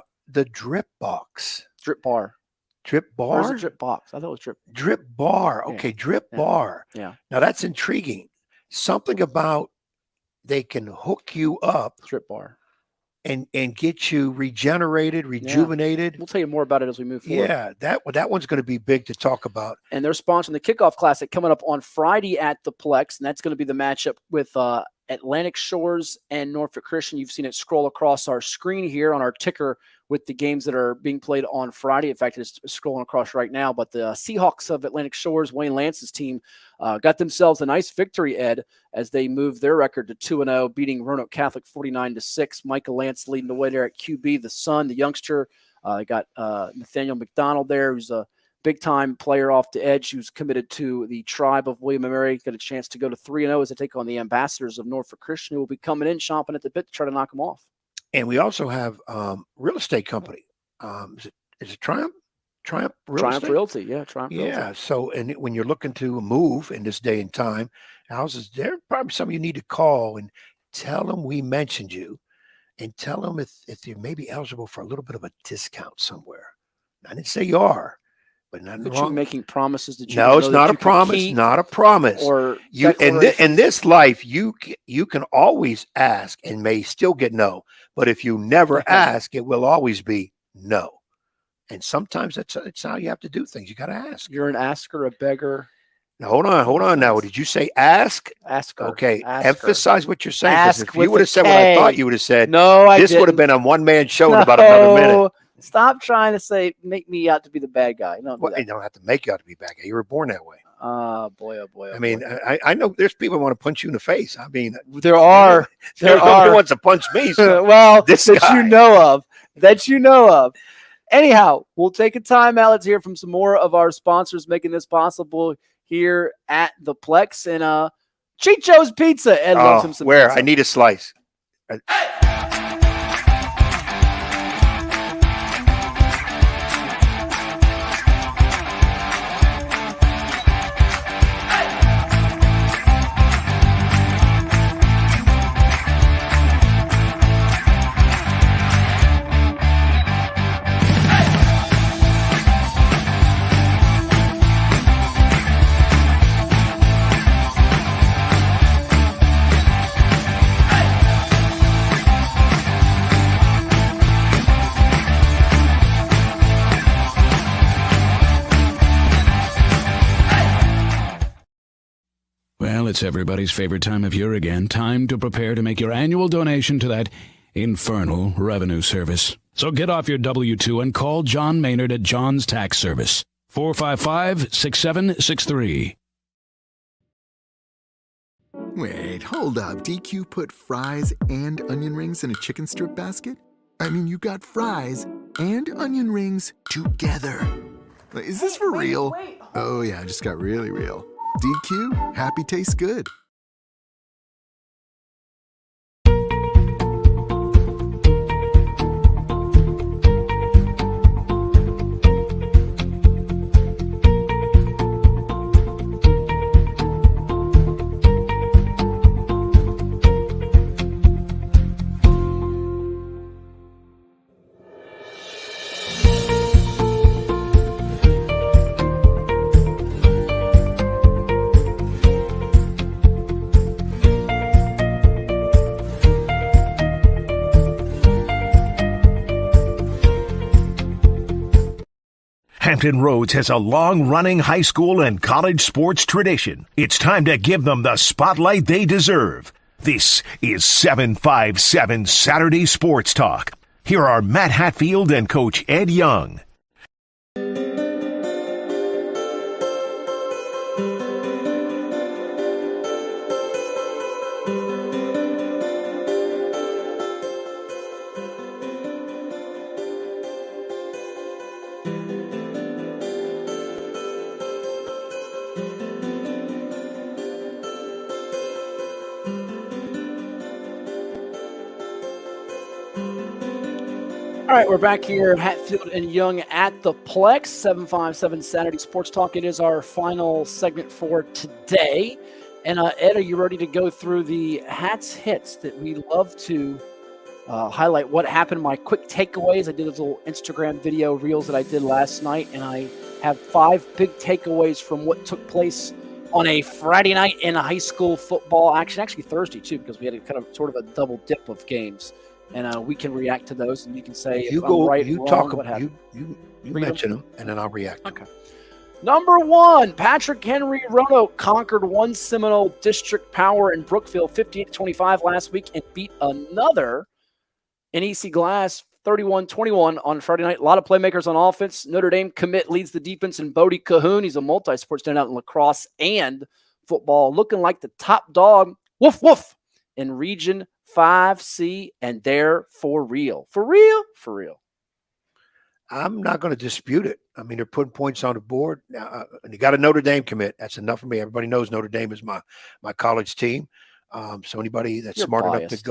Drip Box. Drip Bar. Drip Bar? Or is it Drip Box? I thought it was Drip. Drip Bar. Okay, yeah. Drip Bar. Yeah. Now, that's intriguing. something about they can hook you up, strip bar, and get you regenerated, rejuvenated. We'll tell you more about it as we move forward. Yeah, that one's going to be big to talk about. And they're sponsoring the Kickoff Classic coming up on Friday at the Plex, and that's going to be the matchup with Atlantic Shores and Norfolk Christian. You've seen it scroll across our screen here on our ticker with the games that are being played on Friday. In fact, it's scrolling across right now. But the Seahawks of Atlantic Shores, Wayne Lance's team, got themselves a nice victory, Ed, as they moved their record to 2-0, beating Roanoke Catholic 49-6. Michael Lance leading the way there at QB. The son, the youngster, they got Nathaniel McDonald there, who's a big-time player off the edge who's committed to the tribe of William & Mary. Got a chance to go to 3-0 as they take on the Ambassadors of Norfolk Christian, who will be coming in, chomping at the bit to try to knock them off. And we also have real estate company. Is it Triumph? Triumph Realty, yeah, Triumph Realty. Yeah, so and when you're looking to move in this day and time, houses, there probably some of you need to call and tell them we mentioned you, and tell them if you're maybe eligible for a little bit of a discount somewhere. I didn't say you are. But nothing wrong. You making promises that you no, it's not a promise. Not a promise. Or you in this life, you can always ask and may still get no. But if you never ask, it will always be no. And sometimes it's how you have to do things. You got to ask. You're an asker, a beggar. Now, hold on. Now, did you say ask? Asker. Okay, Asker. Emphasize what you're saying. Ask if you would have said what I thought you would have said, no, this would have been a one-man show in about another minute. Stop trying to make me out to be the bad guy. No, you don't have to make you out to be a bad guy. You were born that way. Oh boy. I mean, I know there's people who want to punch you in the face. I mean, there are who wants to punch me. So well, this that guy. you know of. Anyhow, we'll take a time out. Let's hear from some more of our sponsors making this possible here at the Plex. And Chicho's Pizza. Ed loves him some where? pizza. I need a slice. Well, it's everybody's favorite time of year again. Time to prepare to make your annual donation to that infernal revenue service. So get off your W-2 and call John Maynard at John's Tax Service. 455-6763. Wait, hold up. DQ put fries and onion rings in a chicken strip basket? I mean, you got fries and onion rings together. Is this for real? Oh, yeah, it just got really real. DQ, happy tastes good. Hampton Roads has a long-running high school and college sports tradition. It's time to give them the spotlight they deserve. This is 757 Saturday Sports Talk. Here are Matt Hatfield and Coach Ed Young. All right, we're back here, Hatfield and Young at the Plex, 757 Saturday Sports Talk. It is our final segment for today. And Ed, are you ready to go through the Hats hits that we love to highlight what happened, my quick takeaways? I did a little Instagram video reels that I did last night, and I have 5 big takeaways from what took place on a Friday night in high school football action, actually Thursday too, because we had a kind of sort of a double dip of games, and we can react to those, and you can say if I'm right, wrong, what happened. You mention them, and then I'll react. Okay. Number 1, Patrick Henry Roanoke conquered one Seminole District Power in Brookfield 58-25 last week and beat another in EC Glass 31-21 on Friday night. A lot of playmakers on offense. Notre Dame commit leads the defense in Bodie Cahoon. He's a multi-sport standout in lacrosse and football, looking like the top dog, woof, woof, in Region 5C, and they're for real. For real? For real. I'm not going to dispute it. I mean, they're putting points on the board. Now, you got a Notre Dame commit. That's enough for me. Everybody knows Notre Dame is my college team. So anybody that's smart enough to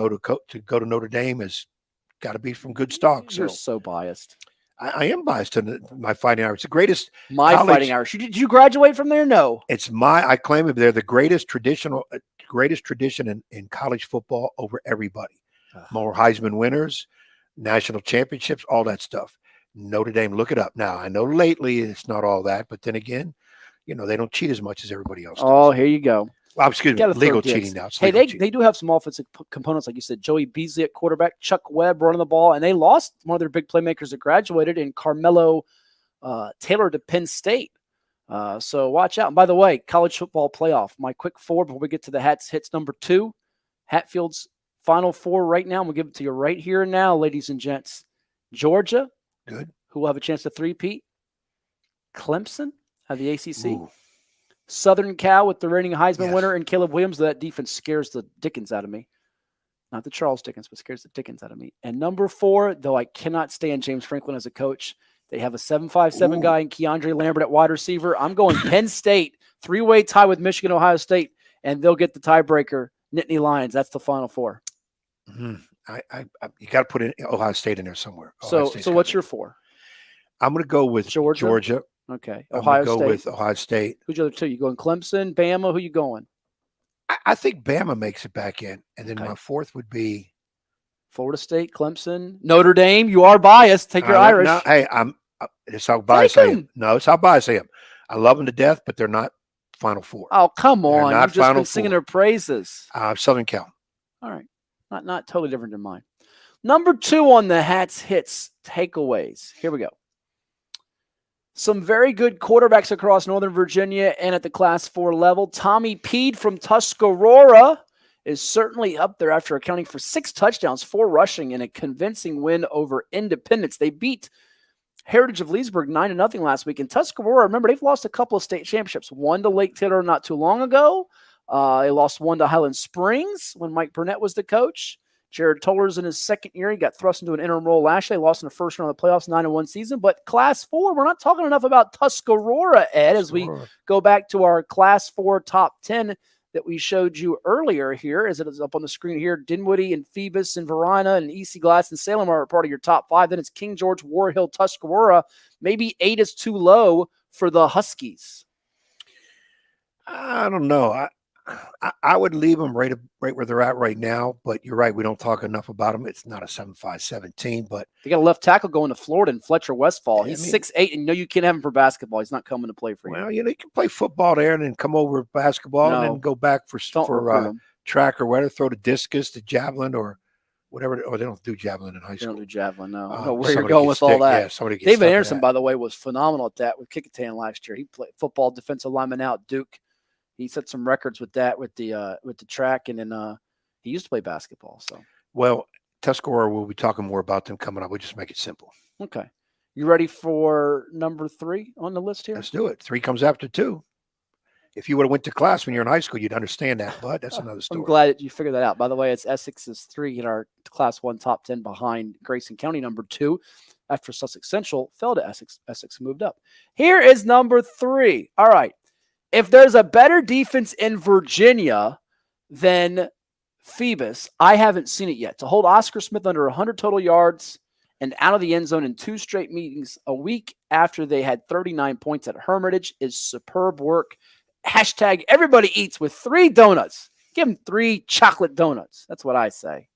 go to Notre Dame has got to be from good stock. You're so biased. I am biased to my Fighting Irish. The greatest Fighting Irish. Did you graduate from there? No. It's I claim they're the greatest tradition in college football over everybody. More Heisman winners, national championships, all that stuff. Notre Dame, look it up. Now, I know lately it's not all that, but then again, they don't cheat as much as everybody else does. Oh, here you go. Well, excuse me, legal cheating now. Hey, they do have some offensive components, like you said. Joey Beasley at quarterback, Chuck Webb running the ball, and they lost one of their big playmakers that graduated in Carmelo Taylor to Penn State. So watch out. And by the way, college football playoff, my quick 4 before we get to the hits number 2. Hatfield's Final 4 right now. We'll give it to you right here and now, ladies and gents. Georgia, good, who will have a chance to three-peat. Clemson have the ACC. Ooh. Southern Cal with the reigning Heisman winner and Caleb Williams. That defense scares the Dickens out of me. Not the Charles Dickens, but scares the Dickens out of me. And number 4, though I cannot stand James Franklin as a coach, they have a 7.57 guy in Keandre Lambert at wide receiver. I'm going Penn State, 3-way tie with Michigan, Ohio State, and they'll get the tiebreaker, Nittany Lions. That's the Final 4. Mm-hmm. You got to put in Ohio State in there somewhere. So what's your 4? I'm going to go with Georgia. Okay. Ohio State. Go with Ohio State. Who's your other 2? You going Clemson, Bama? Who you going? I think Bama makes it back in. And then my 4th would be Florida State, Clemson, Notre Dame. You are biased. Take your Irish. No, hey, it's how biased I am. No, it's how biased I am. I love them to death, but they're not Final 4. Oh, come on. You've just been singing their praises. Southern Cal. All right. Not totally different than mine. Number 2 on the Hats hits takeaways. Here we go. Some very good quarterbacks across Northern Virginia and at the Class 4 level. Tommy Peed from Tuscarora is certainly up there after accounting for 6 touchdowns, 4 rushing, and a convincing win over Independence. They beat Heritage of Leesburg 9-0 last week. And Tuscarora, remember, they've lost a couple of state championships. One to Lake Taylor not too long ago. They lost one to Highland Springs when Mike Burnett was the coach. Jared Toller's in his second year. He got thrust into an interim role last year. They lost in the first round of the playoffs, 9-1 season. But Class 4, we're not talking enough about Tuscarora, Ed, as we go back to our Class 4 top 10 that we showed you earlier here, as it is up on the screen here. Dinwiddie and Phoebus and Varina and EC Glass and Salem are part of your top 5. Then it's King George, War Hill, Tuscarora. Maybe 8 is too low for the Huskies. I don't know. I would leave them right where they're at right now, but you're right. We don't talk enough about them. It's not a 7.57 team, but they got a left tackle going to Florida and Fletcher Westfall. He's 6'8", and you can't have him for basketball. He's not coming to play for you. Well, you can play football there and then come over basketball and then go back for track or whatever, throw the discus, the javelin or whatever. Oh, they don't do javelin in high school. They don't do javelin, no. I don't know where you're going with all that. Yeah, David Anderson, by the way, was phenomenal at that with Kickingham last year. He played football defensive lineman out at Duke. He set some records with that, with the track, and then he used to play basketball. So, well, Tuscarora, we'll be talking more about them coming up. We'll just make it simple. Okay, you ready for number 3 on the list here? Let's do it. 3 comes after 2. If you would have went to class when you're in high school, you'd understand that. But that's another story. I'm glad that you figured that out. By the way, it's Essex's 3 in our Class 1 top 10 behind Grayson County number 2. After Sussex Central fell to Essex, Essex moved up. Here is number 3. All right. If there's a better defense in Virginia than Phoebus, I haven't seen it yet. To hold Oscar Smith under 100 total yards and out of the end zone in 2 straight meetings a week after they had 39 points at Hermitage is superb work. Hashtag everybody eats with 3 donuts. Give them 3 chocolate donuts. That's what I say.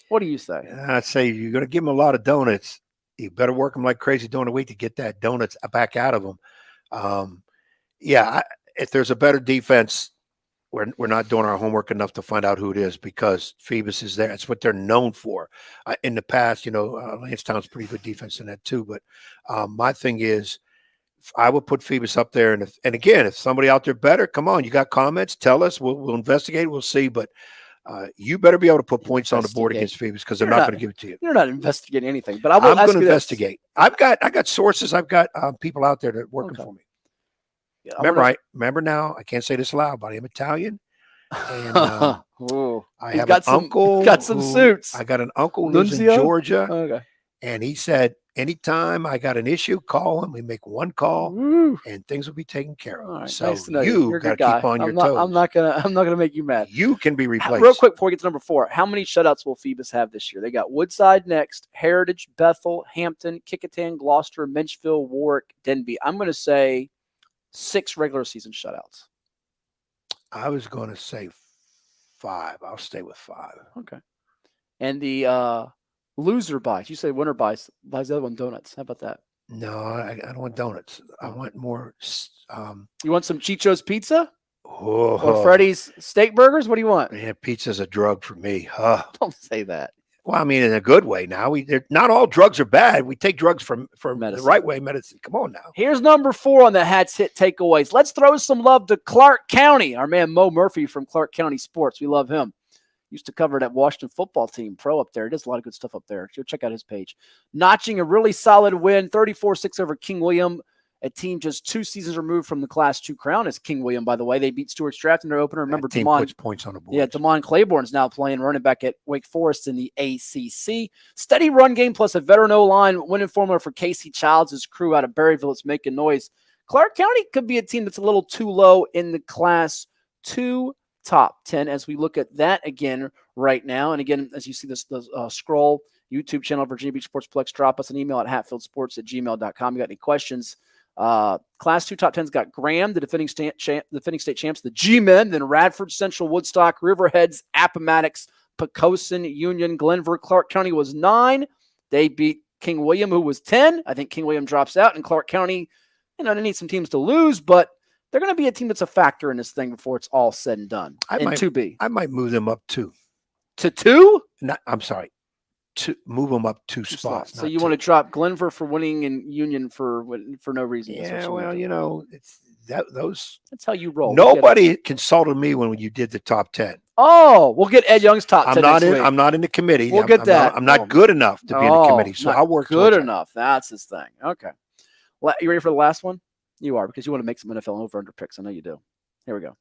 What do you say? I'd say you're going to give them a lot of donuts. You better work them like crazy during the week to get that donuts back out of them. if there's a better defense, we're not doing our homework enough to find out who it is because Phoebus is there. That's what they're known for. In the past, Lansdowne's pretty good defense in that too. But my thing is, I would put Phoebus up there. And again, if somebody out there better, come on, you got comments, tell us. We'll investigate. We'll see. But you better be able to put points on the board against Phoebus because they're not going to give it to you. You're not investigating anything. But I'm going to investigate. I got sources. I've got people out there that are working for me. Yeah, remember now, I can't say this loud, but I am Italian. And I have an uncle. Got some suits. I got an uncle who lives in Georgia. Okay. And he said, anytime I got an issue, call him. We make one call, and things will be taken care of. Right, so nice to know you got to keep on your toes. I'm not gonna make you mad. You can be replaced. Real quick before we get to number 4, how many shutouts will Phoebus have this year? They got Woodside next, Heritage, Bethel, Hampton, Kickingham, Gloucester, Menchville, Warwick, Denby. I'm going to say 6 regular season shutouts. I was going to say 5. I'll stay with 5. Okay. And the loser buys. You say winner buys the other one donuts. How about that? No, I don't want donuts. I want more. You want some Chicho's pizza? Or Freddy's steak burgers? What do you want? Man, pizza's a drug for me. Don't say that. Well, I mean, in a good way now. Not all drugs are bad. We take drugs from the right way, medicine. Come on now. Here's number 4 on the Hats Hit Takeaways. Let's throw some love to Clark County. Our man Mo Murphy from Clark County Sports. We love him. Used to cover that Washington football team, pro up there. He does a lot of good stuff up there. So check out his page. Notching a really solid win, 34-6 over King William, a team just 2 seasons removed from the Class 2 crown as King William, by the way. They beat Stuart Strath in their opener. Remember, team puts points on the board. Yeah, Damon Claiborne's now playing running back at Wake Forest in the ACC. Steady run game plus a veteran O-line winning formula for Casey Childs' crew out of Berryville. It's making noise. Clark County could be a team that's a little too low in the Class 2 top 10 as we look at that again right now. And again, as you see this scroll, YouTube channel, Virginia Beach Sportsplex, drop us an email at hatfieldsports@gmail.com. You got any questions? Class 2 top 10's got Graham, the defending state champs, the G-Men, then Radford, Central, Woodstock, Riverheads, Appomattox, Poquoson, Union, Glenver. Clark County was 9. They beat King William, who was 10. I think King William drops out, and Clark County, they need some teams to lose, but they're going to be a team that's a factor in this thing before it's all said and done. I might move them up 2. To 2? I'm sorry. To move them up 2 spots. So you want to drop Glenver for winning and Union for no reason? Yeah, well, it's those. That's how you roll. Nobody consulted me when you did the top 10. Oh, we'll get Ed Young's top 10 next week. I'm not in the committee. We'll get that. I'm not good enough to be in the committee, so I'll work. Good enough. That's his thing. Okay. You ready for the last one? You are, because you want to make some NFL over-under picks. I know you do. Here we go.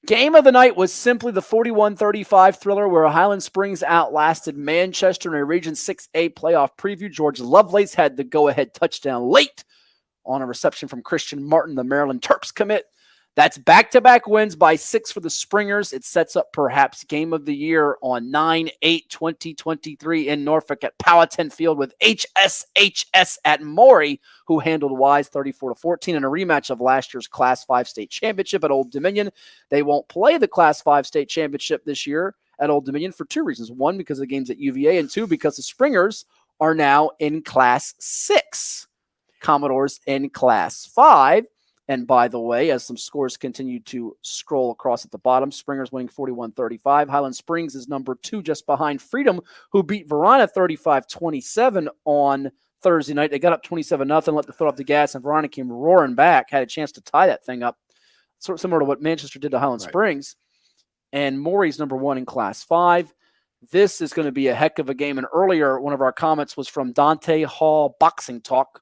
Game of the night was simply the 41-35 thriller where Highland Springs outlasted Manchester in a Region 6A playoff preview. George Lovelace had the go-ahead touchdown late on a reception from Christian Martin, the Maryland Terps commit. That's back-to-back wins by 6 for the Springers. It sets up perhaps game of the year on 9/8/2023 in Norfolk at Powhatan Field with HSHS at Maury, who handled Wise 34-14 in a rematch of last year's Class 5 state championship at Old Dominion. They won't play the Class 5 state championship this year at Old Dominion for 2 reasons. 1, because of the games at UVA, and 2, because the Springers are now in Class 6. Commodores in Class 5. And by the way, as some scores continue to scroll across at the bottom, Springers winning 41-35. Highland Springs is number 2 just behind Freedom, who beat Verona 35-27 on Thursday night. They got up 27-0, let the foot off the gas, and Verona came roaring back, had a chance to tie that thing up, sort of similar to what Manchester did to Highland Springs. And Maury's number 1 in Class 5. This is going to be a heck of a game. And earlier, one of our comments was from Dante Hall Boxing Talk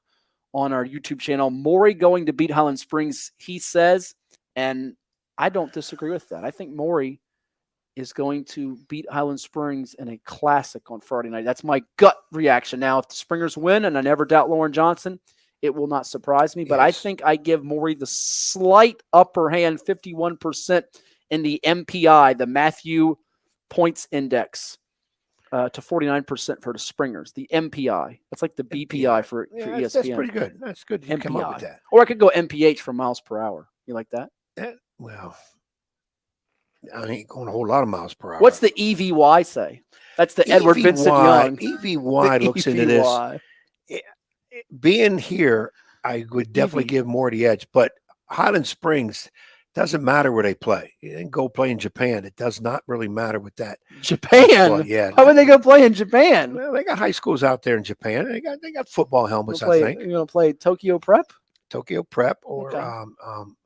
on our YouTube channel. Maury going to beat Highland Springs, he says, and I don't disagree with that. I think Maury is going to beat Highland Springs in a classic on Friday night. That's my gut reaction. Now, if the Springers win, and I never doubt Lauren Johnson, it will not surprise me, but I think I give Maury the slight upper hand, 51% in the MPI, the Matthew Points Index, to 49% for the Springers, the MPI. That's like the BPI for ESPN. That's pretty good. That's good. You come up with that. Or I could go MPH for miles per hour. You like that? Well, I ain't going a whole lot of miles per hour. What's the EVY say? That's the Edward Vincent Young. EVY looks into this. Being here, I would definitely give more the edge, but Highland Springs, doesn't matter where they play. You didn't go play in Japan. It does not really matter with that. Japan? Well, yeah. How would they go play in Japan? Well, they got high schools out there in Japan. They got football helmets, I think. You're going to play Tokyo Prep? Tokyo Prep or okay.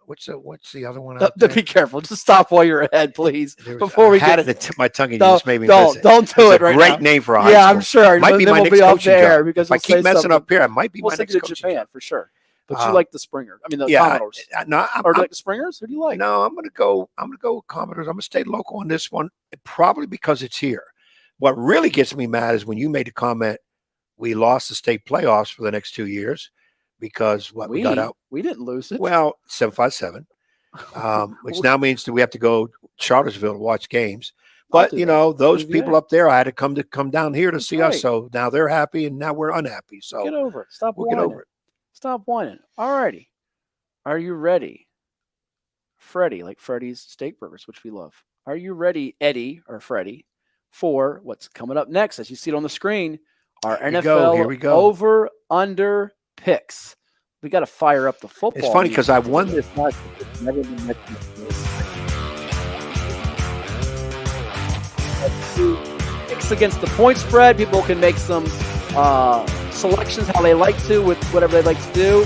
what's the other one out there? Be careful. Just stop while you're ahead, please. Before we had it at the tip of my tongue and you just made me miss it. Don't do it right now. Great name for a high school. I'm sure. Might be my next coaching job. Because if I keep messing up here, I might be my next to coaching Japan job. For sure. But you like the Springer. I mean, the Commodores. Or do you like the Springers? Who do you like? No, I'm gonna go with Commodores. I'm gonna stay local on this one, probably because it's here. What really gets me mad is when you made the comment, we lost the state playoffs for the next 2 years because we got out. We didn't lose it. Well, 757, which now means that we have to go to Charlottesville to watch games. But those people up there, I had to come down here to see us. So now they're happy, and now we're unhappy. So get over it. We'll get over it. Stop whining. All righty. Are you ready? Freddie, like Freddy's steak burgers, which we love. Are you ready, Eddie or Freddie, for what's coming up next? As you see it on the screen, our NFL over-under picks. We got to fire up the football. It's funny because I've won this much. It's never been mentioned. Picks against the point spread. People can make some selections how they like to with whatever they like to do.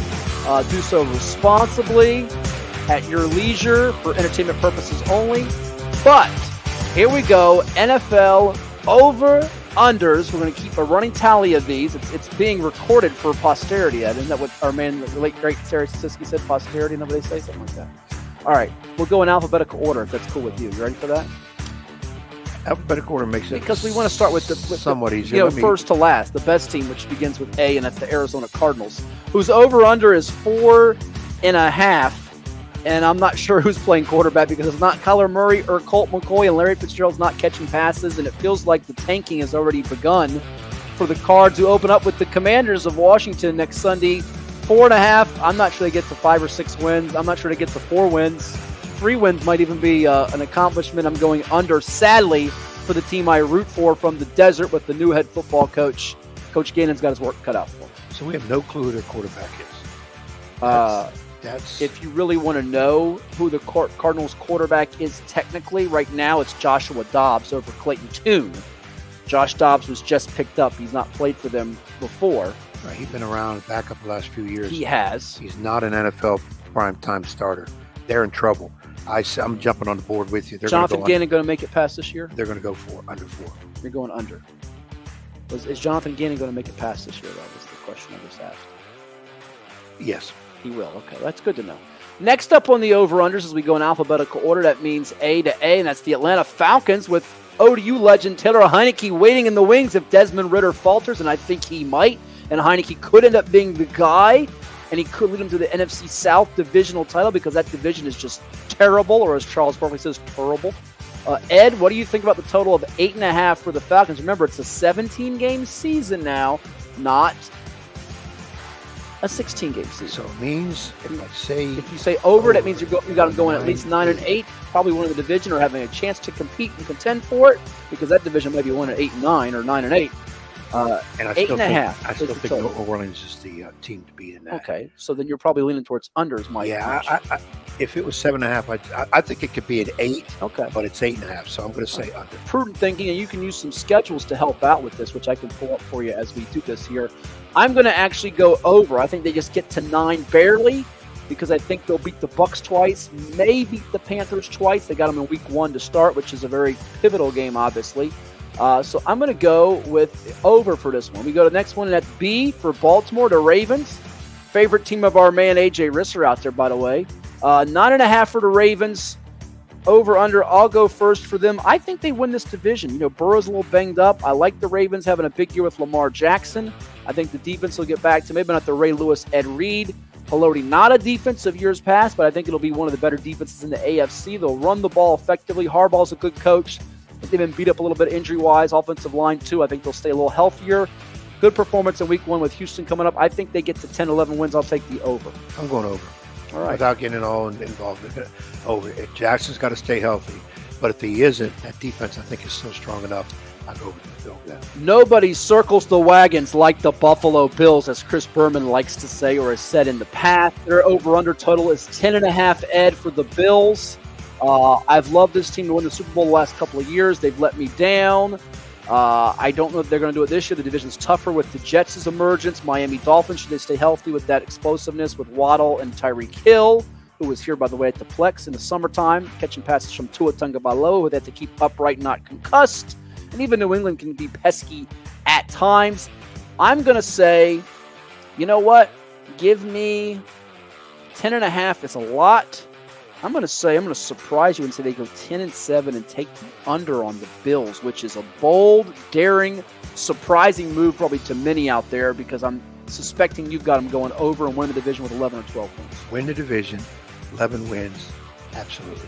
Do so responsibly at your leisure for entertainment purposes only. But here we go. NFL over-unders. We're going to keep a running tally of these. It's being recorded for posterity. Isn't that what our man, the late, great Sarah Siski said, posterity? Nobody say something like that. All right. We'll go in alphabetical order if that's cool with you. You ready for that? Alphabetical order makes it because we want to start with somewhat easier. First to last, the best team, which begins with A, and that's the Arizona Cardinals, whose over/under is 4.5. And I'm not sure who's playing quarterback because it's not Kyler Murray or Colt McCoy, and Larry Fitzgerald's not catching passes, and it feels like the tanking has already begun for the Cards, who open up with the Commanders of Washington next Sunday. 4.5. I'm not sure they get to 5 or 6 wins. I'm not sure they get to 4 wins. 3 wins might even be an accomplishment. I'm going under, sadly, for the team I root for from the desert with the new head football coach. Coach Gannon's got his work cut out for him. So we have no clue who their quarterback is. If you really want to know who the Cardinals quarterback is technically, right now it's Joshua Dobbs over Clayton Tune. Josh Dobbs was just picked up. He's not played for them before. Right, he's been around back up the last few years. He has. He's not an NFL primetime starter. They're in trouble. I'm jumping on the board with you. Jonathan Gannon going to make it past this year? They're going to go under 4. You're going under. Is Jonathan Gannon going to make it past this year? That was the question I just asked. Yes. He will. Okay, that's good to know. Next up on the over-unders as we go in alphabetical order, that means A to A, and that's the Atlanta Falcons with ODU legend Taylor Heineke waiting in the wings if Desmond Ridder falters, and I think he might. And Heineke could end up being the guy, and he could lead them to the NFC South divisional title because that division is just terrible, or as Charles Barkley says, terrible. Ed, what do you think about the total of 8.5 for the Falcons? Remember, it's a 17-game season now, not a 16-game season. So it means if you say over, that means you got them going at least 9-8, probably winning the division or having a chance to compete and contend for it, because that division might be won at 8-9 or 9-8. And I 8.5. I still think New Orleans is the team to beat in that. Okay, so then you're probably leaning towards unders, Mike. Yeah, if it was 7.5, I think it could be an 8. Okay, but it's 8.5, so I'm going to say under. Prudent thinking, and you can use some schedules to help out with this, which I can pull up for you as we do this here. I'm going to actually go over. I think they just get to 9 barely, because I think they'll beat the Bucs twice, may beat the Panthers twice. They got them in week 1 to start, which is a very pivotal game, obviously. So I'm going to go with over for this one. We go to the next one, and that's B for Baltimore, the Ravens. Favorite team of our man A.J. Risser out there, by the way. 9.5 for the Ravens. Over, under, I'll go first for them. I think they win this division. Burrow's a little banged up. I like the Ravens having a big year with Lamar Jackson. I think the defense will get back to maybe not the Ray Lewis, Ed Reed. Haloti, not a defense of years past, but I think it'll be one of the better defenses in the AFC. They'll run the ball effectively. Harbaugh's a good coach. I think they've been beat up a little bit injury-wise. Offensive line, too. I think they'll stay a little healthier. Good performance in week 1 with Houston coming up. I think they get to 10, 11 wins. I'll take the over. I'm going over. All right. Without getting all involved in it. Over. Jackson's got to stay healthy. But if he isn't, that defense, I think, is still strong enough. I'll go with the Bills. Yeah. Nobody circles the wagons like the Buffalo Bills, as Chris Berman likes to say or has said in the past. Their over-under total is 10.5, Ed, for the Bills. I've loved this team to win the Super Bowl the last couple of years. They've let me down. I don't know if they're going to do it this year. The division's tougher with the Jets' emergence. Miami Dolphins, should they stay healthy with that explosiveness with Waddle and Tyreek Hill, who was here, by the way, at the PLEX in the summertime, catching passes from Tua Tagovailoa, who they have to keep upright, not concussed. And even New England can be pesky at times. I'm going to say, you know what? Give me 10.5. It's a lot. I'm going to surprise you and say they go 10-7 and take the under on the Bills, which is a bold, daring, surprising move probably to many out there, because I'm suspecting you've got them going over and winning the division with 11 or 12 wins. Win the division, 11 wins, absolutely.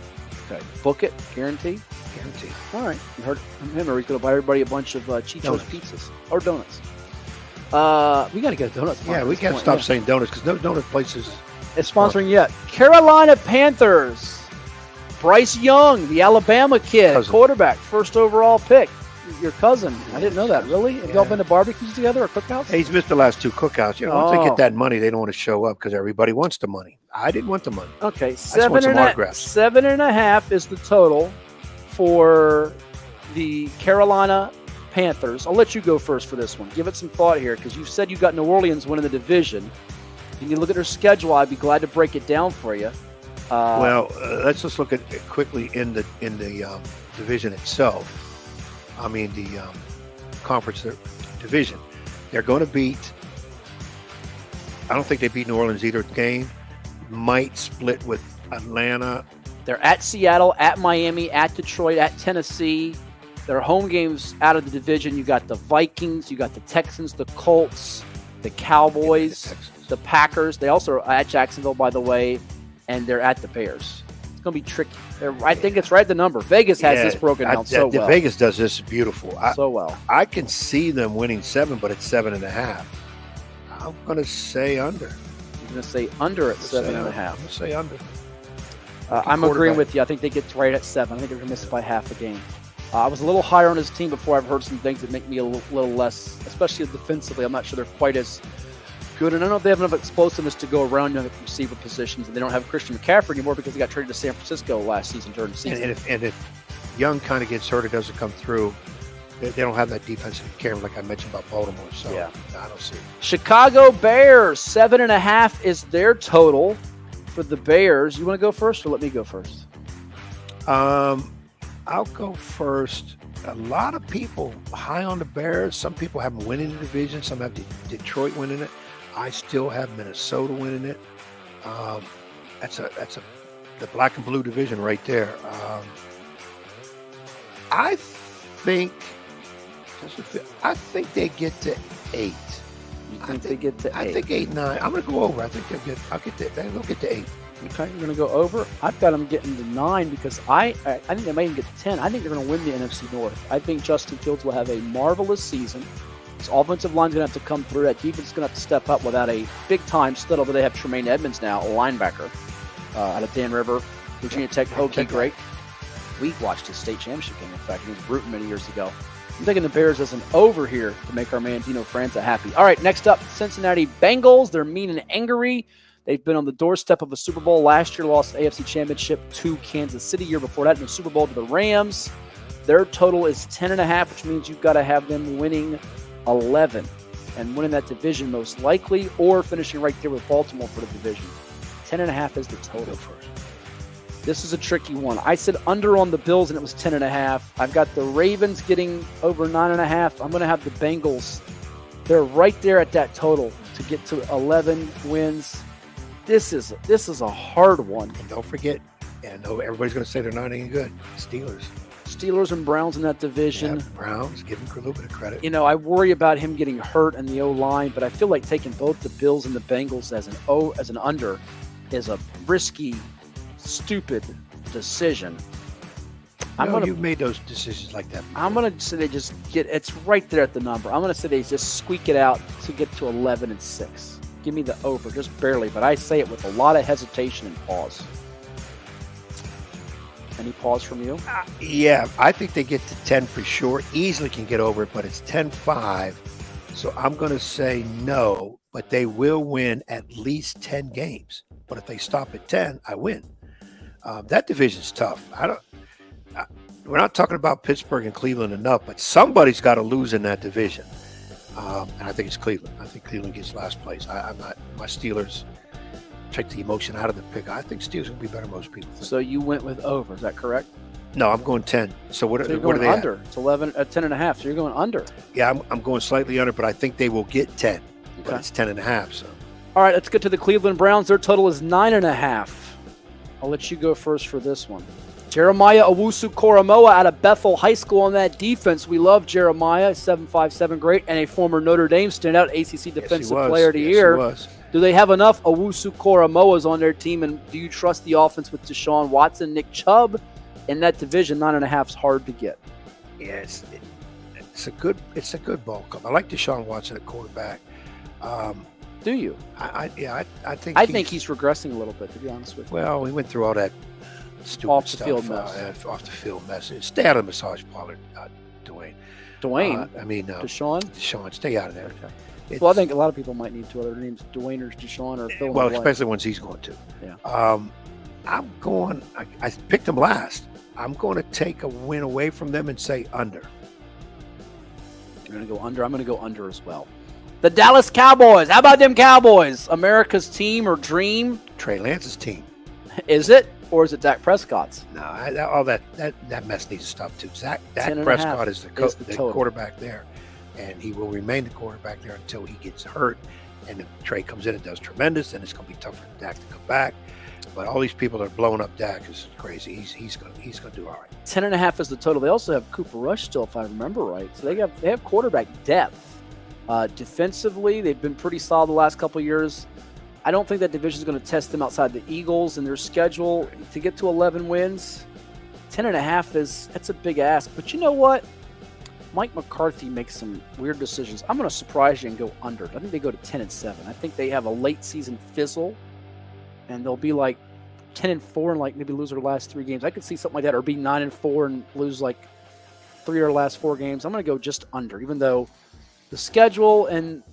Okay, book it, guarantee? Guarantee. All right, you heard from him, or he's going to buy everybody a bunch of Chicho's pizzas or donuts. We got to get a donut. Yeah, we can't stop saying donuts, because no donut places is sponsoring yet. Carolina Panthers. Bryce Young, the Alabama kid, quarterback, first overall pick. Your cousin. I didn't know that. Really? Have y'all been to barbecues together or cookouts? Hey, he's missed the last 2 cookouts. You know, once they get that money, they don't want to show up because everybody wants the money. I didn't want the money. Okay, 7.5 is the total for the Carolina Panthers. I'll let you go first for this one. Give it some thought here, because you said you got New Orleans winning the division. When you look at their schedule, I'd be glad to break it down for you. Let's just look at it quickly in the division itself. I mean, the conference division. They're going to beat. I don't think they beat New Orleans either game. Might split with Atlanta. They're at Seattle, at Miami, at Detroit, at Tennessee. Their home games out of the division. You got the Vikings, you got the Texans, the Colts, the Cowboys, the Packers. They also are at Jacksonville, by the way, and they're at the Bears. It's going to be tricky. I think it's right at the number. Vegas has this broken down so well. Vegas does this beautiful. So well. I can see them winning 7, but it's 7.5. I'm going to say under. You're going to say under at 7.5. I'm going to say under. I'm agreeing with you. I think they get right at 7. I think they're going to miss by half a game. I was a little higher on his team before. I've heard some things that make me a little less, especially defensively. I'm not sure they're quite as good. And I don't know if they have enough explosiveness to go around the receiver positions. And they don't have Christian McCaffrey anymore because he got traded to San Francisco last season during the season. And if Young kind of gets hurt or doesn't come through, they don't have that defensive care like I mentioned about Baltimore. So I don't see it. Chicago Bears, 7.5 is their total for the Bears. You want to go first or let me go first? I'll go first. A lot of people high on the Bears. Some people have them winning the division. Some have Detroit winning it. I still have Minnesota winning it. That's the black and blue division right there. I think they get to 8. You think they get to 8? I think 8, 9. I'm going to go over. I think they'll get to 8. Okay, you're going to go over. I've got them getting to 9 because I think they might even get to 10. I think they're going to win the NFC North. I think Justin Fields will have a marvelous season. His offensive line's going to have to come through. That defense is going to have to step up without a big-time stud, although they have Tremaine Edmonds now, a linebacker out of Dan River, Virginia Tech Hokie great. We watched his state championship game, in fact. He was Bruton many years ago. I'm taking the Bears as an over here to make our man Dino Franza happy. All right, next up, Cincinnati Bengals. They're mean and angry. They've been on the doorstep of a Super Bowl. Last year, lost the AFC Championship to Kansas City. Year before that, in the Super Bowl to the Rams. Their total is 10.5, which means you've got to have them winning 11 and winning that division most likely, or finishing right there with Baltimore for the division. 10.5 is the total first. This is a tricky one. I said under on the Bills, and it was 10.5. I've got the Ravens getting over 9.5. I'm going to have the Bengals. They're right there at that total to get to 11 wins. This is a hard one. And don't forget, and everybody's going to say they're not any good. Steelers and Browns in that division. Yeah, Browns, give them a little bit of credit. You know, I worry about him getting hurt in the O-line, but I feel like taking both the Bills and the Bengals as an under is a risky, stupid decision. You've made those decisions like that before. I'm going to say they just it's right there at the number. I'm going to say they just squeak it out to get to 11-6. Give me the over, just barely, but I say it with a lot of hesitation and pause. Any pause from you? Yeah, I think they get to 10 for sure. Easily can get over it, but it's 10-5. So I'm going to say no, but they will win at least 10 games. But if they stop at 10, I win. That division's tough. We're not talking about Pittsburgh and Cleveland enough, but somebody's got to lose in that division. And I think it's Cleveland. I think Cleveland gets last place. I'm not my Steelers. Take the emotion out of the pick. I think Steelers will be better than most people think. So you went with over. Is that correct? No, I'm going 10. So what you're what going are they under? At? It's 11 at 10.5. So you're going under. Yeah, I'm going slightly under, but I think they will get 10. But it's 10.5. So. All right, let's get to the Cleveland Browns. Their total is 9.5. I'll let you go first for this one. Jeremiah Owusu-Koramoah out of Bethel High School on that defense. We love Jeremiah, 7'5", great, and a former Notre Dame standout, ACC Defensive Player of the Year. Do they have enough Owusu-Koramoahs on their team, and do you trust the offense with Deshaun Watson, Nick Chubb? In that division, 9.5 is hard to get. Yeah, it's a good ball club. I like Deshaun Watson at quarterback. Do you? I think he's regressing a little bit, to be honest with you. Well, we went through all that stupid off the stuff, field mess. Off the field mess. Stay out of the massage parlor, Dwayne. Deshaun, stay out of there. Okay. Well, I think a lot of people might need two other names, Dwayne or Deshaun or Phil. Well, especially ones he's going to. Yeah. I'm going. I picked them last. I'm going to take a win away from them and say under. You're going to go under. I'm going to go under as well. The Dallas Cowboys. How about them Cowboys? America's team or dream? Trey Lance's team. Is it? Or is it Dak Prescott's? No, all that mess needs to stop too. Dak Prescott is the quarterback there, and he will remain the quarterback there until he gets hurt. And if Trey comes in and does tremendous, then it's going to be tough for Dak to come back. But all these people that are blowing up Dak is crazy. He's going to do all right. 10.5 is the total. They also have Cooper Rush still, if I remember right. So they have quarterback depth. Defensively, they've been pretty solid the last couple of years. I don't think that division is going to test them outside the Eagles and their schedule to get to 11 wins. 10.5 that's a big ask. But you know what? Mike McCarthy makes some weird decisions. I'm going to surprise you and go under. I think they go to 10-7. I think they have a late season fizzle, and they'll be like 10-4 and like maybe lose their last 3 games. I could see something like that, or be 9-4 and lose like 3 of their last 4 games. I'm going to go just under, even though the schedule and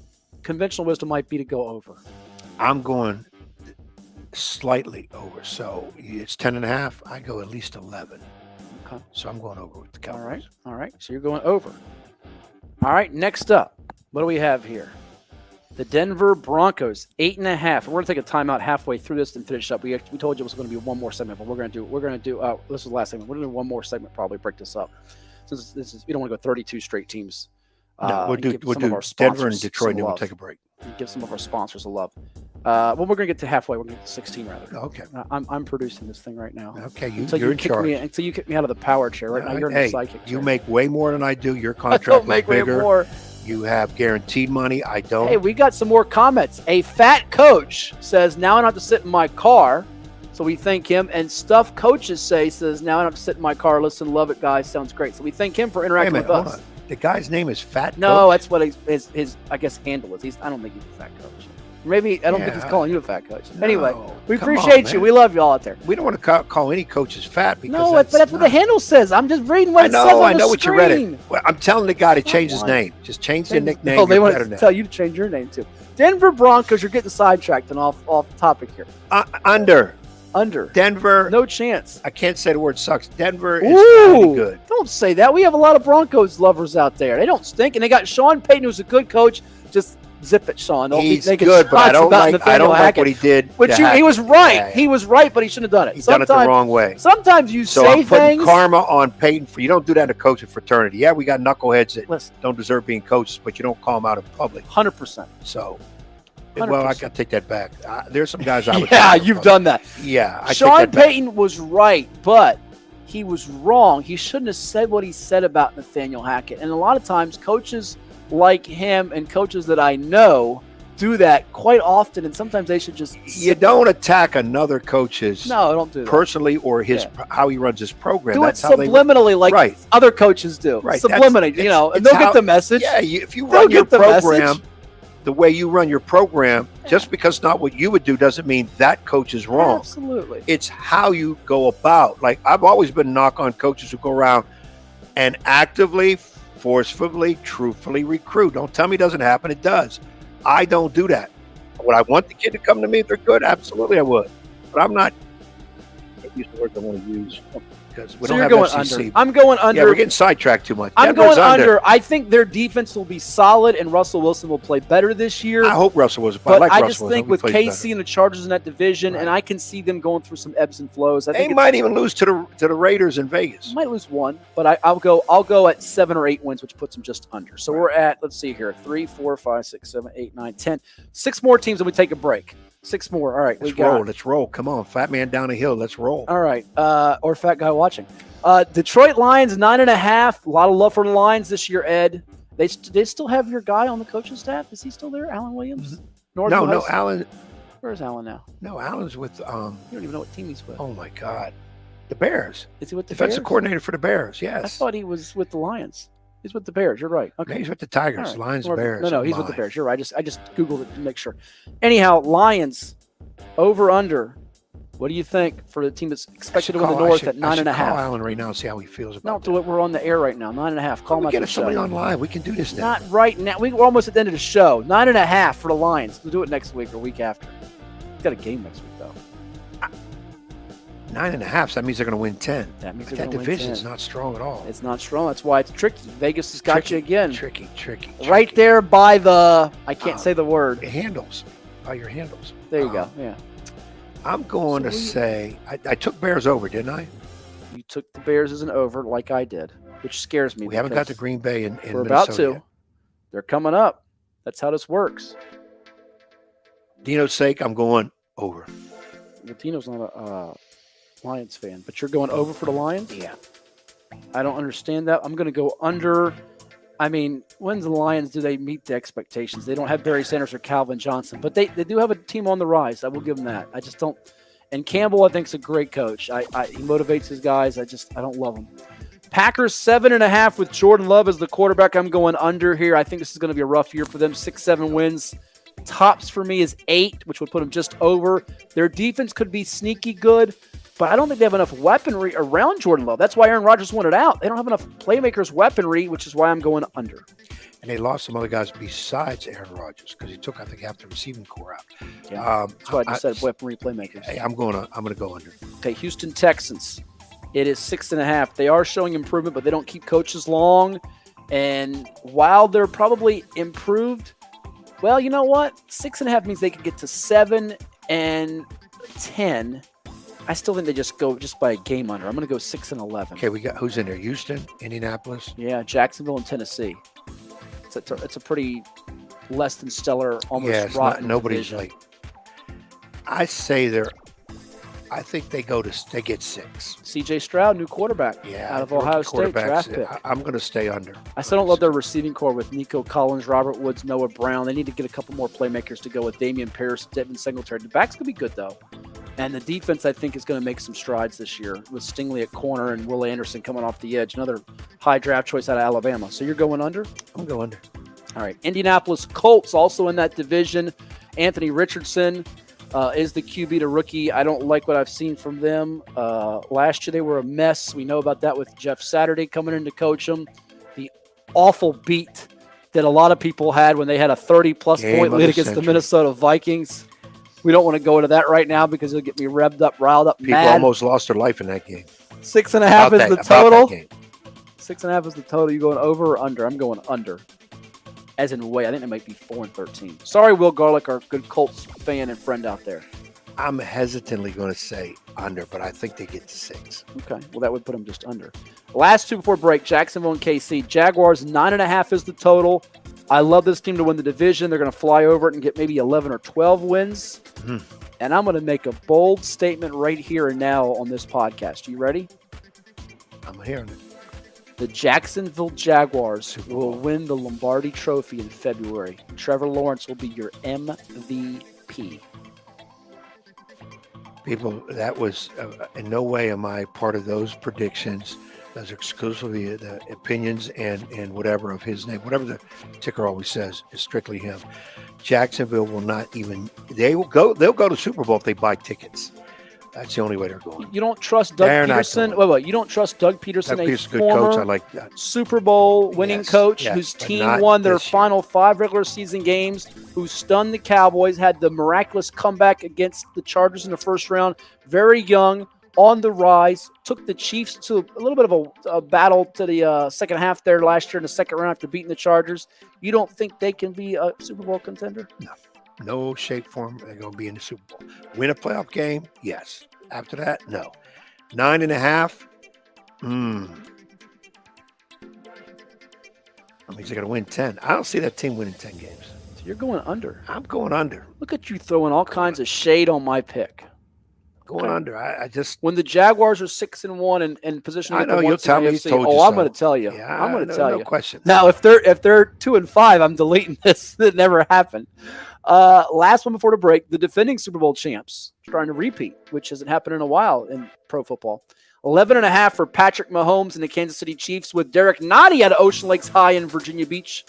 conventional wisdom might be to go over. I'm going slightly over, so it's 10.5. I go at least 11. Okay. So I'm going over with the Cowboys. All right. So you're going over. All right. Next up, what do we have here? The Denver Broncos, 8.5. We're going to take a timeout halfway through this and finish up. We told you it was going to be one more segment, but we're going to do. This is the last segment. We're going to do one more segment, probably break this up. Since we don't want to go 32 straight teams. No, we'll do Denver and Detroit, and then we'll take a break. Give some of our sponsors a love. Well, we're going to get to halfway. We're going to get to 16, rather. Okay. I'm producing this thing right now. Okay, you're in charge. Until you kick me out of the power chair. Right now, you're in the psychic chair. You make way more than I do. Your contract I don't make way more. You have guaranteed money. I don't. Hey, we got some more comments. A fat coach says, now I don't have to sit in my car. So we thank him. And Stuff Coaches says, now I don't have to sit in my car. Listen, love it, guys. Sounds great. So we thank him for interacting with us. Hold on. The guy's name is Fat Coach? No, that's what his I guess, handle is. I don't think he's a fat coach. Maybe, I don't think he's calling you a fat coach. No, anyway, we appreciate you. We love you all out there. We don't want to call any coaches fat. Because but that's what the handle says. I'm just reading what it says on the screen. I know what you read it. Well, I'm telling the guy to change his name. Just change the nickname. Oh, they want to tell you to change your name, too. Denver Broncos, you're getting sidetracked and off topic here. Under. Denver. No chance. I can't say the word sucks. Denver is really good. Don't say that. We have a lot of Broncos lovers out there. They don't stink. And they got Sean Payton, who's a good coach. Just zip it, Sean. He's good, but I don't like what he did. He was right. Yeah. He was right, but he shouldn't have done it. He's done it the wrong way. Sometimes you say I'm putting things. karma on Payton. You don't do that in a coaching fraternity. Yeah, we got knuckleheads that don't deserve being coaches, but you don't call them out in public. 100%. So... 100%. Well, I got to take that back. There's some guys I would. Yeah, you've done that. Yeah, Sean Payton was right, but he was wrong. He shouldn't have said what he said about Nathaniel Hackett. And a lot of times, coaches like him and coaches that I know do that quite often. And sometimes they should just. You don't attack another coach's. No, don't do that. Personally, or how he runs his program. Do it subliminally, like other coaches do. Right, subliminally, and they'll get the message. Yeah, if you run your program. the way you run your program, just because it's not what you would do doesn't mean that coach is wrong. Absolutely. It's how you go about. Like, I've always been a knock on coaches who go around and actively, forcefully, truthfully recruit. Don't tell me it doesn't happen. It does. I don't do that. Would I want the kid to come to me if they're good? Absolutely I would. But I'm not – I can't use the words I want to use because we don't have FCC. Under. I'm going under. Yeah, we're getting sidetracked too much. I'm going under. I think their defense will be solid, and Russell Wilson will play better this year. I hope Russell Wilson. But I just think with KC and the Chargers in that division, and I can see them going through some ebbs and flows. I think they might even lose to the Raiders in Vegas. Might lose one, but I'll go at 7 or 8 wins, which puts them just under. So we're at, let's see here, 3, 4, 5, 6, 7, 8, 9, 10. 6 more teams, and we take a break. 6 more. All right, Let's roll. Come on, fat man down the hill. Let's roll. All right, or fat guy watching. Detroit Lions 9.5. A lot of love for the Lions this year, Ed. They still have your guy on the coaching staff. Is he still there, Alan Williams? No, Alan. Where's Alan now? No, Alan's with. You don't even know what team he's with. Oh my God, the Bears. Is he with the defensive Bears? coordinator for the Bears? Yes. I thought he was with the Lions. He's with the Bears. You're right. Okay. No, he's with the Tigers. Right. Lions, Bears. No, he's with the Bears. You're right. I just Googled it to make sure. Anyhow, Lions over under. What do you think for the team that's expected to win the North at 9.5? Call Alan right now and see how he feels about it. No, we're on the air right now. 9.5. Call him out. Get somebody on live. We can do this now. Not right now. We're almost at the end of the show. 9.5 for the Lions. We'll do it next week or week after. We've got a game next week though. 9.5. So that means they're going to win 10. That means that division's not strong at all. It's not strong. That's why it's tricky. Vegas has got you again. Tricky. Right there by the. I can't say the word. Handles. By your handles. There you go. Yeah. I'm going to say I took Bears over, didn't I? You took the Bears as an over, like I did, which scares me. We haven't got to Green Bay in we're Minnesota about to. Yet. They're coming up. That's how this works. Dino's sake, I'm going over. Well, Dino's not a Lions fan, but you're going over for the Lions? Yeah. I don't understand that. I'm going to go under. I mean, when the Lions do they meet the expectations? They don't have Barry Sanders or Calvin Johnson, but they do have a team on the rise. I will give them that. I just don't. And Campbell, I think, is a great coach. He motivates his guys. I don't love him. Packers 7.5 with Jordan Love as the quarterback. I'm going under here. I think this is going to be a rough year for them. 6-7 wins. Tops for me is 8, which would put them just over. Their defense could be sneaky good, but I don't think they have enough weaponry around Jordan Love. That's why Aaron Rodgers wanted out. They don't have enough playmakers weaponry, which is why I'm going under. And they lost some other guys besides Aaron Rodgers because he took, I think, half the receiving core out. Yeah, that's why I just said weaponry playmakers. Hey, I'm going to go under. Okay, Houston Texans. It is 6.5. They are showing improvement, but they don't keep coaches long. And while they're probably improved, well, you know what? 6.5 means they could get to 7 and 10. I still think they just go by a game under. I'm going to go 6 and 11. Okay, we got who's in there? Houston, Indianapolis. Yeah, Jacksonville, and Tennessee. It's a pretty less than stellar, almost rotten. Nobody's like. I think they get 6. C.J. Stroud, new quarterback. Yeah, out of Ohio State, draft pick. I'm going to stay under. I still don't love their receiving core with Nico Collins, Robert Woods, Noah Brown. They need to get a couple more playmakers to go with Damian Pierce, Devin Singletary. The backs could be good though. And the defense, I think, is going to make some strides this year with Stingley at corner and Will Anderson coming off the edge. Another high draft choice out of Alabama. So you're going under? I'm going under. All right. Indianapolis Colts also in that division. Anthony Richardson is the QB to rookie. I don't like what I've seen from them. Last year they were a mess. We know about that with Jeff Saturday coming in to coach them. The awful beat that a lot of people had when they had a 30-plus point lead against the Minnesota Vikings. We don't want to go into that right now because it'll get me riled up, People mad. almost lost their life in that game. 6.5 is the total. 6.5 is the total. You going over or under? I'm going under. As in way, I think they might be 4-13. Sorry, Will Garlick, our good Colts fan and friend out there. I'm hesitantly going to say under, but I think they get to 6. Okay, well that would put them just under. Last two before break: Jacksonville and KC. Jaguars 9.5 is the total. I love this team to win the division. They're going to fly over it and get maybe 11 or 12 wins. Mm-hmm. And I'm going to make a bold statement right here and now on this podcast. You ready? I'm hearing it. The Jacksonville Jaguars will win the Lombardi Trophy in February. Trevor Lawrence will be your MVP. People, that was in no way am I part of those predictions. Those are exclusively the opinions and whatever of his name. Whatever the ticker always says is strictly him. Jacksonville will not even. They'll go to Super Bowl if they buy tickets. That's the only way they're going. You don't trust Doug Peterson? Wait. You don't trust Doug Peterson, Doug Peterson's a good former coach. I like that. Super Bowl winning coach whose team won their final 5 regular season games, who stunned the Cowboys, had the miraculous comeback against the Chargers in the first round, very young, on the rise, took the Chiefs to a little bit of a battle to the second half there last year in the second round after beating the Chargers. You don't think they can be a Super Bowl contender? No shape, form. They're going to be in the Super Bowl. Win a playoff game? Yes. After that, no. 9.5? That means they're going to win 10. I don't see that team winning 10 games. So you're going under. I'm going under. Look at you throwing all kinds of shade on my pick. Going under. I just when the Jaguars are 6-1 and position. I know you'll tell me. I'm going to tell you. Yeah, I'm going to tell you. No question. Now, if they're 2-5, I'm deleting this. That never happened. Last one before the break, the defending Super Bowl champs trying to repeat, which hasn't happened in a while in pro football. 11.5 for Patrick Mahomes and the Kansas City Chiefs with Derek Nottie out of Ocean Lakes High in Virginia Beach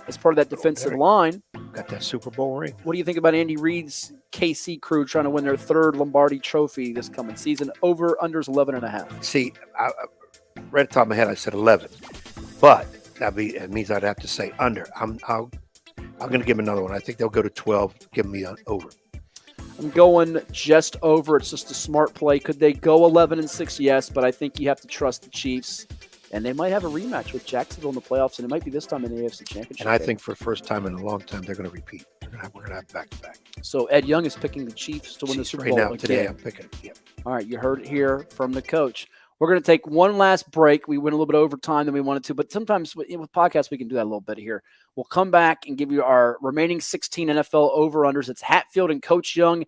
as part of that defensive line. Got that Super Bowl ring. What do you think about Andy Reid's KC crew trying to win their 3rd Lombardi trophy this coming season? Over unders 11.5. See, right at the top of my head, I said 11, but it means I'd have to say under. I'm going to give him another one. I think they'll go to 12. Give me an over. I'm going just over. It's just a smart play. Could they go 11-6? Yes, but I think you have to trust the Chiefs. And they might have a rematch with Jacksonville in the playoffs, and it might be this time in the AFC Championship. And I think for the first time in a long time, they're going to repeat. We're going to have back-to-back. So Ed Young is picking the Chiefs to win the Super Bowl right now. Today, I'm picking. Yep. All right, you heard it here from the coach. We're going to take one last break. We went a little bit over time than we wanted to, but sometimes with podcasts, we can do that a little bit here. We'll come back and give you our remaining 16 NFL over-unders. It's Hatfield and Coach Young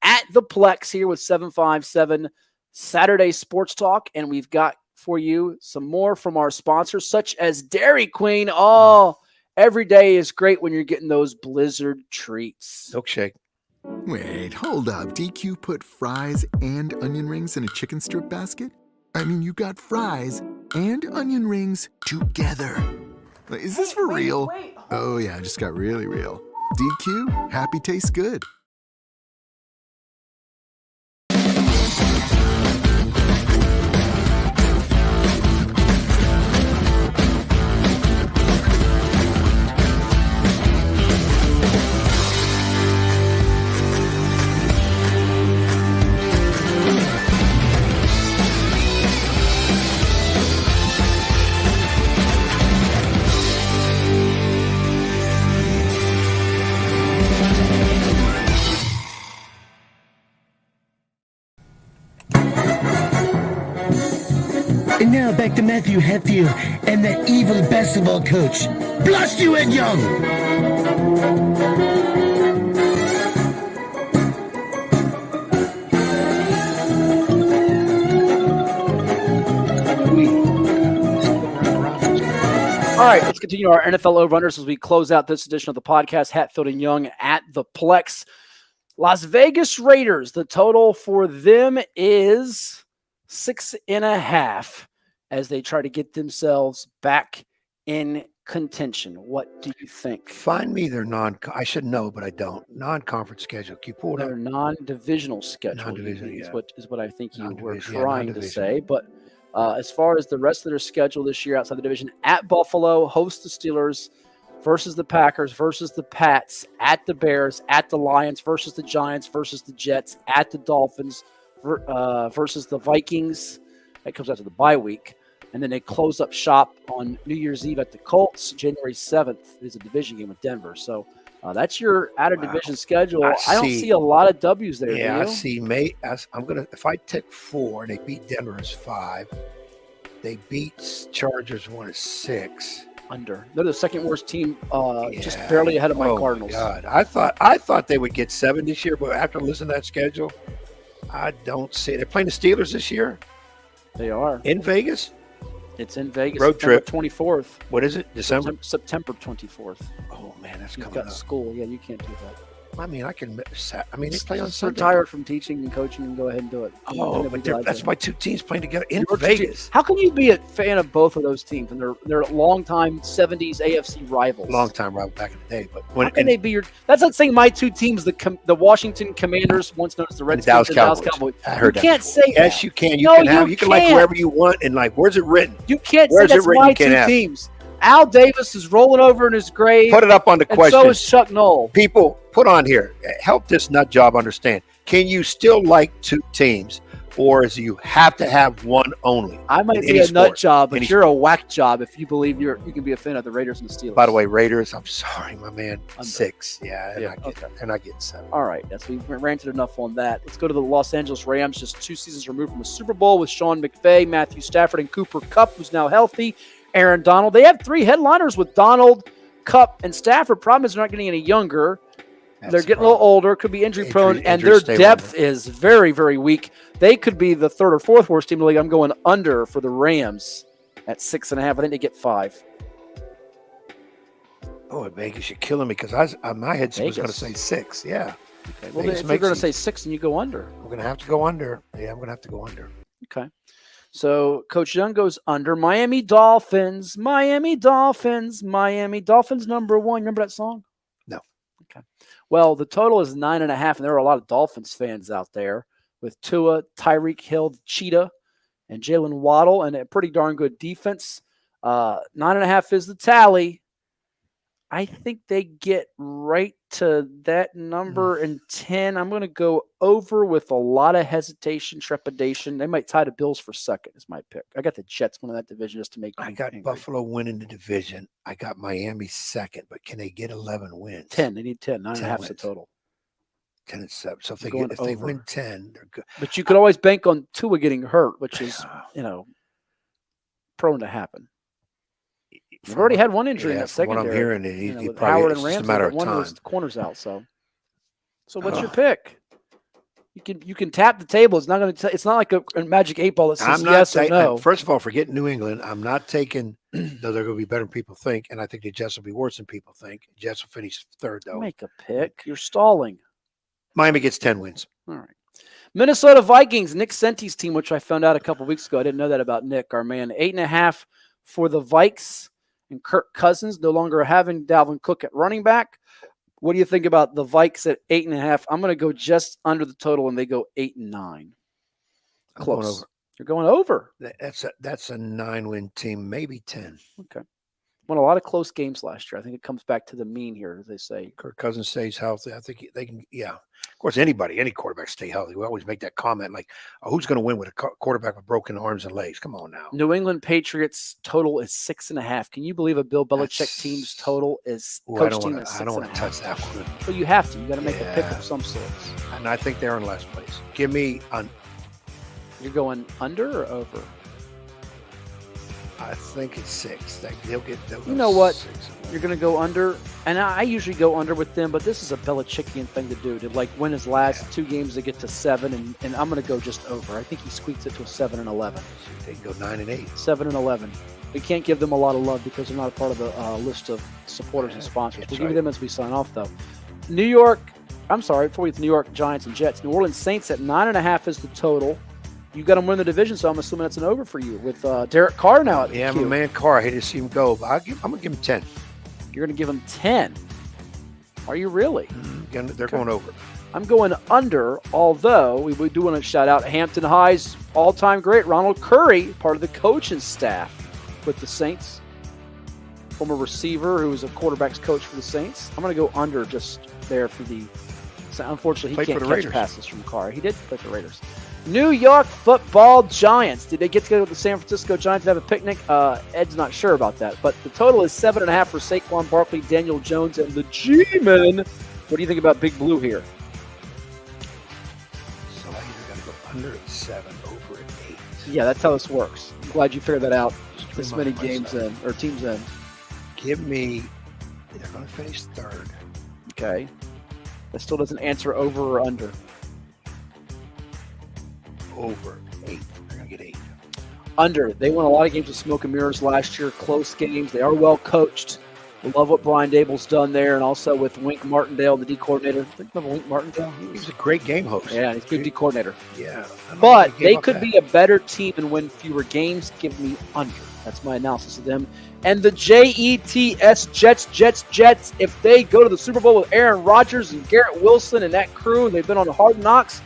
at the Plex here with 757 Saturday Sports Talk, and we've got for you some more from our sponsors, such as Dairy Queen. Oh, every day is great when you're getting those Blizzard treats. Milkshake. Wait, hold up. DQ put fries and onion rings in a chicken strip basket? I mean, you got fries and onion rings together. Is this for real? Oh, yeah, it just got really real. DQ, happy tastes good. And now back to Matthew Hatfield and that evil basketball coach. Blast you, Ed Young! All right, let's continue our NFL over-unders as we close out this edition of the podcast. Hatfield and Young at the Plex. Las Vegas Raiders, the total for them is 6.5 as they try to get themselves back in contention. What do you think? Find me their I should know, but I don't. Non-conference schedule. Can you pull it up? Their non-divisional schedule. Non-division, is what I think you were trying to say. But as far as the rest of their schedule this year outside the division, at Buffalo, host the Steelers, versus the Packers, versus the Pats, at the Bears, at the Lions, versus the Giants, versus the Jets, at the Dolphins, versus the Vikings. That comes out to the bye week. And then they close up shop on New Year's Eve at the Colts. January 7th is a division game with Denver. So that's your out-of-division schedule. I don't see a lot of W's there. Yeah, I see. If I take 4 and they beat Denver as 5, they beat Chargers 1 as 6. Under. They're the second worst team, just barely ahead of my Cardinals. God, I thought they would get 7 this year, but after listening to that schedule, I don't see it. They're playing the Steelers this year. They are in Vegas. It's in Vegas. Road trip, 24th. What is it? December. September 24th. Oh man, that's You've coming got up. School. Yeah, you can't do that. I mean, I can. I mean, they play on Sunday. Retired from teaching and coaching and go ahead and do it. Oh, but that's my two teams playing together in Your Vegas. How can you be a fan of both of those teams? And they're longtime 70s AFC rivals. Long-time rival back in the day. But how can they be your? That's like saying my two teams, the Washington Commanders, once known as the Redskins, and Dallas Cowboys. I heard you can't say yes, that. you can. You can like whoever you want, and like, where's it written? You can't say that's my two teams. Al Davis is rolling over in his grave. Put it up on the question. And so is Chuck Noll. People, put on here. Help this nut job understand. Can you still like two teams, or is you have to have one only? I might be a nut job, but you're a whack job if you believe you can be a fan of the Raiders and the Steelers. By the way, Raiders, I'm sorry, my man. 6. Yeah, they're not getting 7. All right, we ranted enough on that. Let's go to the Los Angeles Rams, just 2 seasons removed from a Super Bowl with Sean McVay, Matthew Stafford, and Cooper Kupp, who's now healthy. Aaron Donald. They have 3 headliners with Donald, Kupp, and Stafford. Problem is they're not getting any younger. They're getting a little older, could be injury prone, and their depth is very, very weak. They could be the 3rd or 4th worst team in the league. I'm going under for the Rams at 6.5. I think they get 5. Oh, Vegas, you're killing me because my head was going to say 6. Yeah. Okay. Well, if you're going to say 6 and you go under. We're going to have to go under. Yeah, I'm going to have to go under. Okay. So Coach Young goes under. Miami Dolphins #1. Remember that song? No. Okay. Well, the total is 9.5, and there are a lot of Dolphins fans out there with Tua, Tyreek Hill, Cheetah, and Jalen Waddle, and a pretty darn good defense. 9.5 is the tally. I think they get right to that number in 10. I'm going to go over with a lot of hesitation, trepidation. They might tie the Bills for 2nd is my pick. I got the Jets winning that division just to make I got angry. Buffalo winning the division. I got Miami 2nd, but can they get 11 wins? 10. They need 10. 9.5 is the total. 10 and 7. So if they win 10, they're good. But you could always bank on Tua getting hurt, which is, prone to happen. You've already had one injury in that secondary. What I'm hearing, he with probably, Howard it's and Ramsey, just a matter of one time. of the corners out. So what's your pick? You can tap the table. It's not going to. It's not like a magic 8 ball that says yes or no. First of all, forget New England. I'm not taking. Though they're going to be better than people think, and I think the Jets will be worse than people think. Jets will finish 3rd though. Make a pick. You're stalling. Miami gets 10 wins. All right. Minnesota Vikings, Nick Senti's team, which I found out a couple weeks ago. I didn't know that about Nick, our man. 8.5 for the Vikes. And Kirk Cousins no longer having Dalvin Cook at running back. What do you think about the Vikes at 8.5? I'm going to go just under the total, and they go 8 and 9. Close. You're going over. That's a 9-win team, maybe 10. Okay. Won a lot of close games last year. I think it comes back to the mean here, as they say. Kirk Cousins stays healthy. I think they can. Yeah. Of course, any quarterback stay healthy. We always make that comment like, oh, who's going to win with a quarterback with broken arms and legs? Come on now. New England Patriots total is 6.5. Can you believe a Bill Belichick team's total is I don't want to touch that one. Well, you have to. You got to make a pick of some sorts. And I think they're in last place. Give me You're going under or over? I think it's 6. They'll get. You know what? 6. You're going to go under, and I usually go under with them, but this is a Belichickian thing to do. To like win his last 2 games to get to 7, and I'm going to go just over. I think he squeaks it to a 7 and 11. They can go 9 and 8. 7 and 11. We can't give them a lot of love because they're not a part of the list of supporters and sponsors. We'll give them as we sign off, though. New York. I'm sorry. Before we get to New York Giants and Jets, New Orleans Saints at 9.5 is the total. You got them win the division, so I'm assuming that's an over for you with Derek Carr now at my man Carr. I hate to see him go, but I'm going to give him 10. You're going to give him 10. Are you really? They're going over. I'm going under, although we do want to shout out Hampton High's all-time great, Ronald Curry, part of the coaching staff with the Saints, former receiver who was a quarterback's coach for the Saints. I'm going to go under just there for the – unfortunately, he can't catch passes from Carr. He did play for the Raiders. New York Football Giants. Did they get together with the San Francisco Giants and have a picnic? Ed's not sure about that. But the total is 7.5 for Saquon Barkley, Daniel Jones, and the G-Men. What do you think about Big Blue here? So I either got to go under at 7, over at 8. Yeah, that's how this works. I'm glad you figured that out this many games in, or teams in. Give me, they're going to finish 3rd. Okay. That still doesn't answer over or under. Over 8. They're going to get 8. Under. They won a lot of games with smoke and mirrors last year. Close games. They are well coached. Love what Brian Dable's done there, and also with Wink Martindale, the D coordinator. Think of Wink Martindale? He's a great game host. Yeah, he's a good D coordinator. Yeah. But they could be a better team and win fewer games. Give me under. That's my analysis of them. And the Jets, if they go to the Super Bowl with Aaron Rodgers and Garrett Wilson and that crew, and they've been on Hard Knocks,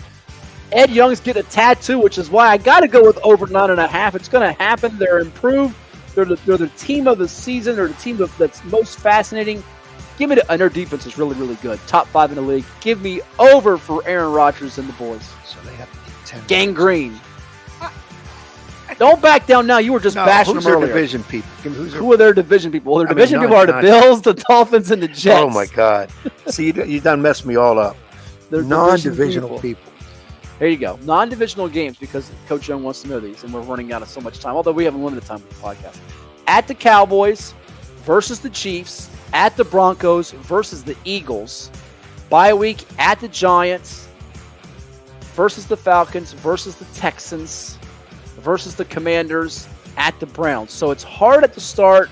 Ed Young's getting a tattoo, which is why I got to go with over 9.5. It's going to happen. They're improved. They're the team of the season. They're the team that's most fascinating. Give me and their defense is really, really good. Top 5 in the league. Give me over for Aaron Rodgers and the boys. So they have to get 10. Gangrene. Don't back down now. You were just bashing them earlier. Division people? Who are their division people? Well, their division people are the Bills, the Dolphins, and the Jets. Oh, my God. See, you done messed me all up. They're non-divisional people. There you go. Non-divisional games, because Coach Young wants to know these, and we're running out of so much time, although we have limited time with the podcast. At the Cowboys versus the Chiefs. At the Broncos versus the Eagles. Bye week at the Giants versus the Falcons versus the Texans versus the Commanders at the Browns. So it's hard at the start,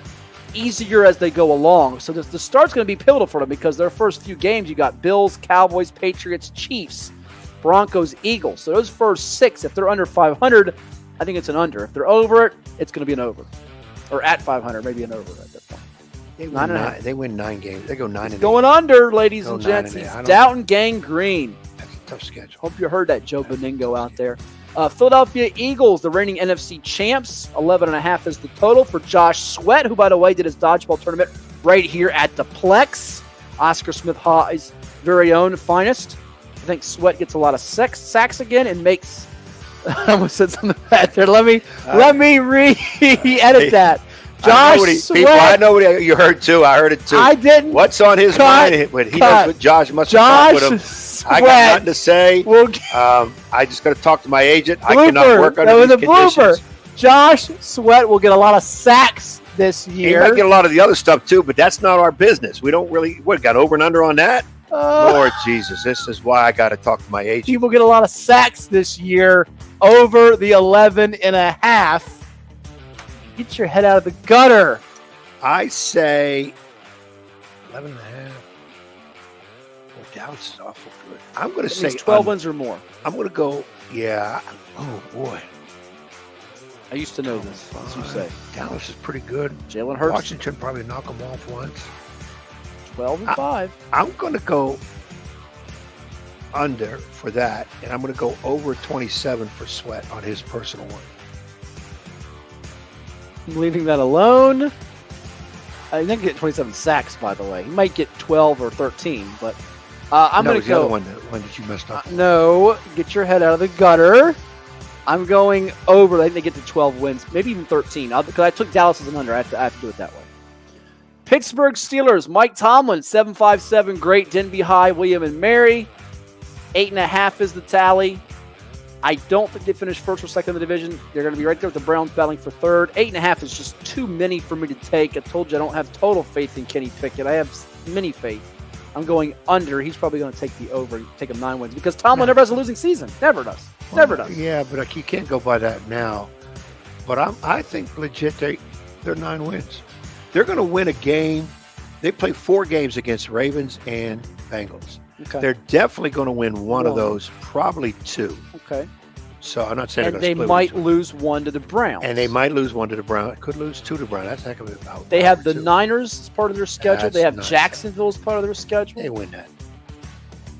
easier as they go along. So the start's going to be pivotal for them, because their first few games, you got Bills, Cowboys, Patriots, Chiefs, Broncos, Eagles. So those first 6, if they're under 500, I think it's an under. If they're over it, it's going to be an over. Or at 500, maybe an over at that point. They win 9 games. They go 9-8. Going under, ladies and gents. He's doubting gangrene. That's a tough schedule. Hope you heard that, Joe Beningo out there. Philadelphia Eagles, the reigning NFC champs. 11.5 is the total for Josh Sweat, who, by the way, did his dodgeball tournament right here at the Plex. Oscar Smith High's very own finest. I think Sweat gets a lot of sacks again and makes. I almost said something bad there. Let me re-edit that. Josh Sweat. I know what you heard too. I heard it too. I didn't. What's on his mind? But he knows what Josh must have talked with him. Sweat. I got nothing to say. I just got to talk to my agent. Blooper. I cannot work under these conditions. Josh Sweat will get a lot of sacks this year. He might get a lot of the other stuff too, but that's not our business. We don't really. What, got over and under on that? Lord Jesus, this is why I got to talk to my agent. He will get a lot of sacks this year, over the 11.5. Get your head out of the gutter. I say 11.5. Well, Dallas is awful good. I'm going to say 12 wins or more. I'm going to go, yeah. Oh, boy. I used to know this, as you say. Dallas is pretty good. Jalen Hurts. Washington probably knock them off once. 12-5. I'm going to go under for that, and I'm going to go over 27 for Sweat on his personal one. I'm leaving that alone. I didn't get 27 sacks, by the way. He might get 12 or 13, but I'm going to go. The other one that you messed up. No, get your head out of the gutter. I'm going over. I think they get to 12 wins, maybe even 13. Because I took Dallas as an under. I have to do it that way. Pittsburgh Steelers, Mike Tomlin, 757, great. Denby High, William and Mary. 8.5 is the tally. I don't think they finished first or second in the division. They're going to be right there with the Browns battling for third. 8.5 is just too many for me to take. I told you I don't have total faith in Kenny Pickett. I have mini faith. I'm going under. He's probably going to take the over and take him 9 wins, because Tomlin never has a losing season. Never does. Never does. Yeah, but you can't go by that now. But I think legit they're 9 wins. They're going to win a game. They play 4 games against Ravens and Bengals. Okay. They're definitely going to win one of those, probably 2. Okay. So I'm not saying and they might lose 1 to the Browns. And they might lose 1 to the Browns. Could lose 2 to the Browns. That's a heck of a They have the Niners as part of their schedule. They have Jacksonville as part of their schedule. They win that.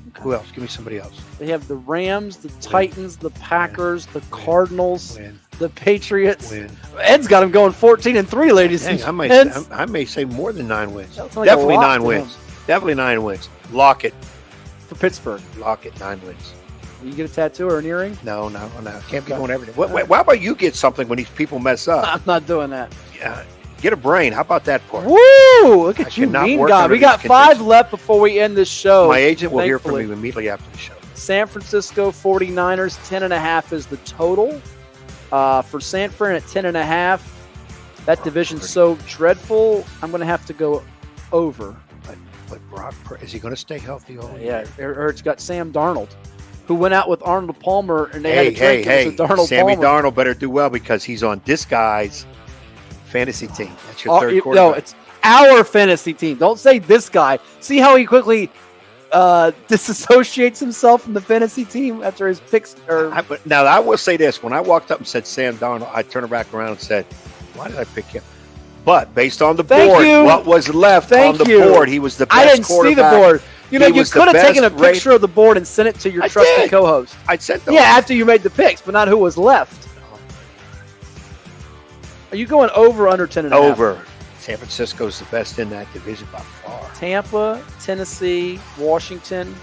Okay. Who else? Give me somebody else. They have the Rams, the Titans, the Packers, the Cardinals, the Patriots. Ed's got them going 14-3, ladies and gents. I may say more than 9 wins. Like definitely 9 wins. Definitely 9 wins. Lock it. For Pittsburgh. Lock it, 9 wins. You get a tattoo or an earring? No. Can't be doing everything. Why about you get something when these people mess up? I'm not doing that. Yeah. Get a brain. How about that part? Woo! Look at you, mean guy. We got 5 left before we end this show. My agent will hear from me immediately after the show. San Francisco 49ers, 10.5 is the total. For San Fran at 10.5. That division's so dreadful, I'm going to have to go over. But Brock, is he going to stay healthy all year? Yeah, or it's got Sam Darnold, who went out with Arnold Palmer, and they had a drink. Hey, Darnold Sammy Palmer. Darnold better do well, because he's on this guy's fantasy team. That's your third quarterback. No, it's our fantasy team. Don't say this guy. See how he quickly disassociates himself from the fantasy team after his picks. Now, I will say this. When I walked up and said Sam Darnold, I turned back around and said, why did I pick him? But based on the board, what was left on the board, he was the best I didn't quarterback. see the board. You know, you could have taken a picture of the board and sent it to your trusted co-host. I sent those. Yeah, after you made the picks, but not who was left. Are you going over or under 10.5? Over. San Francisco's the best in that division by far. Tampa, Tennessee, Washington,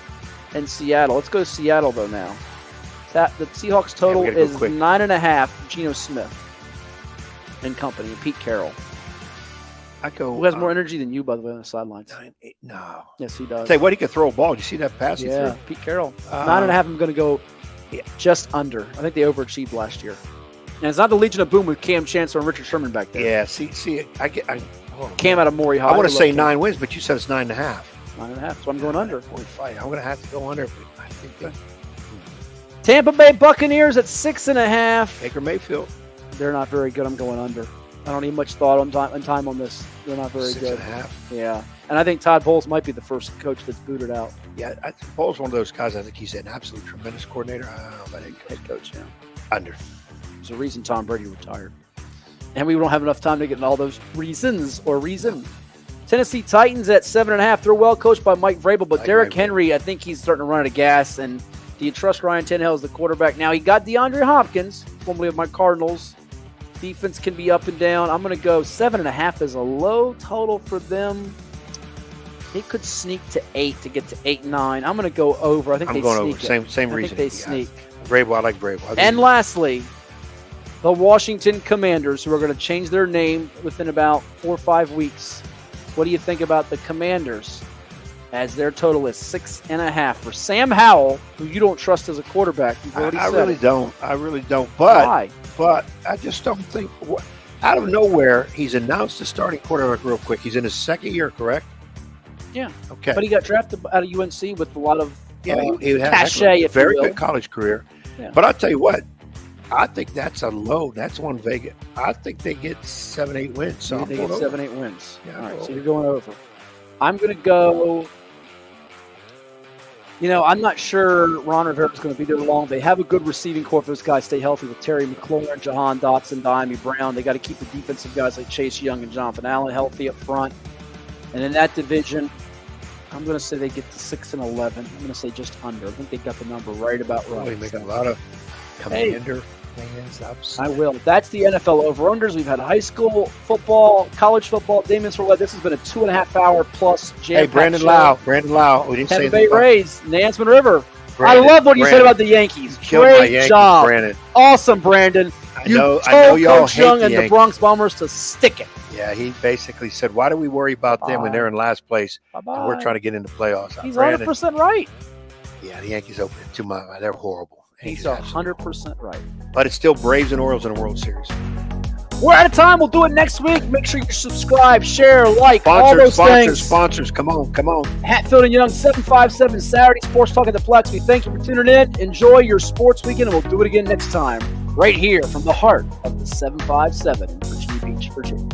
and Seattle. Let's go to Seattle, though, now. The Seahawks total is 9.5, Geno Smith and company, and Pete Carroll. Who has more energy than you, by the way, on the sidelines? 9-8. No. Yes, he does. Tell you what, he could throw a ball. Did you see that pass? Yeah, Pete Carroll. 9.5, I'm going to go just under. I think they overachieved last year. And it's not the Legion of Boom with Cam Chancellor and Richard Sherman back there. Yeah, see, Cam out of Maury High. I want to say 9 wins, but you said it's 9.5. 9.5, so I'm going under. I'm going to have to go under. But I think Tampa Bay Buccaneers at 6.5. Baker Mayfield. They're not very good. I'm going under. I don't need much thought on time on this. They're not very good. 6.5. Yeah, and I think Todd Bowles might be the first coach that's booted out. Yeah, Bowles one of those guys. I think he's an absolute tremendous coordinator. But head coach, yeah. Under. There's a reason Tom Brady retired, and we don't have enough time to get in all those reasons or reason. Tennessee Titans at 7.5. They're well coached by Mike Vrabel, but Derrick Henry, I think he's starting to run out of gas. And do you trust Ryan Tannehill as the quarterback? Now he got DeAndre Hopkins, formerly of my Cardinals. Defense can be up and down. I'm going to go 7.5 as a low total for them. They could sneak to 8 to get to 8-9. I'm going to go over. I think I'm going over. Same reason. I think they sneak. Vrabel, I like Vrabel. And lastly, the Washington Commanders, who are going to change their name within about 4 or 5 weeks. What do you think about the Commanders? As their total is 6.5 for Sam Howell, who you don't trust as a quarterback. I really don't. But why? But I just don't think. Out of nowhere, he's announced the starting quarterback real quick. He's in his second year, correct? Yeah. Okay. But he got drafted out of UNC with a lot of he had cachet. A very good college career. Yeah. But I'll tell you what. I think that's a low. That's one Vegas. I think they get 7-8 wins. So they get 7-8 wins. Yeah, all right, so you're going over. I'm going to go. You know, I'm not sure Ron Rivera's going to be there long. They have a good receiving corps if those guys stay healthy with Terry McLaurin, Jahan Dotson, Diami Brown. They got to keep the defensive guys like Chase Young and Jonathan Allen healthy up front. And in that division, I'm going to say they get to 6-11. I'm going to say just under. I think they got the number right about right. They make a lot of Commander fans. I will. That's the NFL over-unders. We've had high school football, college football. Damien Sordelett. This has been a 2.5-hour plus jam. Hey, Brandon Lau. We didn't say Tampa Bay Rays, Nansemond River. Brandon, I love what you said about the Yankees. Great job. Brandon. Awesome, Brandon. I know y'all Coach hate Young the and Yankees. the Bronx Bombers to stick it. Yeah, he basically said, why do we worry about them when they're in last place? And we're trying to get into playoffs. He's 100% right. Yeah, the Yankees open it too much. They're horrible. He's 100% right. But it's still Braves and Orioles in the World Series. We're out of time. We'll do it next week. Make sure you subscribe, share, like, all those things. Sponsors. Come on. Hatfield and Young, 757 Saturday Sports Talk at the PLEX. We thank you for tuning in. Enjoy your sports weekend, and we'll do it again next time, right here from the heart of the 757 in Virginia Beach, Virginia.